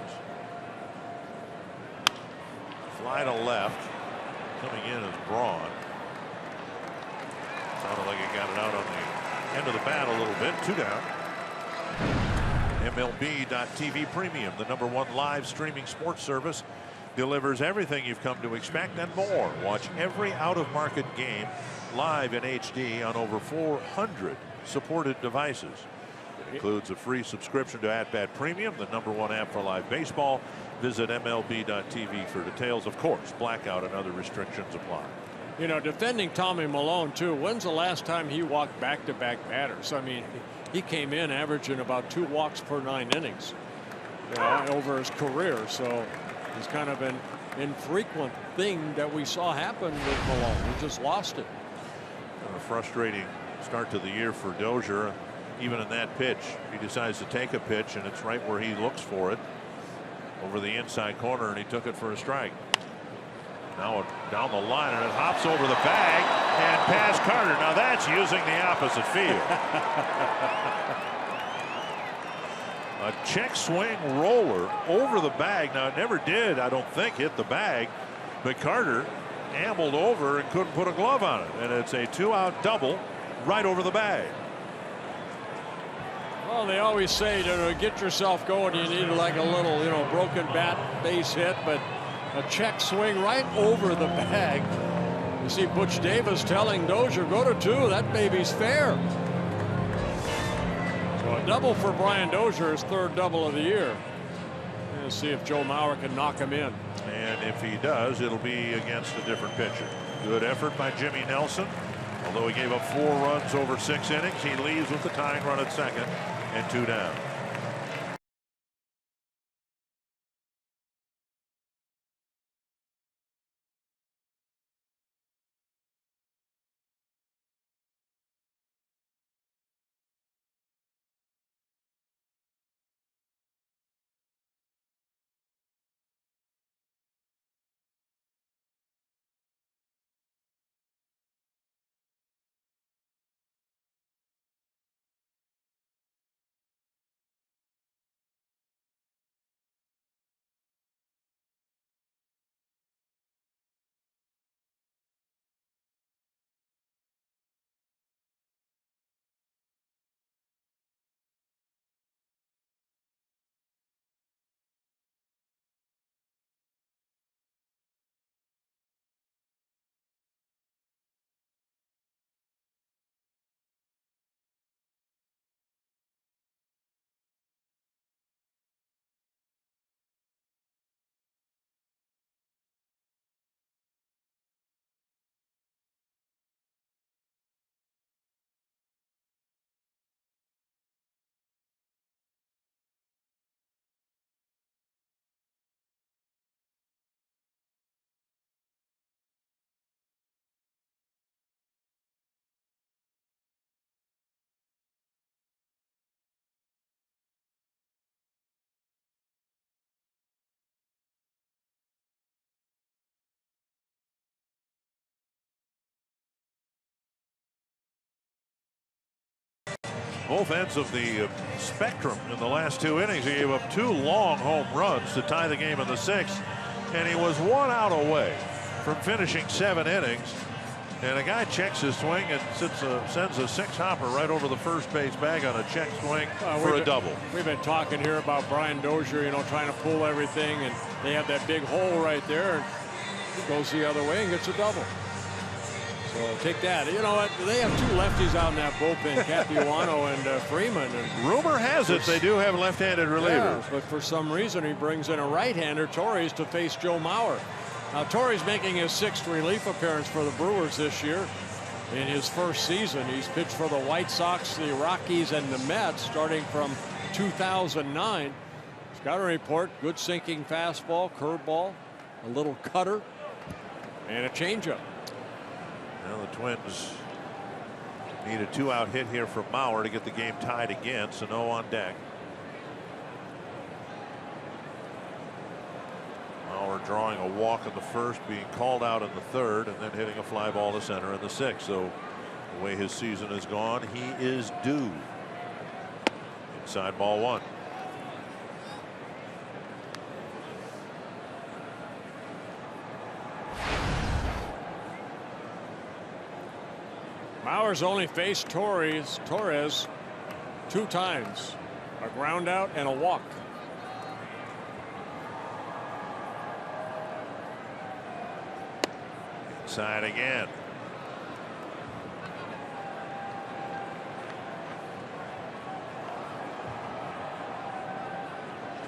Fly to left. Coming in is Braun. Sounded like he got it out on the end of the bat a little bit. 2 down. MLB.TV Premium, the #1 live streaming sports service, delivers everything you've come to expect and more. Watch every out-of-market game live in HD on over 400 supported devices. It includes a free subscription to @Bat Premium, the #1 app for live baseball. Visit MLB.TV for details. Of course, blackout and other restrictions apply. You know, defending Tommy Milone too, when's the last time he walked back-to-back batters? I mean, he came in averaging about 2 walks per 9 innings, you know, over his career. So it's kind of an infrequent thing that we saw happen with Milone. He just lost it. A frustrating start to the year for Dozier. Even in that pitch, he decides to take a pitch, and it's right where he looks for it, over the inside corner, and he took it for a strike. Now down the line, and it hops over the bag and past Carter. Now that's using the opposite field. A check swing roller over the bag. Now it never did, I don't think, hit the bag, but Carter ambled over and couldn't put a glove on it, and it's a 2-out double right over the bag. Well, they always say to get yourself going, you need like a little, you know, broken bat base hit, but a check swing right over the bag. You see Butch Davis telling Dozier, go to 2, that baby's fair. So a double for Brian Dozier, his 3rd double of the year. And see if Joe Mauer can knock him in. And if he does, it'll be against a different pitcher. Good effort by Jimmy Nelson. Although he gave up 4 runs over 6 innings, he leaves with the tying run at second and 2 down. Both ends of the spectrum in the last 2 innings. He gave up 2 long home runs to tie the game in the 6th, and he was 1 out away from finishing 7 innings. And a guy checks his swing and sends a 6-hopper right over the first base bag on a check swing for a double. We've been talking here about Brian Dozier, you know, trying to pull everything, and they have that big hole right there, and he goes the other way and gets a double. So take that. You know what? They have 2 lefties out in that bullpen, Capuano and Freeman. And rumor has it they do have left-handed relievers. Yeah, but for some reason he brings in a right-hander, Torres, to face Joe Mauer. Now Torres making his 6th relief appearance for the Brewers this year. In his first season, he's pitched for the White Sox, the Rockies, and the Mets starting from 2009. Scouting report: good sinking fastball, curveball, a little cutter, and a changeup. Well, the Twins need a 2-out hit here from Mauer to get the game tied again. Sano on deck. Bauer drawing a walk in the first, being called out in the third, and then hitting a fly ball to center in the sixth. So the way his season has gone, he is due. Inside ball one. Bauer's only faced Torres 2 times. A ground out and a walk. Inside again.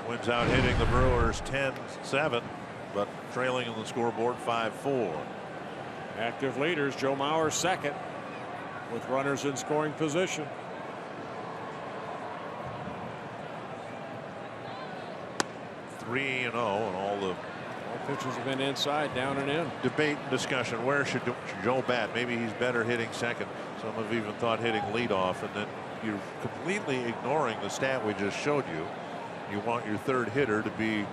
Twins out hitting the Brewers 10-7, but trailing on the scoreboard 5-4. Active leaders, Joe Mauer second, with runners in scoring position. Three and all the pitches have been inside, down and in. Debate and discussion. Where should Joe bat? Maybe he's better hitting second. Some have even thought hitting leadoff, and then you're completely ignoring the stat we just showed you. You want your third hitter to be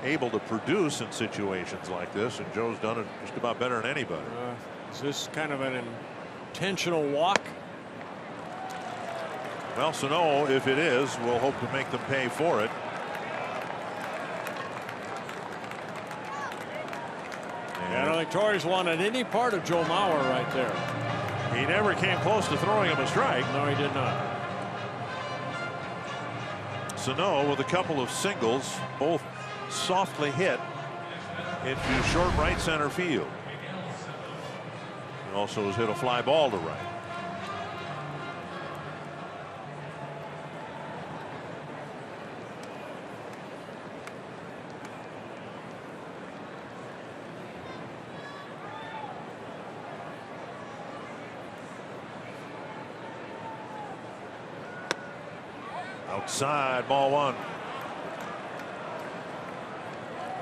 able to produce in situations like this, and Joe's done it just about better than anybody. Is this kind of an intentional walk? Well, SANO, if it is, we'll hope to make them pay for it. I don't think Torres wanted any part of Joe Mauer right there. He never came close to throwing him a strike. No, he did not. SANO with a couple of singles, both softly hit into short right center field. He also has hit a fly ball to right. Outside, ball one.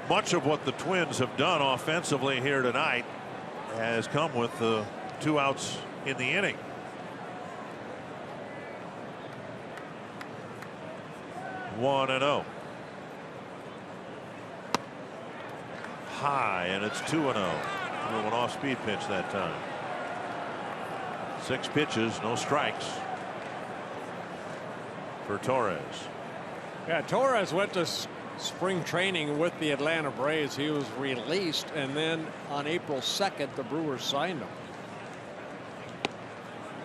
Much of what the Twins have done offensively here tonight has come with the 2 outs in the inning. One and 0. High, and it's 2 and 0. An off-speed pitch that time. 6 pitches, no strikes for Torres. Yeah, Torres went to spring training with the Atlanta Braves. He was released, and then on April 2nd, the Brewers signed him.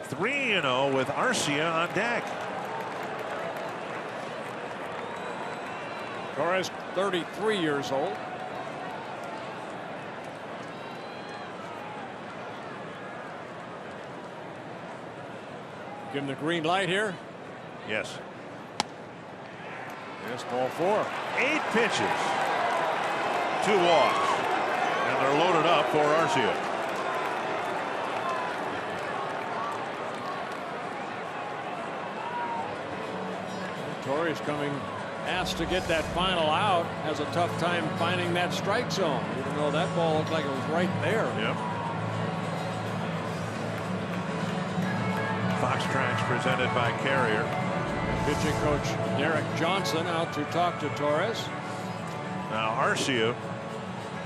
3-0 with Arcia on deck. Torres, 33 years old. Give him the green light here. Yes. Yes, ball 4. 8 pitches. 2 walks. And they're loaded up for Arcia. Torres coming, asked to get that final out, has a tough time finding that strike zone, even though that ball looked like it was right there. Yep. Fox Tracks presented by Carrier. Pitching coach Derek Johnson out to talk to Torres. Now Arcia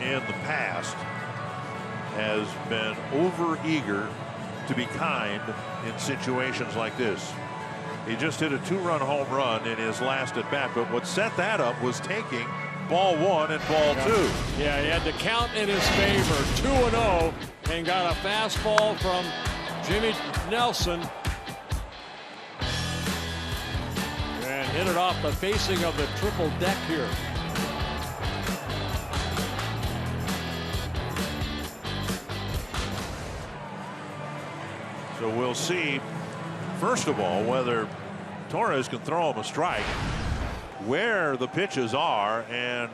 in the past has been over-eager to be kind in situations like this. He just hit a 2-run home run in his last at bat, but what set that up was taking ball 1 and ball 2. Yeah, he had the count in his favor, 2-0, and got a fastball from Jimmy Nelson. And hit it off the facing of the triple deck here. So we'll see, first of all, whether Torres can throw him a strike, where the pitches are, and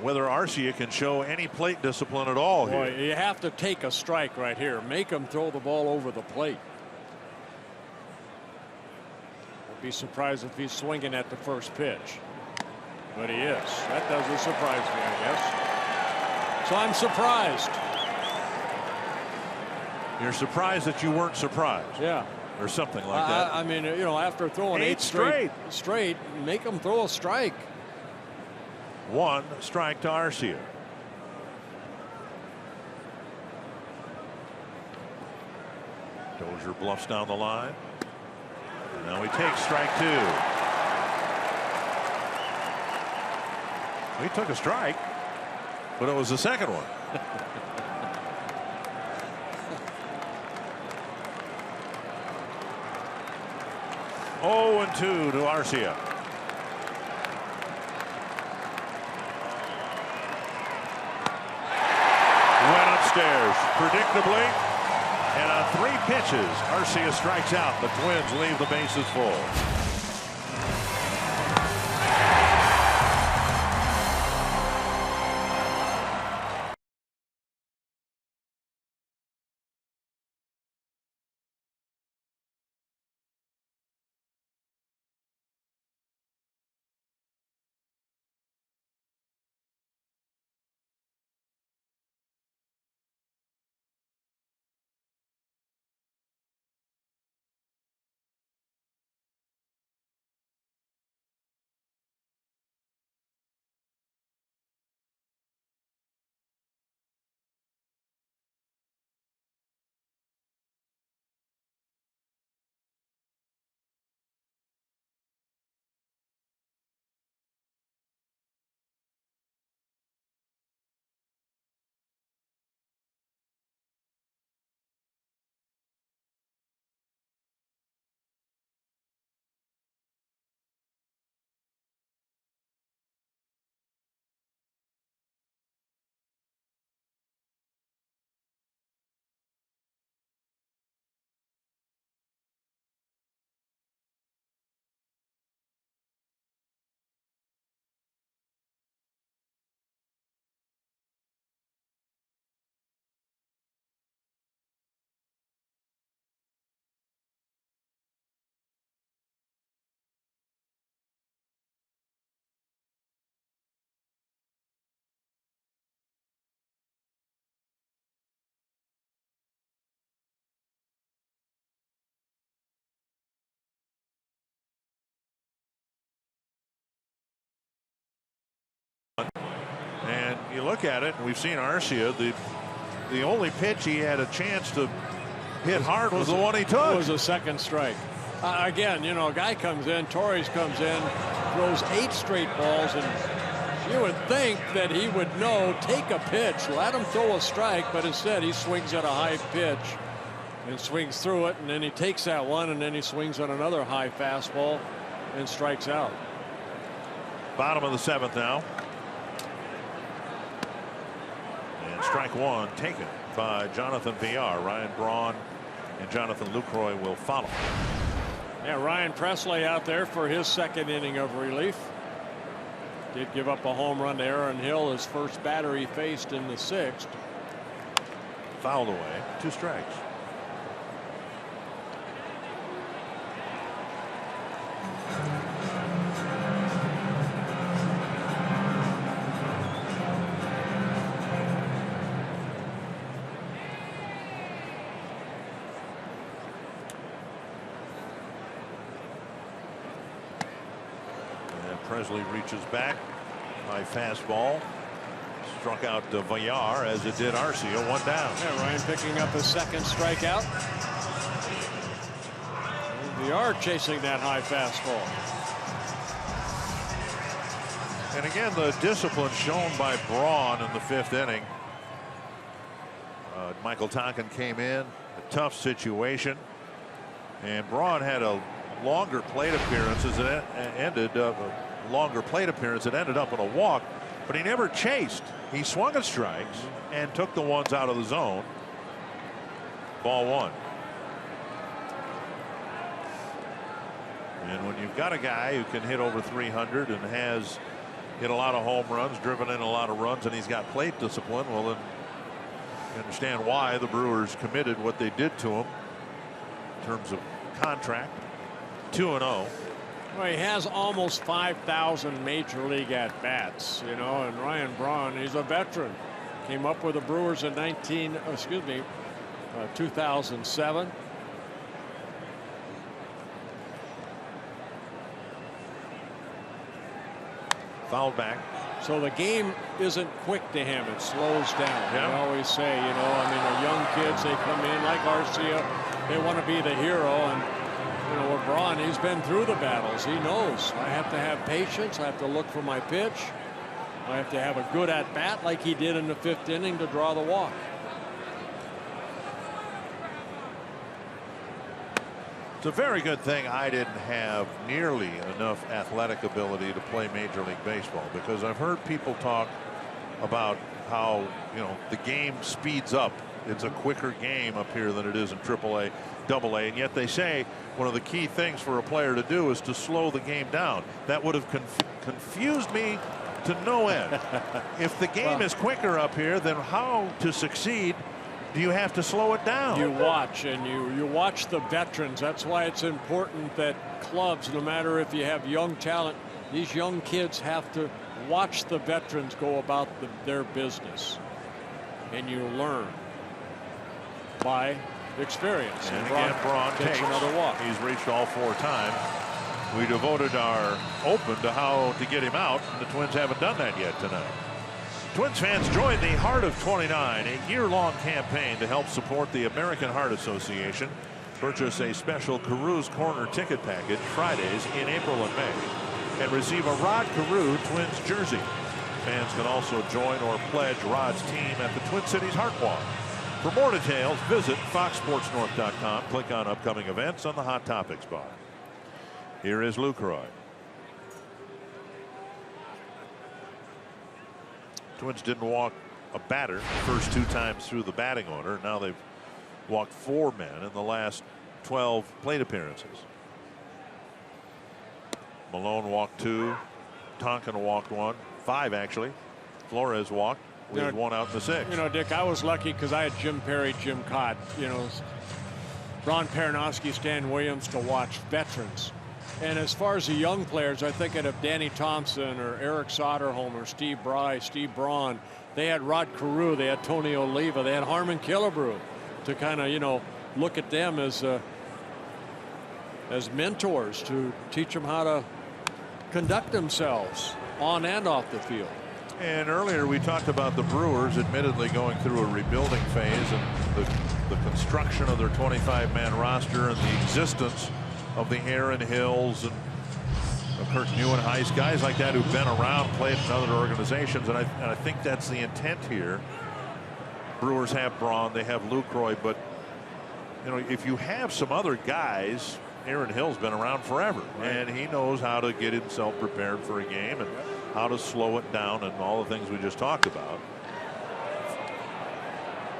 whether Arcia can show any plate discipline at all. Boy, here. you have to take a strike right here. Make him throw the ball over the plate. I'd be surprised if he's swinging at the first pitch. But he is. That doesn't surprise me, I guess. So I'm surprised. You're surprised that you weren't surprised. Yeah. Or something like that. I mean, you know, after throwing 8 straight, make him throw a strike. 1 strike to Arcia. Dozier bluffs down the line. And now he takes strike 2. He took a strike, but it was the second one. Oh, and 2 to Arcia. Went upstairs predictably, and on 3 pitches Arcia strikes out. The Twins leave the bases full. And you look at it, and we've seen Arcia, the only pitch he had a chance to hit hard was the one he took. It was a second strike. Again, you know, a guy comes in, Torres comes in, throws 8 straight balls, and you would think that he would know, take a pitch, let him throw a strike, but instead he swings at a high pitch and swings through it, and then he takes that one, and then he swings on another high fastball and strikes out. Bottom of the 7th now. And strike 1 taken by Jonathan Villar. Ryan Braun and Jonathan Lucroy will follow. Yeah, Ryan Presley out there for his 2nd inning of relief. Did give up a home run to Aaron Hill, his first batter he faced in the 6th. Fouled away, 2 strikes. Presley reaches back. High fastball. Struck out Villar as it did Arcia. 1 down. Yeah, Ryan picking up his 2nd strikeout. Villar chasing that high fastball. And again, the discipline shown by Braun in the 5th inning. Michael Tonkin came in, a tough situation, and Braun had a longer plate appearance as it ended up. Longer plate appearance. It ended up in a walk, but he never chased. He swung at strikes and took the ones out of the zone. Ball 1. And when you've got a guy who can hit over 300 and has hit a lot of home runs, driven in a lot of runs, and he's got plate discipline, well, then you understand why the Brewers committed what they did to him in terms of contract. 2-0. Well, he has almost 5,000 major league at bats, you know, and Ryan Braun, he's a veteran. Came up with the Brewers in 2007. Fouled back. So the game isn't quick to him. It slows down. Yeah. I always say, you know, I mean, the young kids, they come in like Arcia, they want to be the hero. And, you know, with Braun, he's been through the battles. He knows I have to have patience. I have to look for my pitch. I have to have a good at-bat like he did in the 5th inning to draw the walk. It's a very good thing I didn't have nearly enough athletic ability to play Major League Baseball, because I've heard people talk about how, you know, the game speeds up. It's a quicker game up here than it is in AAA, AA, and yet they say one of the key things for a player to do is to slow the game down. That would have confused me to no end. If the game is quicker up here, then how to succeed do you have to slow it down? You watch, and you watch the veterans. That's why it's important that clubs, no matter if you have young talent, these young kids have to watch the veterans go about their business, and you learn by experience. And again, Braun takes another walk. He's reached all 4 times. We devoted our open to how to get him out, and the Twins haven't done that yet tonight. Twins fans join the Heart of 29, a year-long campaign to help support the American Heart Association. Purchase a special Carews Corner ticket package Fridays in April and May, and receive a Rod Carew Twins jersey. Fans can also join or pledge Rod's team at the Twin Cities Heart Walk. For more details, visit foxsportsnorth.com. Click on upcoming events on the Hot Topics bar. Here is Lucroy. Twins didn't walk a batter the first 2 times through the batting order. Now they've walked 4 men in the last 12 plate appearances. Malone walked 2. Tonkin walked 1. 5 actually. Flores walked. We had 1 out in the 6th. You know, Dick, I was lucky because I had Jim Perry, Jim Cott, you know, Ron Peranowski, Stan Williams to watch veterans. And as far as the young players, I think I'd have Danny Thompson or Eric Soderholm or Steve Bry, Steve Braun. They had Rod Carew, they had Tony Oliva, they had Harmon Killebrew to kind of, you know, look at them as mentors, to teach them how to conduct themselves on and off the field. And earlier we talked about the Brewers admittedly going through a rebuilding phase, and the construction of their 25-man roster and the existence of the Aaron Hills and Kurt Neuenhuis, guys like that who've been around, played in other organizations, and I think that's the intent here. Brewers have Braun, they have Lucroy, but you know, if you have some other guys, Aaron Hill's been around forever, and he knows how to get himself prepared for a game and how to slow it down and all the things we just talked about.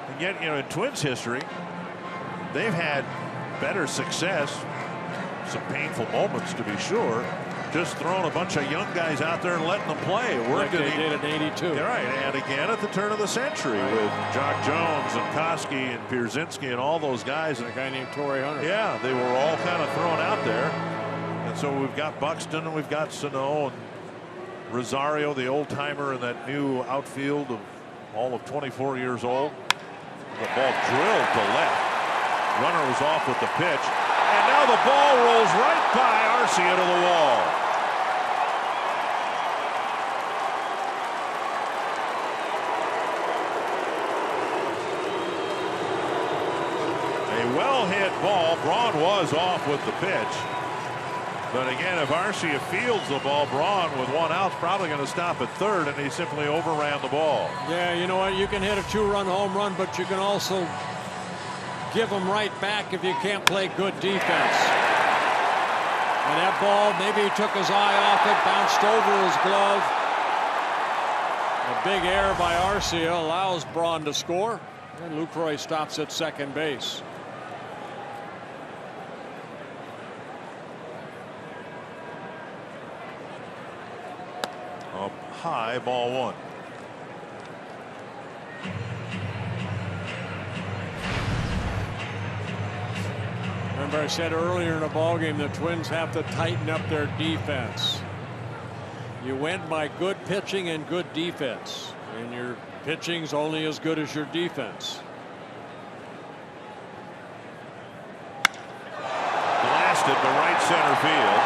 And yet, you know, in Twins history, they've had better success, some painful moments to be sure, just throwing a bunch of young guys out there and letting them play. It worked. Like they did in '82. Right, and again at the turn of the century with Jock Jones and Koski and Pierzynski and all those guys. And a guy named Torrey Hunter. Yeah, they were all kind of thrown out there. And so we've got Buxton and we've got Sano and Rosario, the old timer in that new outfield of all of 24 years old. The ball drilled to left. Runner was off with the pitch. And now the ball rolls right by Arcia to the wall. A well-hit ball. Braun was off with the pitch. But again, if Arcia fields the ball, Braun with 1 out is probably going to stop at third, and he simply overran the ball. Yeah, you know what? You can hit a 2-run home run, but you can also give them right back if you can't play good defense. And that ball, maybe he took his eye off it, bounced over his glove. A big error by Arcia allows Braun to score, and Lucroy stops at second base. Up high, ball 1. Remember I said earlier in the ballgame the Twins have to tighten up their defense. You win by good pitching and good defense, and your pitching's only as good as your defense. Blasted to right center field.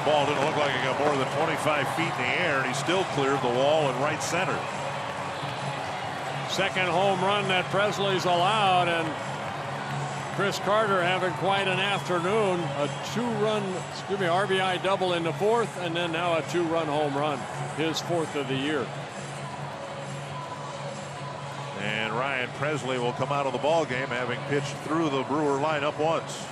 Ball didn't look like it got more than 25 feet in the air, and he still cleared the wall in right center. Second home run that Presley's allowed, and Chris Carter having quite an afternoon. A RBI double in the fourth, and then now a 2-run home run, his 4th of the year. And Ryan Presley will come out of the ball game having pitched through the Brewer lineup once.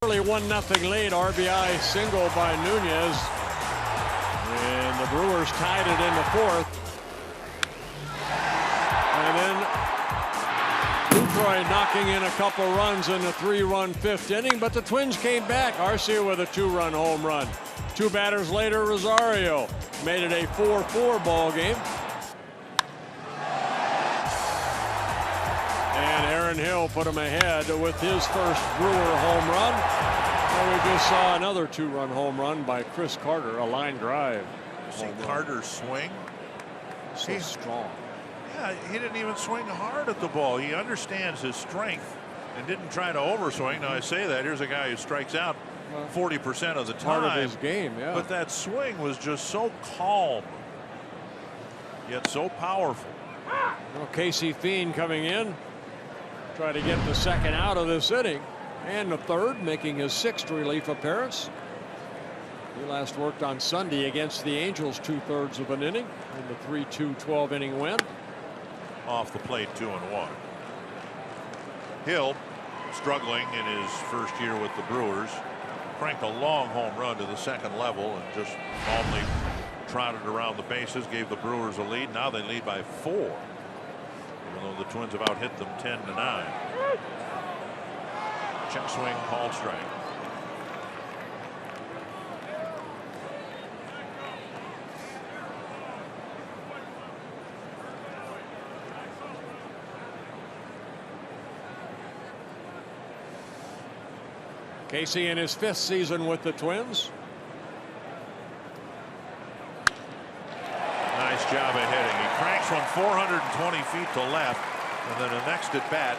Early 1-0 lead, RBI single by Nunez, and the Brewers tied it in the 4th. And then Lucroy knocking in a couple runs in the 3-run 5th inning, but the Twins came back. Arcia with a 2-run home run. 2 batters later, Rosario made it a 4-4 ball game. And Aaron Hill put him ahead with his first Brewer home run. And we just saw another 2-run home run by Chris Carter, a line drive. See Carter swing? He's strong. Yeah, he didn't even swing hard at the ball. He understands his strength and didn't try to overswing. Now I say that, here's a guy who strikes out 40% of the time. Part of his game, yeah. But that swing was just so calm, yet so powerful. Well, Casey Fiend coming in. Try to get the second out of this inning, and the third, making his 6th relief appearance. He last worked on Sunday against the Angels 2/3 of an inning in the 3-2 12-inning win. Off the plate, 2-1. Hill, struggling in his first year with the Brewers, cranked a long home run to the second level and just calmly trotted around the bases, gave the Brewers a lead. Now they lead by 4. Even though the Twins have out hit them 10-9. Check swing, called strike. Casey in his 5th season with the Twins. Nice job of hitting. He cranks one 420 feet to left, and then the next at bat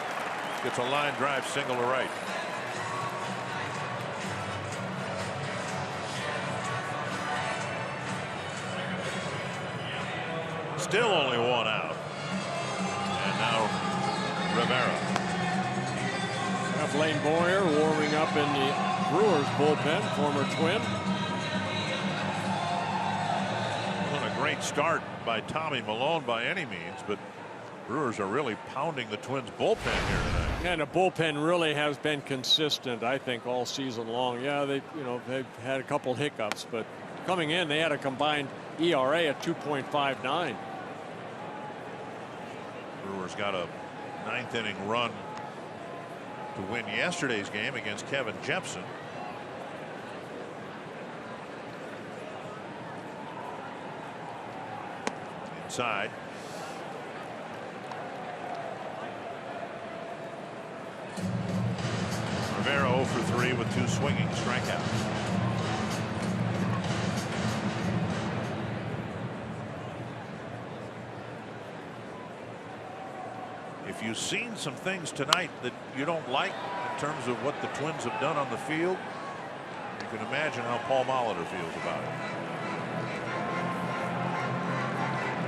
gets a line drive single to right. Still only 1 out. And now Rivera. Lane Boyer warming up in the Brewers bullpen, former Twin. Wasn't a great start by Tommy Milone by any means, but Brewers are really pounding the Twins bullpen here tonight. And the bullpen really has been consistent, I think, all season long. Yeah, they've had a couple hiccups, but coming in, they had a combined ERA at 2.59. Brewers got a 9th inning run to win yesterday's game against Kevin Jepson. Inside. Rivera 0 for 3 with 2 swinging strikeouts. If you've seen some things tonight that you don't like in terms of what the Twins have done on the field, you can imagine how Paul Molitor feels about it.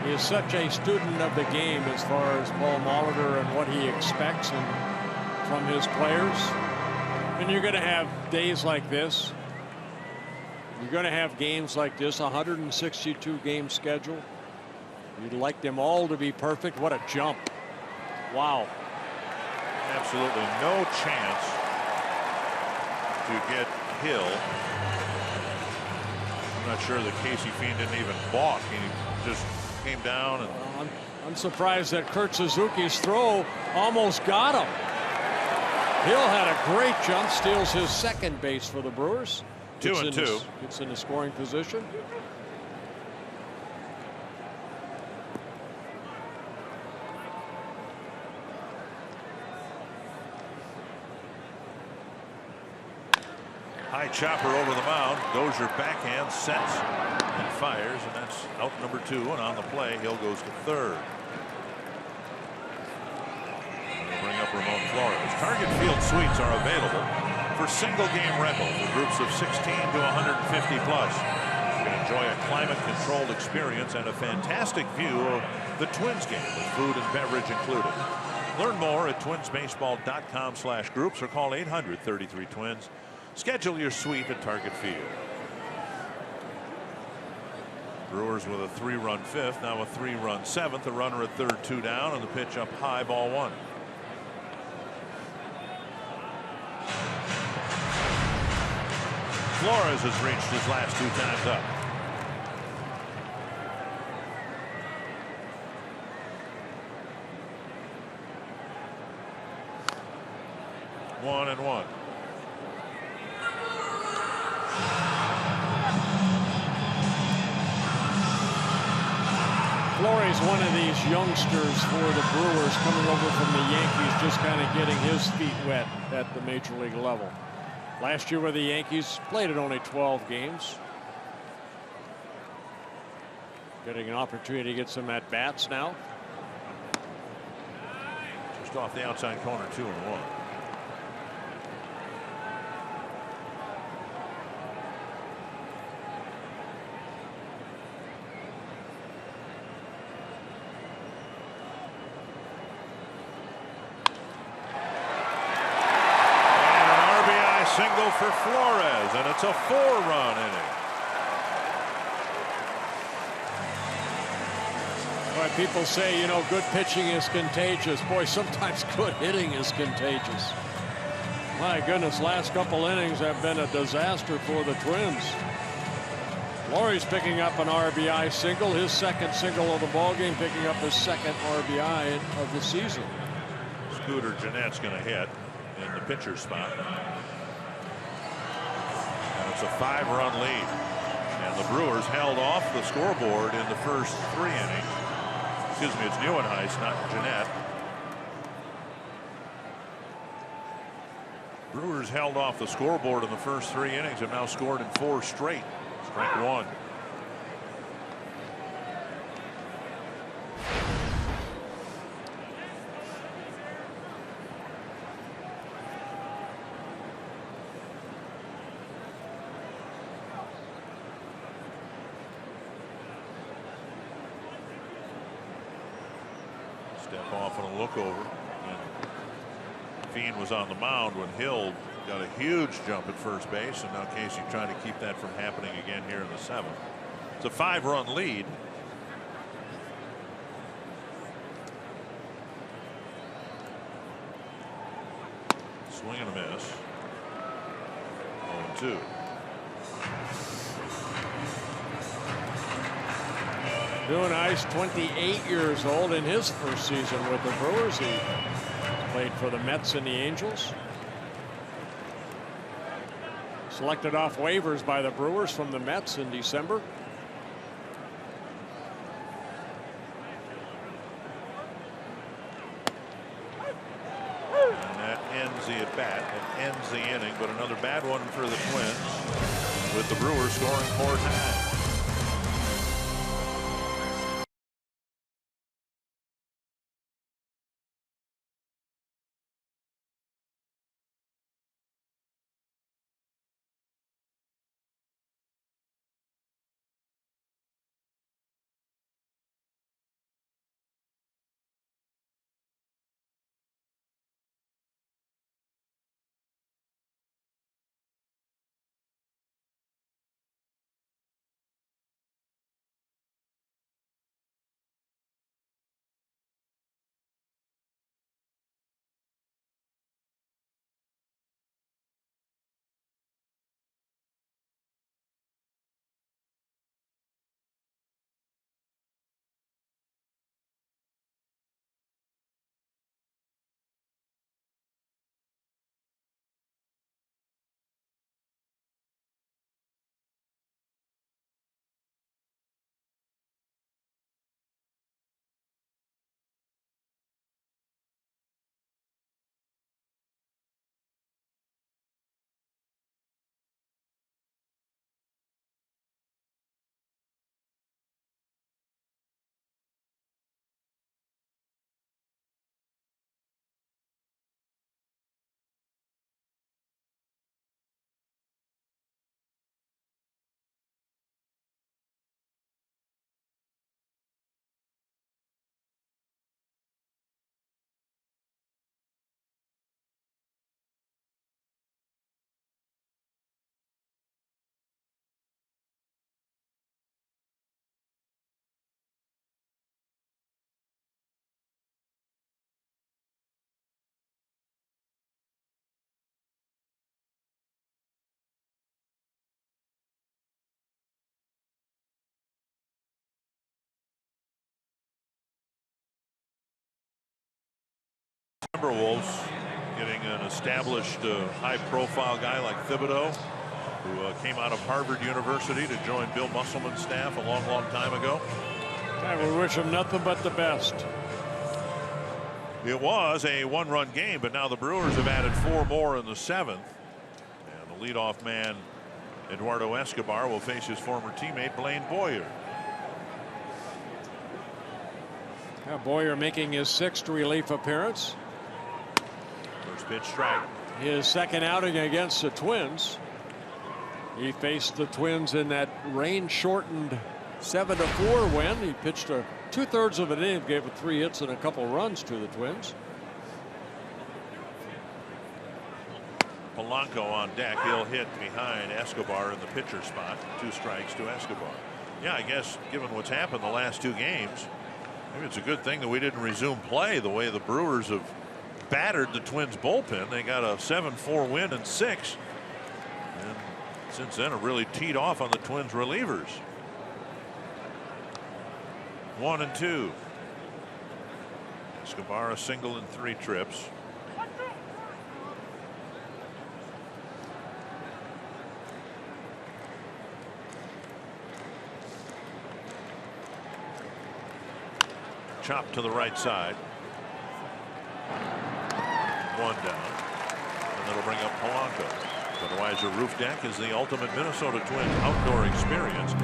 He is such a student of the game as far as Paul Molitor and what he expects from his players. And you're going to have days like this. You're going to have games like this, 162 game schedule. You'd like them all to be perfect. What a jump. Wow. Absolutely no chance to get Hill. I'm not sure that Casey Fiend didn't even balk. He just came down. And I'm surprised that Kurt Suzuki's throw almost got him. Hill had a great jump, steals his second base for the Brewers. 2-2. Gets in the scoring position. High chopper over the mound. Dozier backhand, sets and fires, and that's out number 2. And on the play, Hill goes to third. We'll bring up Ramon Flores. Target Field suites are available for single game rental for groups of 16 to 150 plus. You can enjoy a climate-controlled experience and a fantastic view of the Twins game with food and beverage included. Learn more at twinsbaseball.com/groups or call 800-33-TWINS. Schedule your suite at Target Field. Brewers with a 3-run 5th, now a 3-run 7th. A runner at third, 2 down, and the pitch up high, ball 1. Flores has reached his last 2 times up. One and one. Flores, one of these youngsters for the Brewers coming over from the Yankees, just kind of getting his feet wet at the major league level. Last year with the Yankees, played in only 12 games. Getting an opportunity to get some at-bats now. Just off the outside corner, 2-1. Single for Flores, and it's a 4-run inning. Boy, people say, you know, good pitching is contagious. Boy, sometimes good hitting is contagious. My goodness, last couple innings have been a disaster for the Twins. Flores picking up an RBI single, his second single of the ballgame, picking up his second RBI of the season. Scooter Jeanette's going to hit in the pitcher's spot. It's a 5-run lead, and the Brewers held off the scoreboard in the first 3 innings. Excuse me, it's Nieuwenhuis, not Jeanette. Brewers held off the scoreboard in the first 3 innings, have now scored in 4 straight. Strike 1. Step off and a look over. And Fiend was on the mound when Hill got a huge jump at first base, and now Casey trying to keep that from happening again here in the 7th. It's a 5-run lead. Swing and a miss. 0-2. Nieuwenhuis, 28 years old, in his first season with the Brewers. He played for the Mets and the Angels. Selected off waivers by the Brewers from the Mets in December. And that ends the at bat and ends the inning. But another bad one for the Twins, with the Brewers scoring 4 times. Timberwolves getting an established high-profile guy like Thibodeau, who came out of Harvard University to join Bill Musselman's staff a long time ago. I would wish him nothing but the best. It was a one-run game, but now the Brewers have added 4 more in the 7th. And the leadoff man, Eduardo Escobar, will face his former teammate Blaine Boyer. Boyer making his 6th relief appearance. First pitch strike. His second outing against the Twins. He faced the Twins in that rain-shortened 7-4 win. He pitched 2/3 of an inning, gave it 3 hits and a couple runs to the Twins. Polanco on deck. He'll hit behind Escobar in the pitcher spot. 2 strikes to Escobar. Yeah, I guess given what's happened the last 2 games, maybe it's a good thing that we didn't resume play the way the Brewers have battered the Twins bullpen. They got a 7-4 win in 6. And since then have really teed off on the Twins relievers. 1-2. Escobar a single in 3 trips. Chop to the right side. 1 down. And that'll bring up Polanco. Budweiser Roof Deck is the ultimate Minnesota Twins outdoor experience.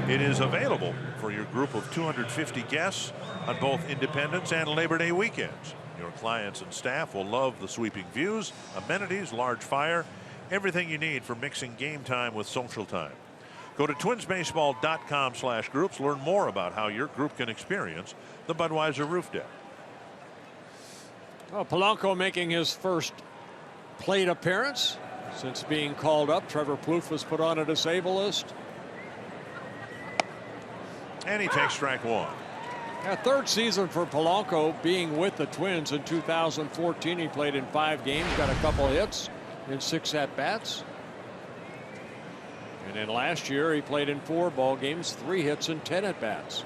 It is available for your group of 250 guests on both Independence and Labor Day weekends. Your clients and staff will love the sweeping views, amenities, large fire, everything you need for mixing game time with social time. Go to twinsbaseball.com/groups. Learn more about how your group can experience the Budweiser Roof Deck. Well, Polanco making his first plate appearance since being called up. Trevor Plouffe was put on a disabled list. And he takes strike 1. 3rd season for Polanco being with the Twins. In 2014 he played in 5 games, got a couple hits in 6 at-bats. And then last year he played in 4 ball games, 3 hits and 10 at-bats.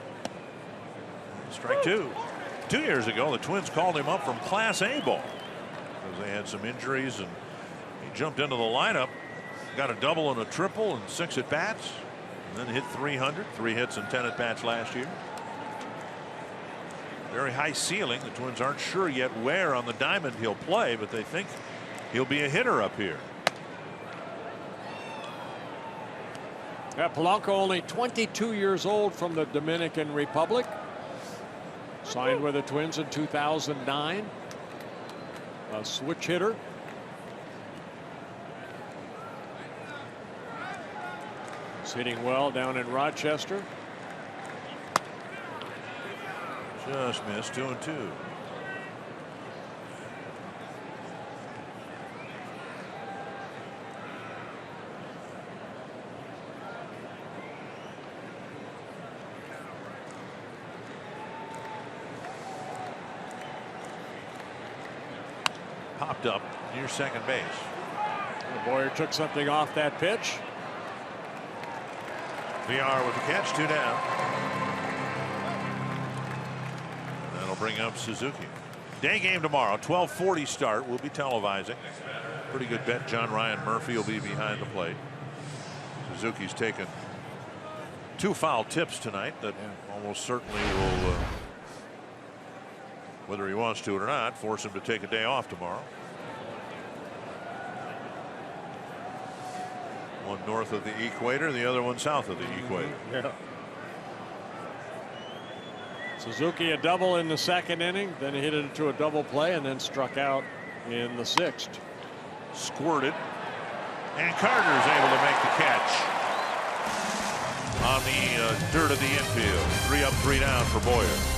Strike 2. 2 years ago the Twins called him up from Class A ball because they had some injuries, and he jumped into the lineup, got a double and a triple and 6 at-bats, and then hit 300, 3 hits and 10 at-bats last year. Very high ceiling. The Twins aren't sure yet where on the diamond he'll play, but they think he'll be a hitter up here. Polanco, only 22 years old, from the Dominican Republic. Signed with the Twins in 2009. A switch hitter. He's hitting well down in Rochester. Just missed. 2-2. Popped up near second base. Boyer took something off that pitch. VR with the catch. 2 down. That'll bring up Suzuki. Day game tomorrow. 12:40 start. We'll be televising. Pretty good bet. John Ryan Murphy will be behind the plate. Suzuki's taken 2 foul tips tonight that almost certainly will, whether he wants to or not, force him to take a day off tomorrow. One north of the equator, the other one south of the equator. Yeah. Suzuki a double in the second inning, then he hit it to a double play and then struck out in the 6th. Squirted, and Carter's able to make the catch on the dirt of the infield. 3 up, 3 down for Boyer.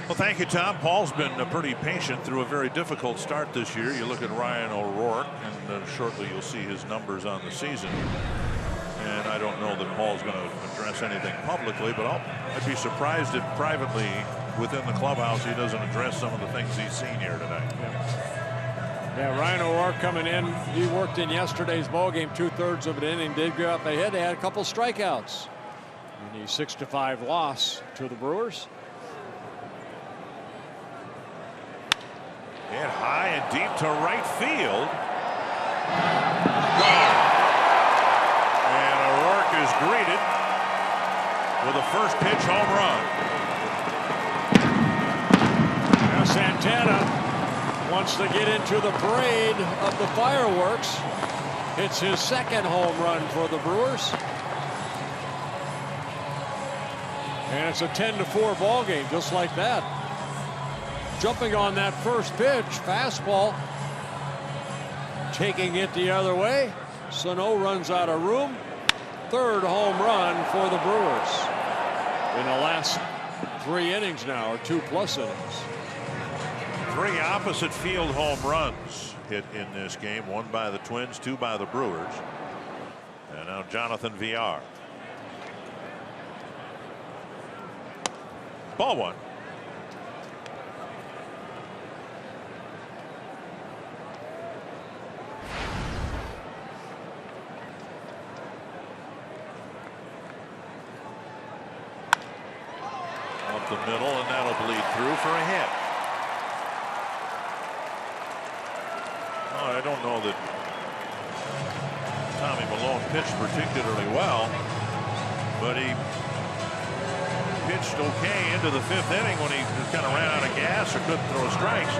Well, thank you, Tom. Paul's been pretty patient through a very difficult start this year. You look at Ryan O'Rourke, and shortly you'll see his numbers on the season. And I don't know that Paul's going to address anything publicly, but I'd be surprised if privately within the clubhouse he doesn't address some of the things he's seen here tonight. Yeah, Ryan O'Rourke coming in. He worked in yesterday's ballgame, 2/3 of an inning. Did go up ahead. They had a couple strikeouts in the 6-5 loss to the Brewers. Hit high and deep to right field. Gone. And O'Rourke is greeted with a first pitch home run. Now Santana wants to get into the parade of the fireworks. It's his second home run for the Brewers. And it's a 10-4 ball game, just like that. Jumping on that first pitch, fastball, taking it the other way. SANO runs out of room. Third home run for the Brewers in the last 3 innings now, or 2+ innings. 3 opposite field home runs hit in this game. 1 by the Twins, 2 by the Brewers. And now Jonathan VR. Ball 1. Up the middle, and that'll bleed through for a hit. Oh, I don't know that Tommy Milone pitched particularly well, but he pitched okay into the 5th inning when he kind of ran out of gas or couldn't throw strikes.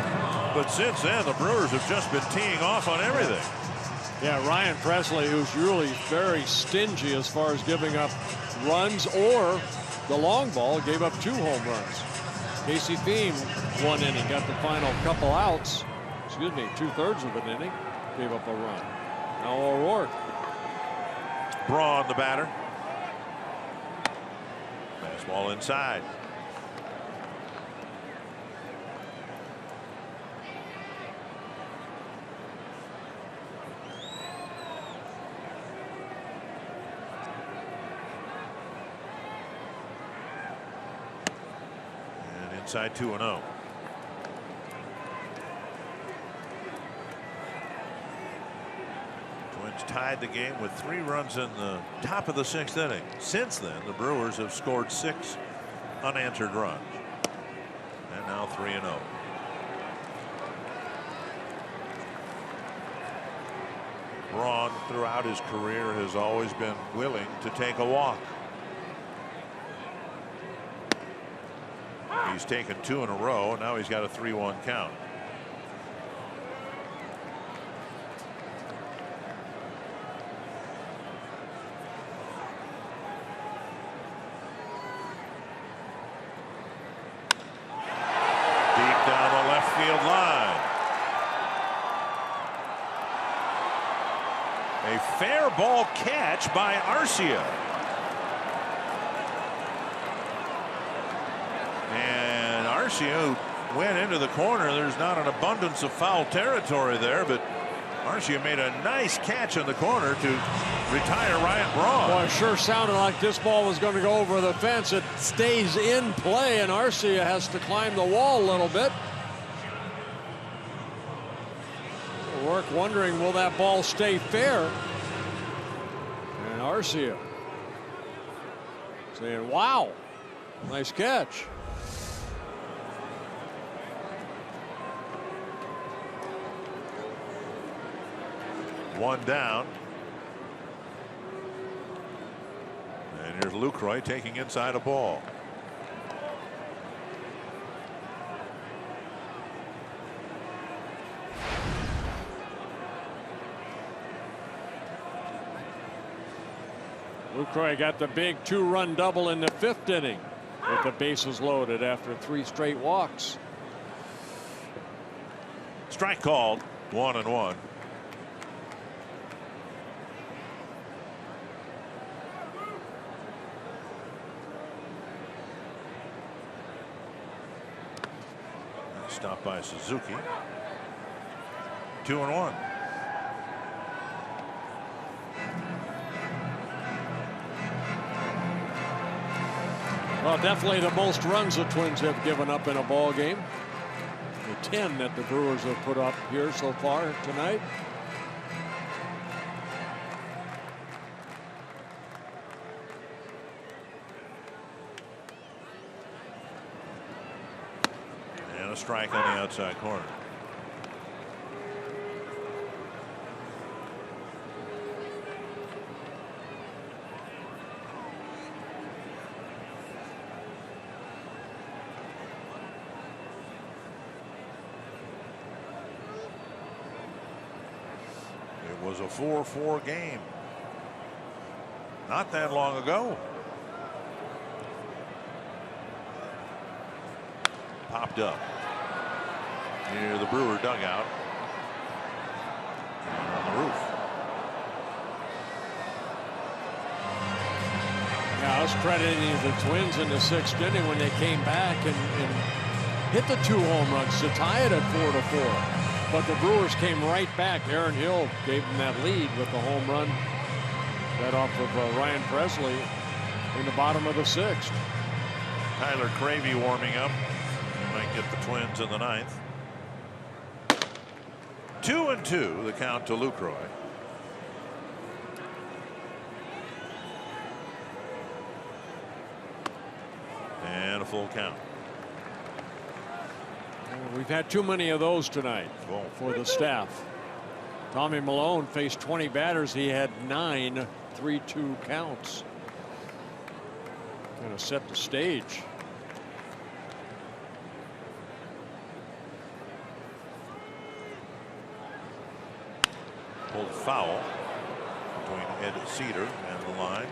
But since then, the Brewers have just been teeing off on everything. Yeah, Ryan Presley, who's really very stingy as far as giving up runs, or the long ball, gave up 2 home runs. Casey Thiem, 1 inning, got the final couple outs. Excuse me, 2/3 of an inning, gave up a run. Now O'Rourke. Braun, the batter. Fastball inside. And inside 2-0. Tied the game with 3 runs in the top of the 6th inning. Since then, the Brewers have scored 6 unanswered runs. And now 3-0. Braun, throughout his career, has always been willing to take a walk. He's taken 2 in a row, and now he's got a 3-1 count. Fair ball catch by Arcia. And Arcia went into the corner. There's not an abundance of foul territory there, but Arcia made a nice catch in the corner to retire Ryan Braun. Boy, it sure sounded like this ball was going to go over the fence. It stays in play, and Arcia has to climb the wall a little bit. O'Rourke wondering, will that ball stay fair? Arcia saying, wow, nice catch. One down. And here's Lucroy taking inside a ball. Lucroy got the big 2-run double in the 5th inning with the bases loaded after 3 straight walks. Strike called. 1-1. Stopped by Suzuki. 2-1. Well, definitely the most runs the Twins have given up in a ball game. The 10 that the Brewers have put up here so far tonight. And a strike on the outside corner. Was a 4-4 game not that long ago. Popped up near the Brewer dugout on the roof. Yeah, Us crediting the Twins in the 6th inning when they came back and hit the 2 home runs to tie it at 4-4. But the Brewers came right back. Aaron Hill gave them that lead with the home run. That off of Ryan Presley in the bottom of the 6th. Tyler Cravey warming up. Might get the Twins in the 9th. 2-2 the count to Lucroy. And a full count. We've had too many of those tonight for the staff. Tommy Milone faced 20 batters. He had 9 3-2 counts. Kind of set the stage. Pulled foul between Ed Cedar and the line.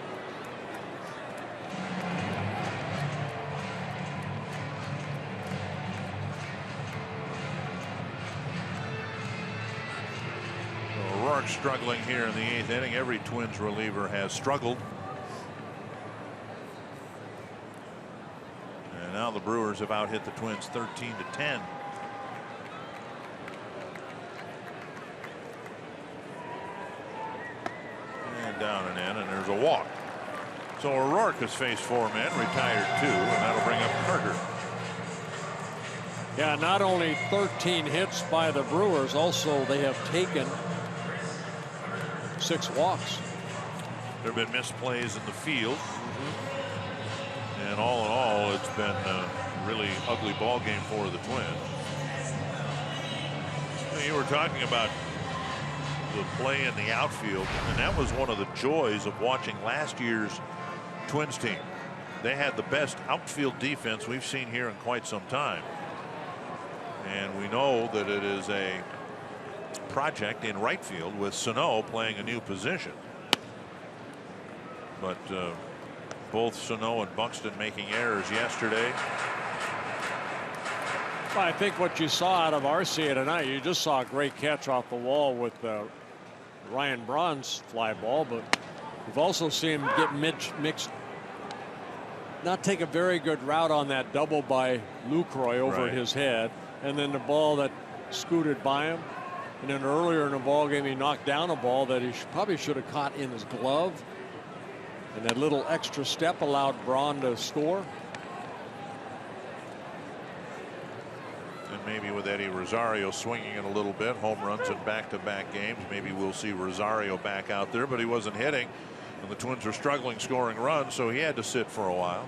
O'Rourke struggling here in the 8th inning. Every Twins reliever has struggled. And now the Brewers have out-hit the Twins 13-10. And down and in, and there's a walk. So O'Rourke has faced 4 men, retired 2, and that'll bring up Carter. Yeah, not only 13 hits by the Brewers, also they have taken 6 walks. There have been misplays in the field. And all in all, it's been a really ugly ball game for the Twins. You were talking about the play in the outfield, and that was one of the joys of watching last year's Twins team. They had the best outfield defense we've seen here in quite some time. And we know that it is a project in right field with SANO playing a new position. But both SANO and Buxton making errors yesterday. Well, I think what you saw out of Arcia tonight, you just saw a great catch off the wall with Ryan Braun's fly ball, but you've also seen him get mixed, not take a very good route on that double by Lucroy over his head, and then the ball that scooted by him. And then earlier in the ball game, he knocked down a ball that he probably should have caught in his glove. And that little extra step allowed Braun to score. And maybe with Eddie Rosario swinging it a little bit, home runs in back-to-back games, maybe we'll see Rosario back out there, but he wasn't hitting. And the Twins are struggling scoring runs, so he had to sit for a while.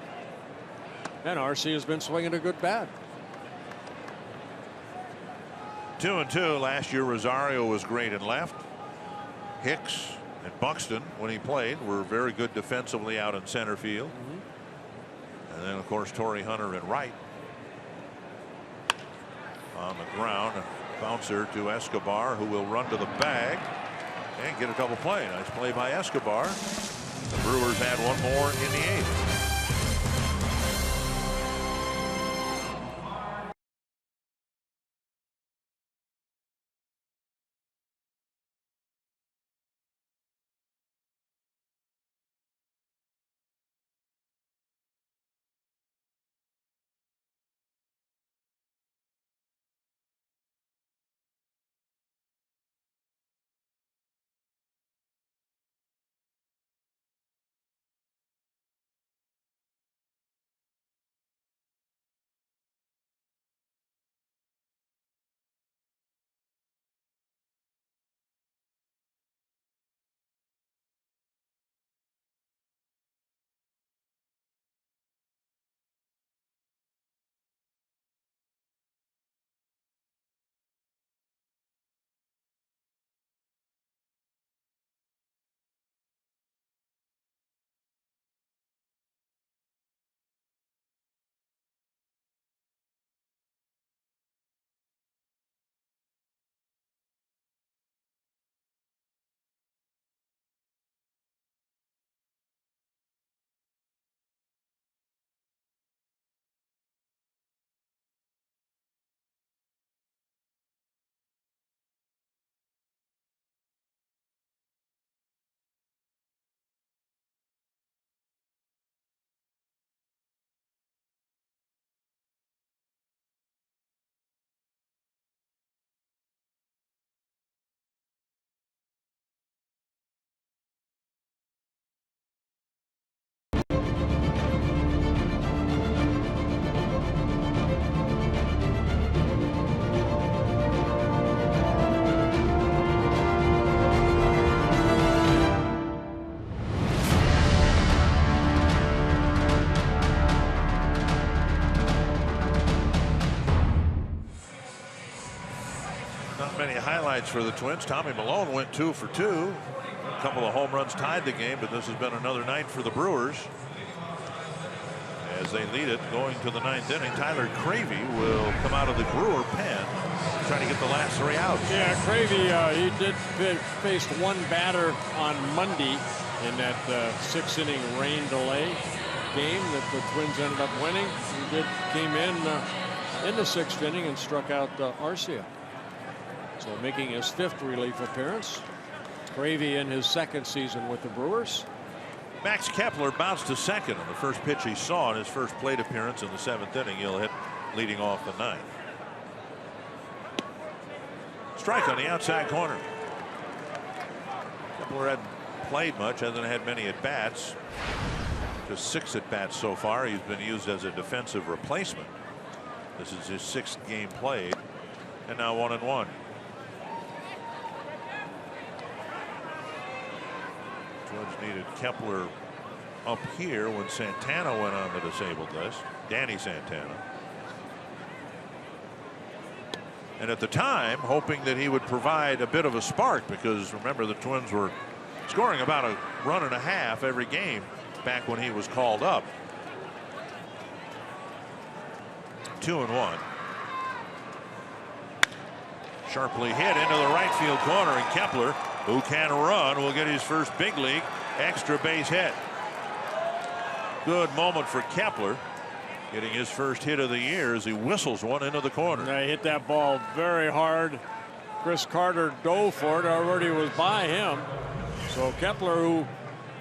And Arcia has been swinging a good bat. 2-2. Last year, Rosario was great in left. Hicks and Buxton, when he played, were very good defensively out in center field. And then, of course, Torrey Hunter in right. On the ground, a bouncer to Escobar, who will run to the bag and get a double play. Nice play by Escobar. The Brewers had one more in the 8th. highlights for the Twins. Tommy Milone went 2 for 2. A couple of home runs tied the game, but this has been another night for the Brewers as they lead it going to the 9th inning. Tyler Cravey will come out of the Brewer pen trying to get the last 3 outs. Yeah, Cravey, he did face one batter on Monday in that 6th inning rain delay game that the Twins ended up winning. He came in the 6th inning and struck out Arcia. So making his 5th relief appearance. Cravey in his 2nd season with the Brewers. Max Kepler bounced to second on the first pitch he saw in his first plate appearance in the 7th inning. He'll hit leading off the 9th. Strike on the outside corner. Kepler hadn't played much, hasn't had many at bats. Just 6 at bats so far. He's been used as a defensive replacement. This is his 6th game played, and now 1-1. Twins needed Kepler up here when Santana went on the disabled list. Danny Santana. And at the time, hoping that he would provide a bit of a spark, because remember, the Twins were scoring about a run and a half every game back when he was called up. 2-1. Sharply hit into the right field corner, and Kepler, who can run, will get his first big league extra base hit. Good moment for Kepler, getting his first hit of the year as he whistles one into the corner. He hit that ball very hard. Chris Carter dove for it, already was by him. So Kepler, who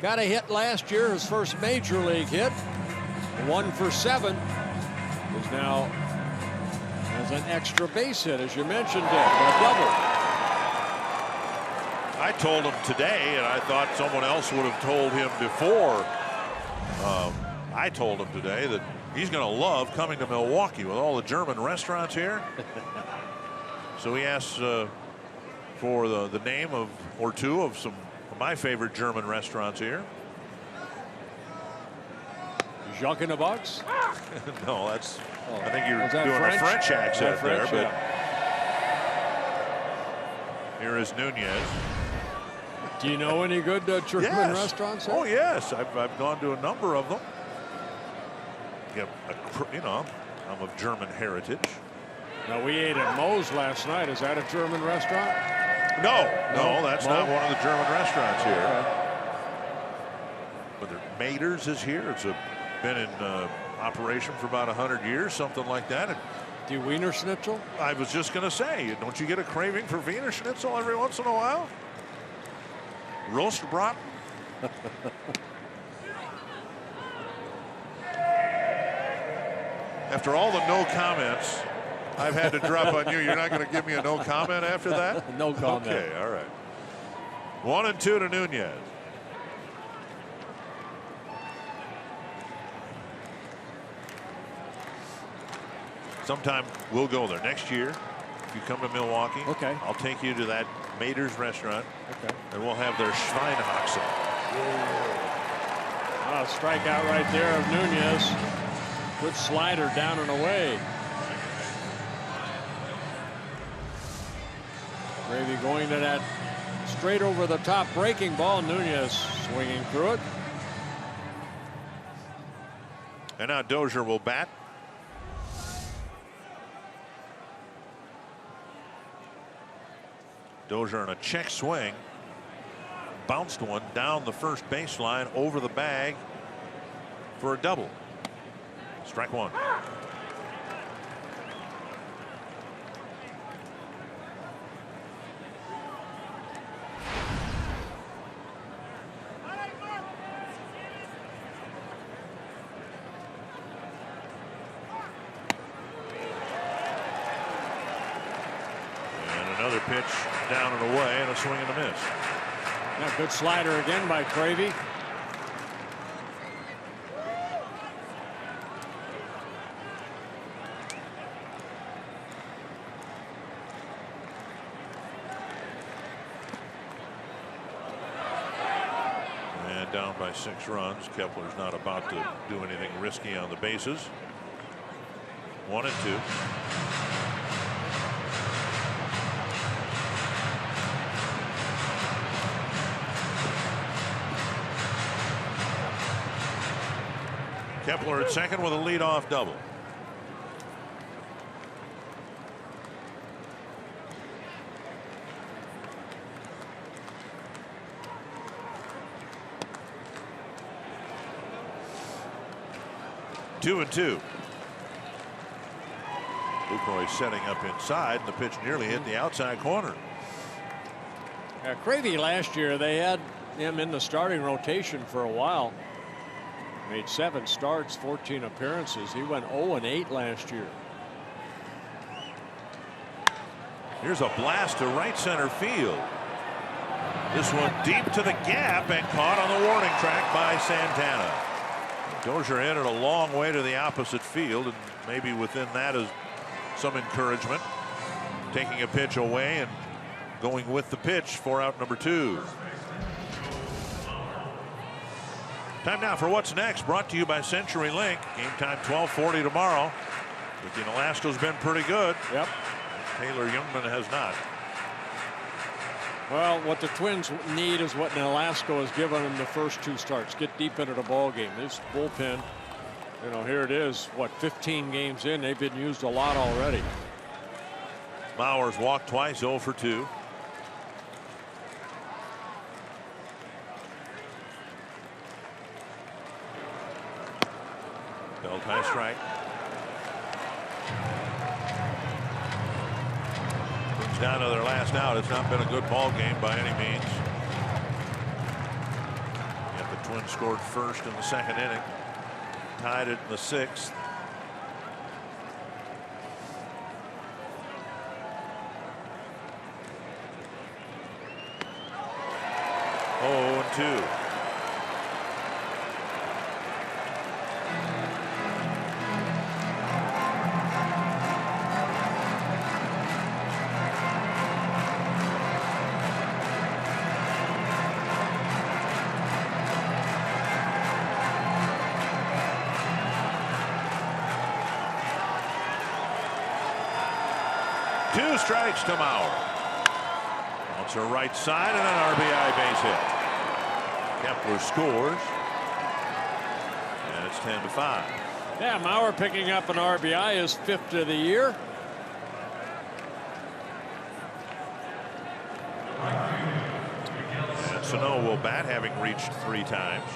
got a hit last year, his first major league hit, 1 for 7, is now has an extra base hit, as you mentioned, Dick, a double. I told him today, and I thought someone else would have told him before. I told him today that he's going to love coming to Milwaukee with all the German restaurants here. So he asked for the name of or two of some of my favorite German restaurants here. Jacques in the Box? No, that's. I think you're doing French? a French accent French, there, yeah. but here is Nunez. Do you know any good German Yes. restaurants? Here? Oh yes, I've gone to a number of them. Yeah, you know, I'm of German heritage. Now, we ate at Moe's last night. Is that a German restaurant? No, that's Mo? not one of the German restaurants here. Okay. But Mader's is here. It's been in operation for about 100 years, something like that. And Do you Wiener Schnitzel? I was just going to say, don't you get a craving for Wiener Schnitzel every once in a while? Roast brat. After all the no comments I've had to drop on you, you're not going to give me a no comment after that? No comment. Okay, all right. 1-2 to Nunez. Sometime we'll go there next year. If you come to Milwaukee, okay, I'll take you to that Mader's restaurant. Okay. And we'll have their Schweinehaxen. Oh, strikeout right there of Nunez. Good slider down and away. Gravy going to that straight over the top breaking ball. Nunez swinging through it. And now Dozier will bat. Dozier on a check swing. Bounced one down the first baseline over the bag for a double. Strike one. And another pitch down and away and a swing and a miss. Yeah, good slider again by Cravey. And down by 6 runs. Kepler's not about to do anything risky on the bases. 1-2. Kepler at second with a leadoff double. Two and two. Lucroy setting up inside, and the pitch nearly hit the outside corner. Cravey last year, they had him in the starting rotation for a while. Made 7 starts, 14 appearances. He went 0-8 last year. Here's a blast to right center field. This one deep to the gap and caught on the warning track by Santana. Dozier hit it a long way to the opposite field, and maybe within that is some encouragement. Taking a pitch away and going with the pitch for out number 2. Time now for What's Next, brought to you by CenturyLink. Game time 12:40 tomorrow. Ricky Nolasco's been pretty good. Yep. Taylor Youngman has not. Well, what the Twins need is what Nolasco has given them the first 2 starts. Get deep into the ball game. This bullpen, you know, here it is. What, 15 games in? They've been used a lot already. Mauer's walked twice, 0 for 2. Belt high strike. Comes down to their last out. It's not been a good ball game by any means. Yet the Twins scored first in the 2nd inning. Tied it in the 6th. Oh, and 2. Two strikes to Mauer. Bouncer right side and an RBI base hit. Kepler scores. And it's 10-5. Yeah, Mauer picking up an RBI, his 5th of the year. And Sano will bat, having reached 3 times.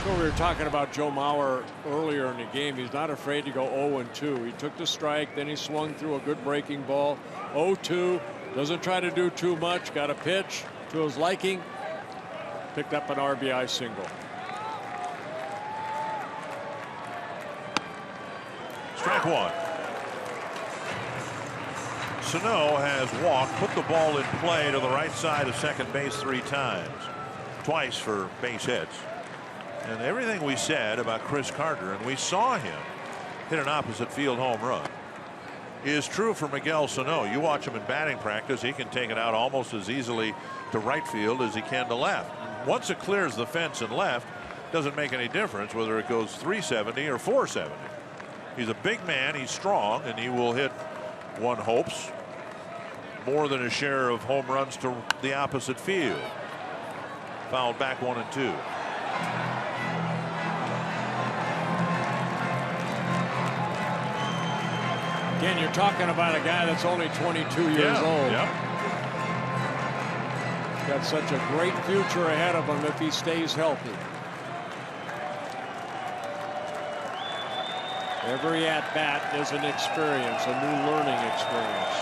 So we were talking about Joe Mauer earlier in the game. He's not afraid to go 0-2. He took the strike, then he swung through a good breaking ball. 0-2, doesn't try to do too much. Got a pitch to his liking. Picked up an RBI single. Strike 1. Sano has walked, put the ball in play to the right side of second base 3 times. Twice for base hits. And everything we said about Chris Carter, and we saw him hit an opposite field home run, is true for Miguel Sano. You watch him in batting practice, he can take it out almost as easily to right field as he can to left. Once it clears the fence and left, doesn't make any difference whether it goes 370 or 470. He's a big man, he's strong, and he will hit, one hopes, more than his share of home runs to the opposite field. Fouled back 1 and 2. Again, you're talking about a guy that's only 22 years old. Yep. Got such a great future ahead of him if he stays healthy. Every at-bat is an experience, a new learning experience.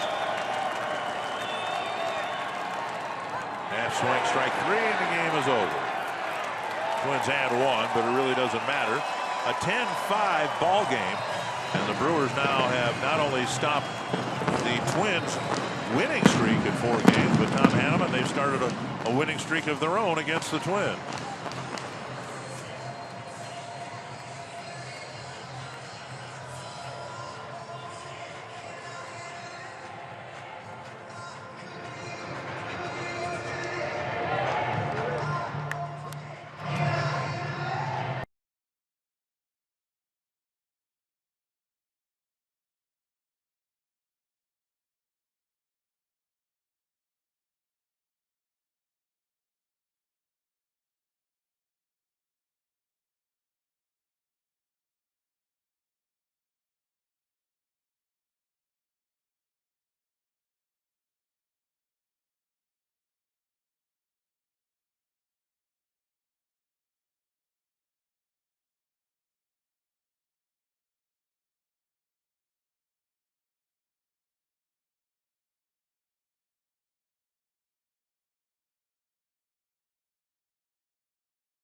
Half swing, strike 3, and the game is over. Twins add 1, but it really doesn't matter. A 10-5 ball game. And the Brewers now have not only stopped the Twins' winning streak at 4 games, but Tom Hanneman, they've started a winning streak of their own against the Twins.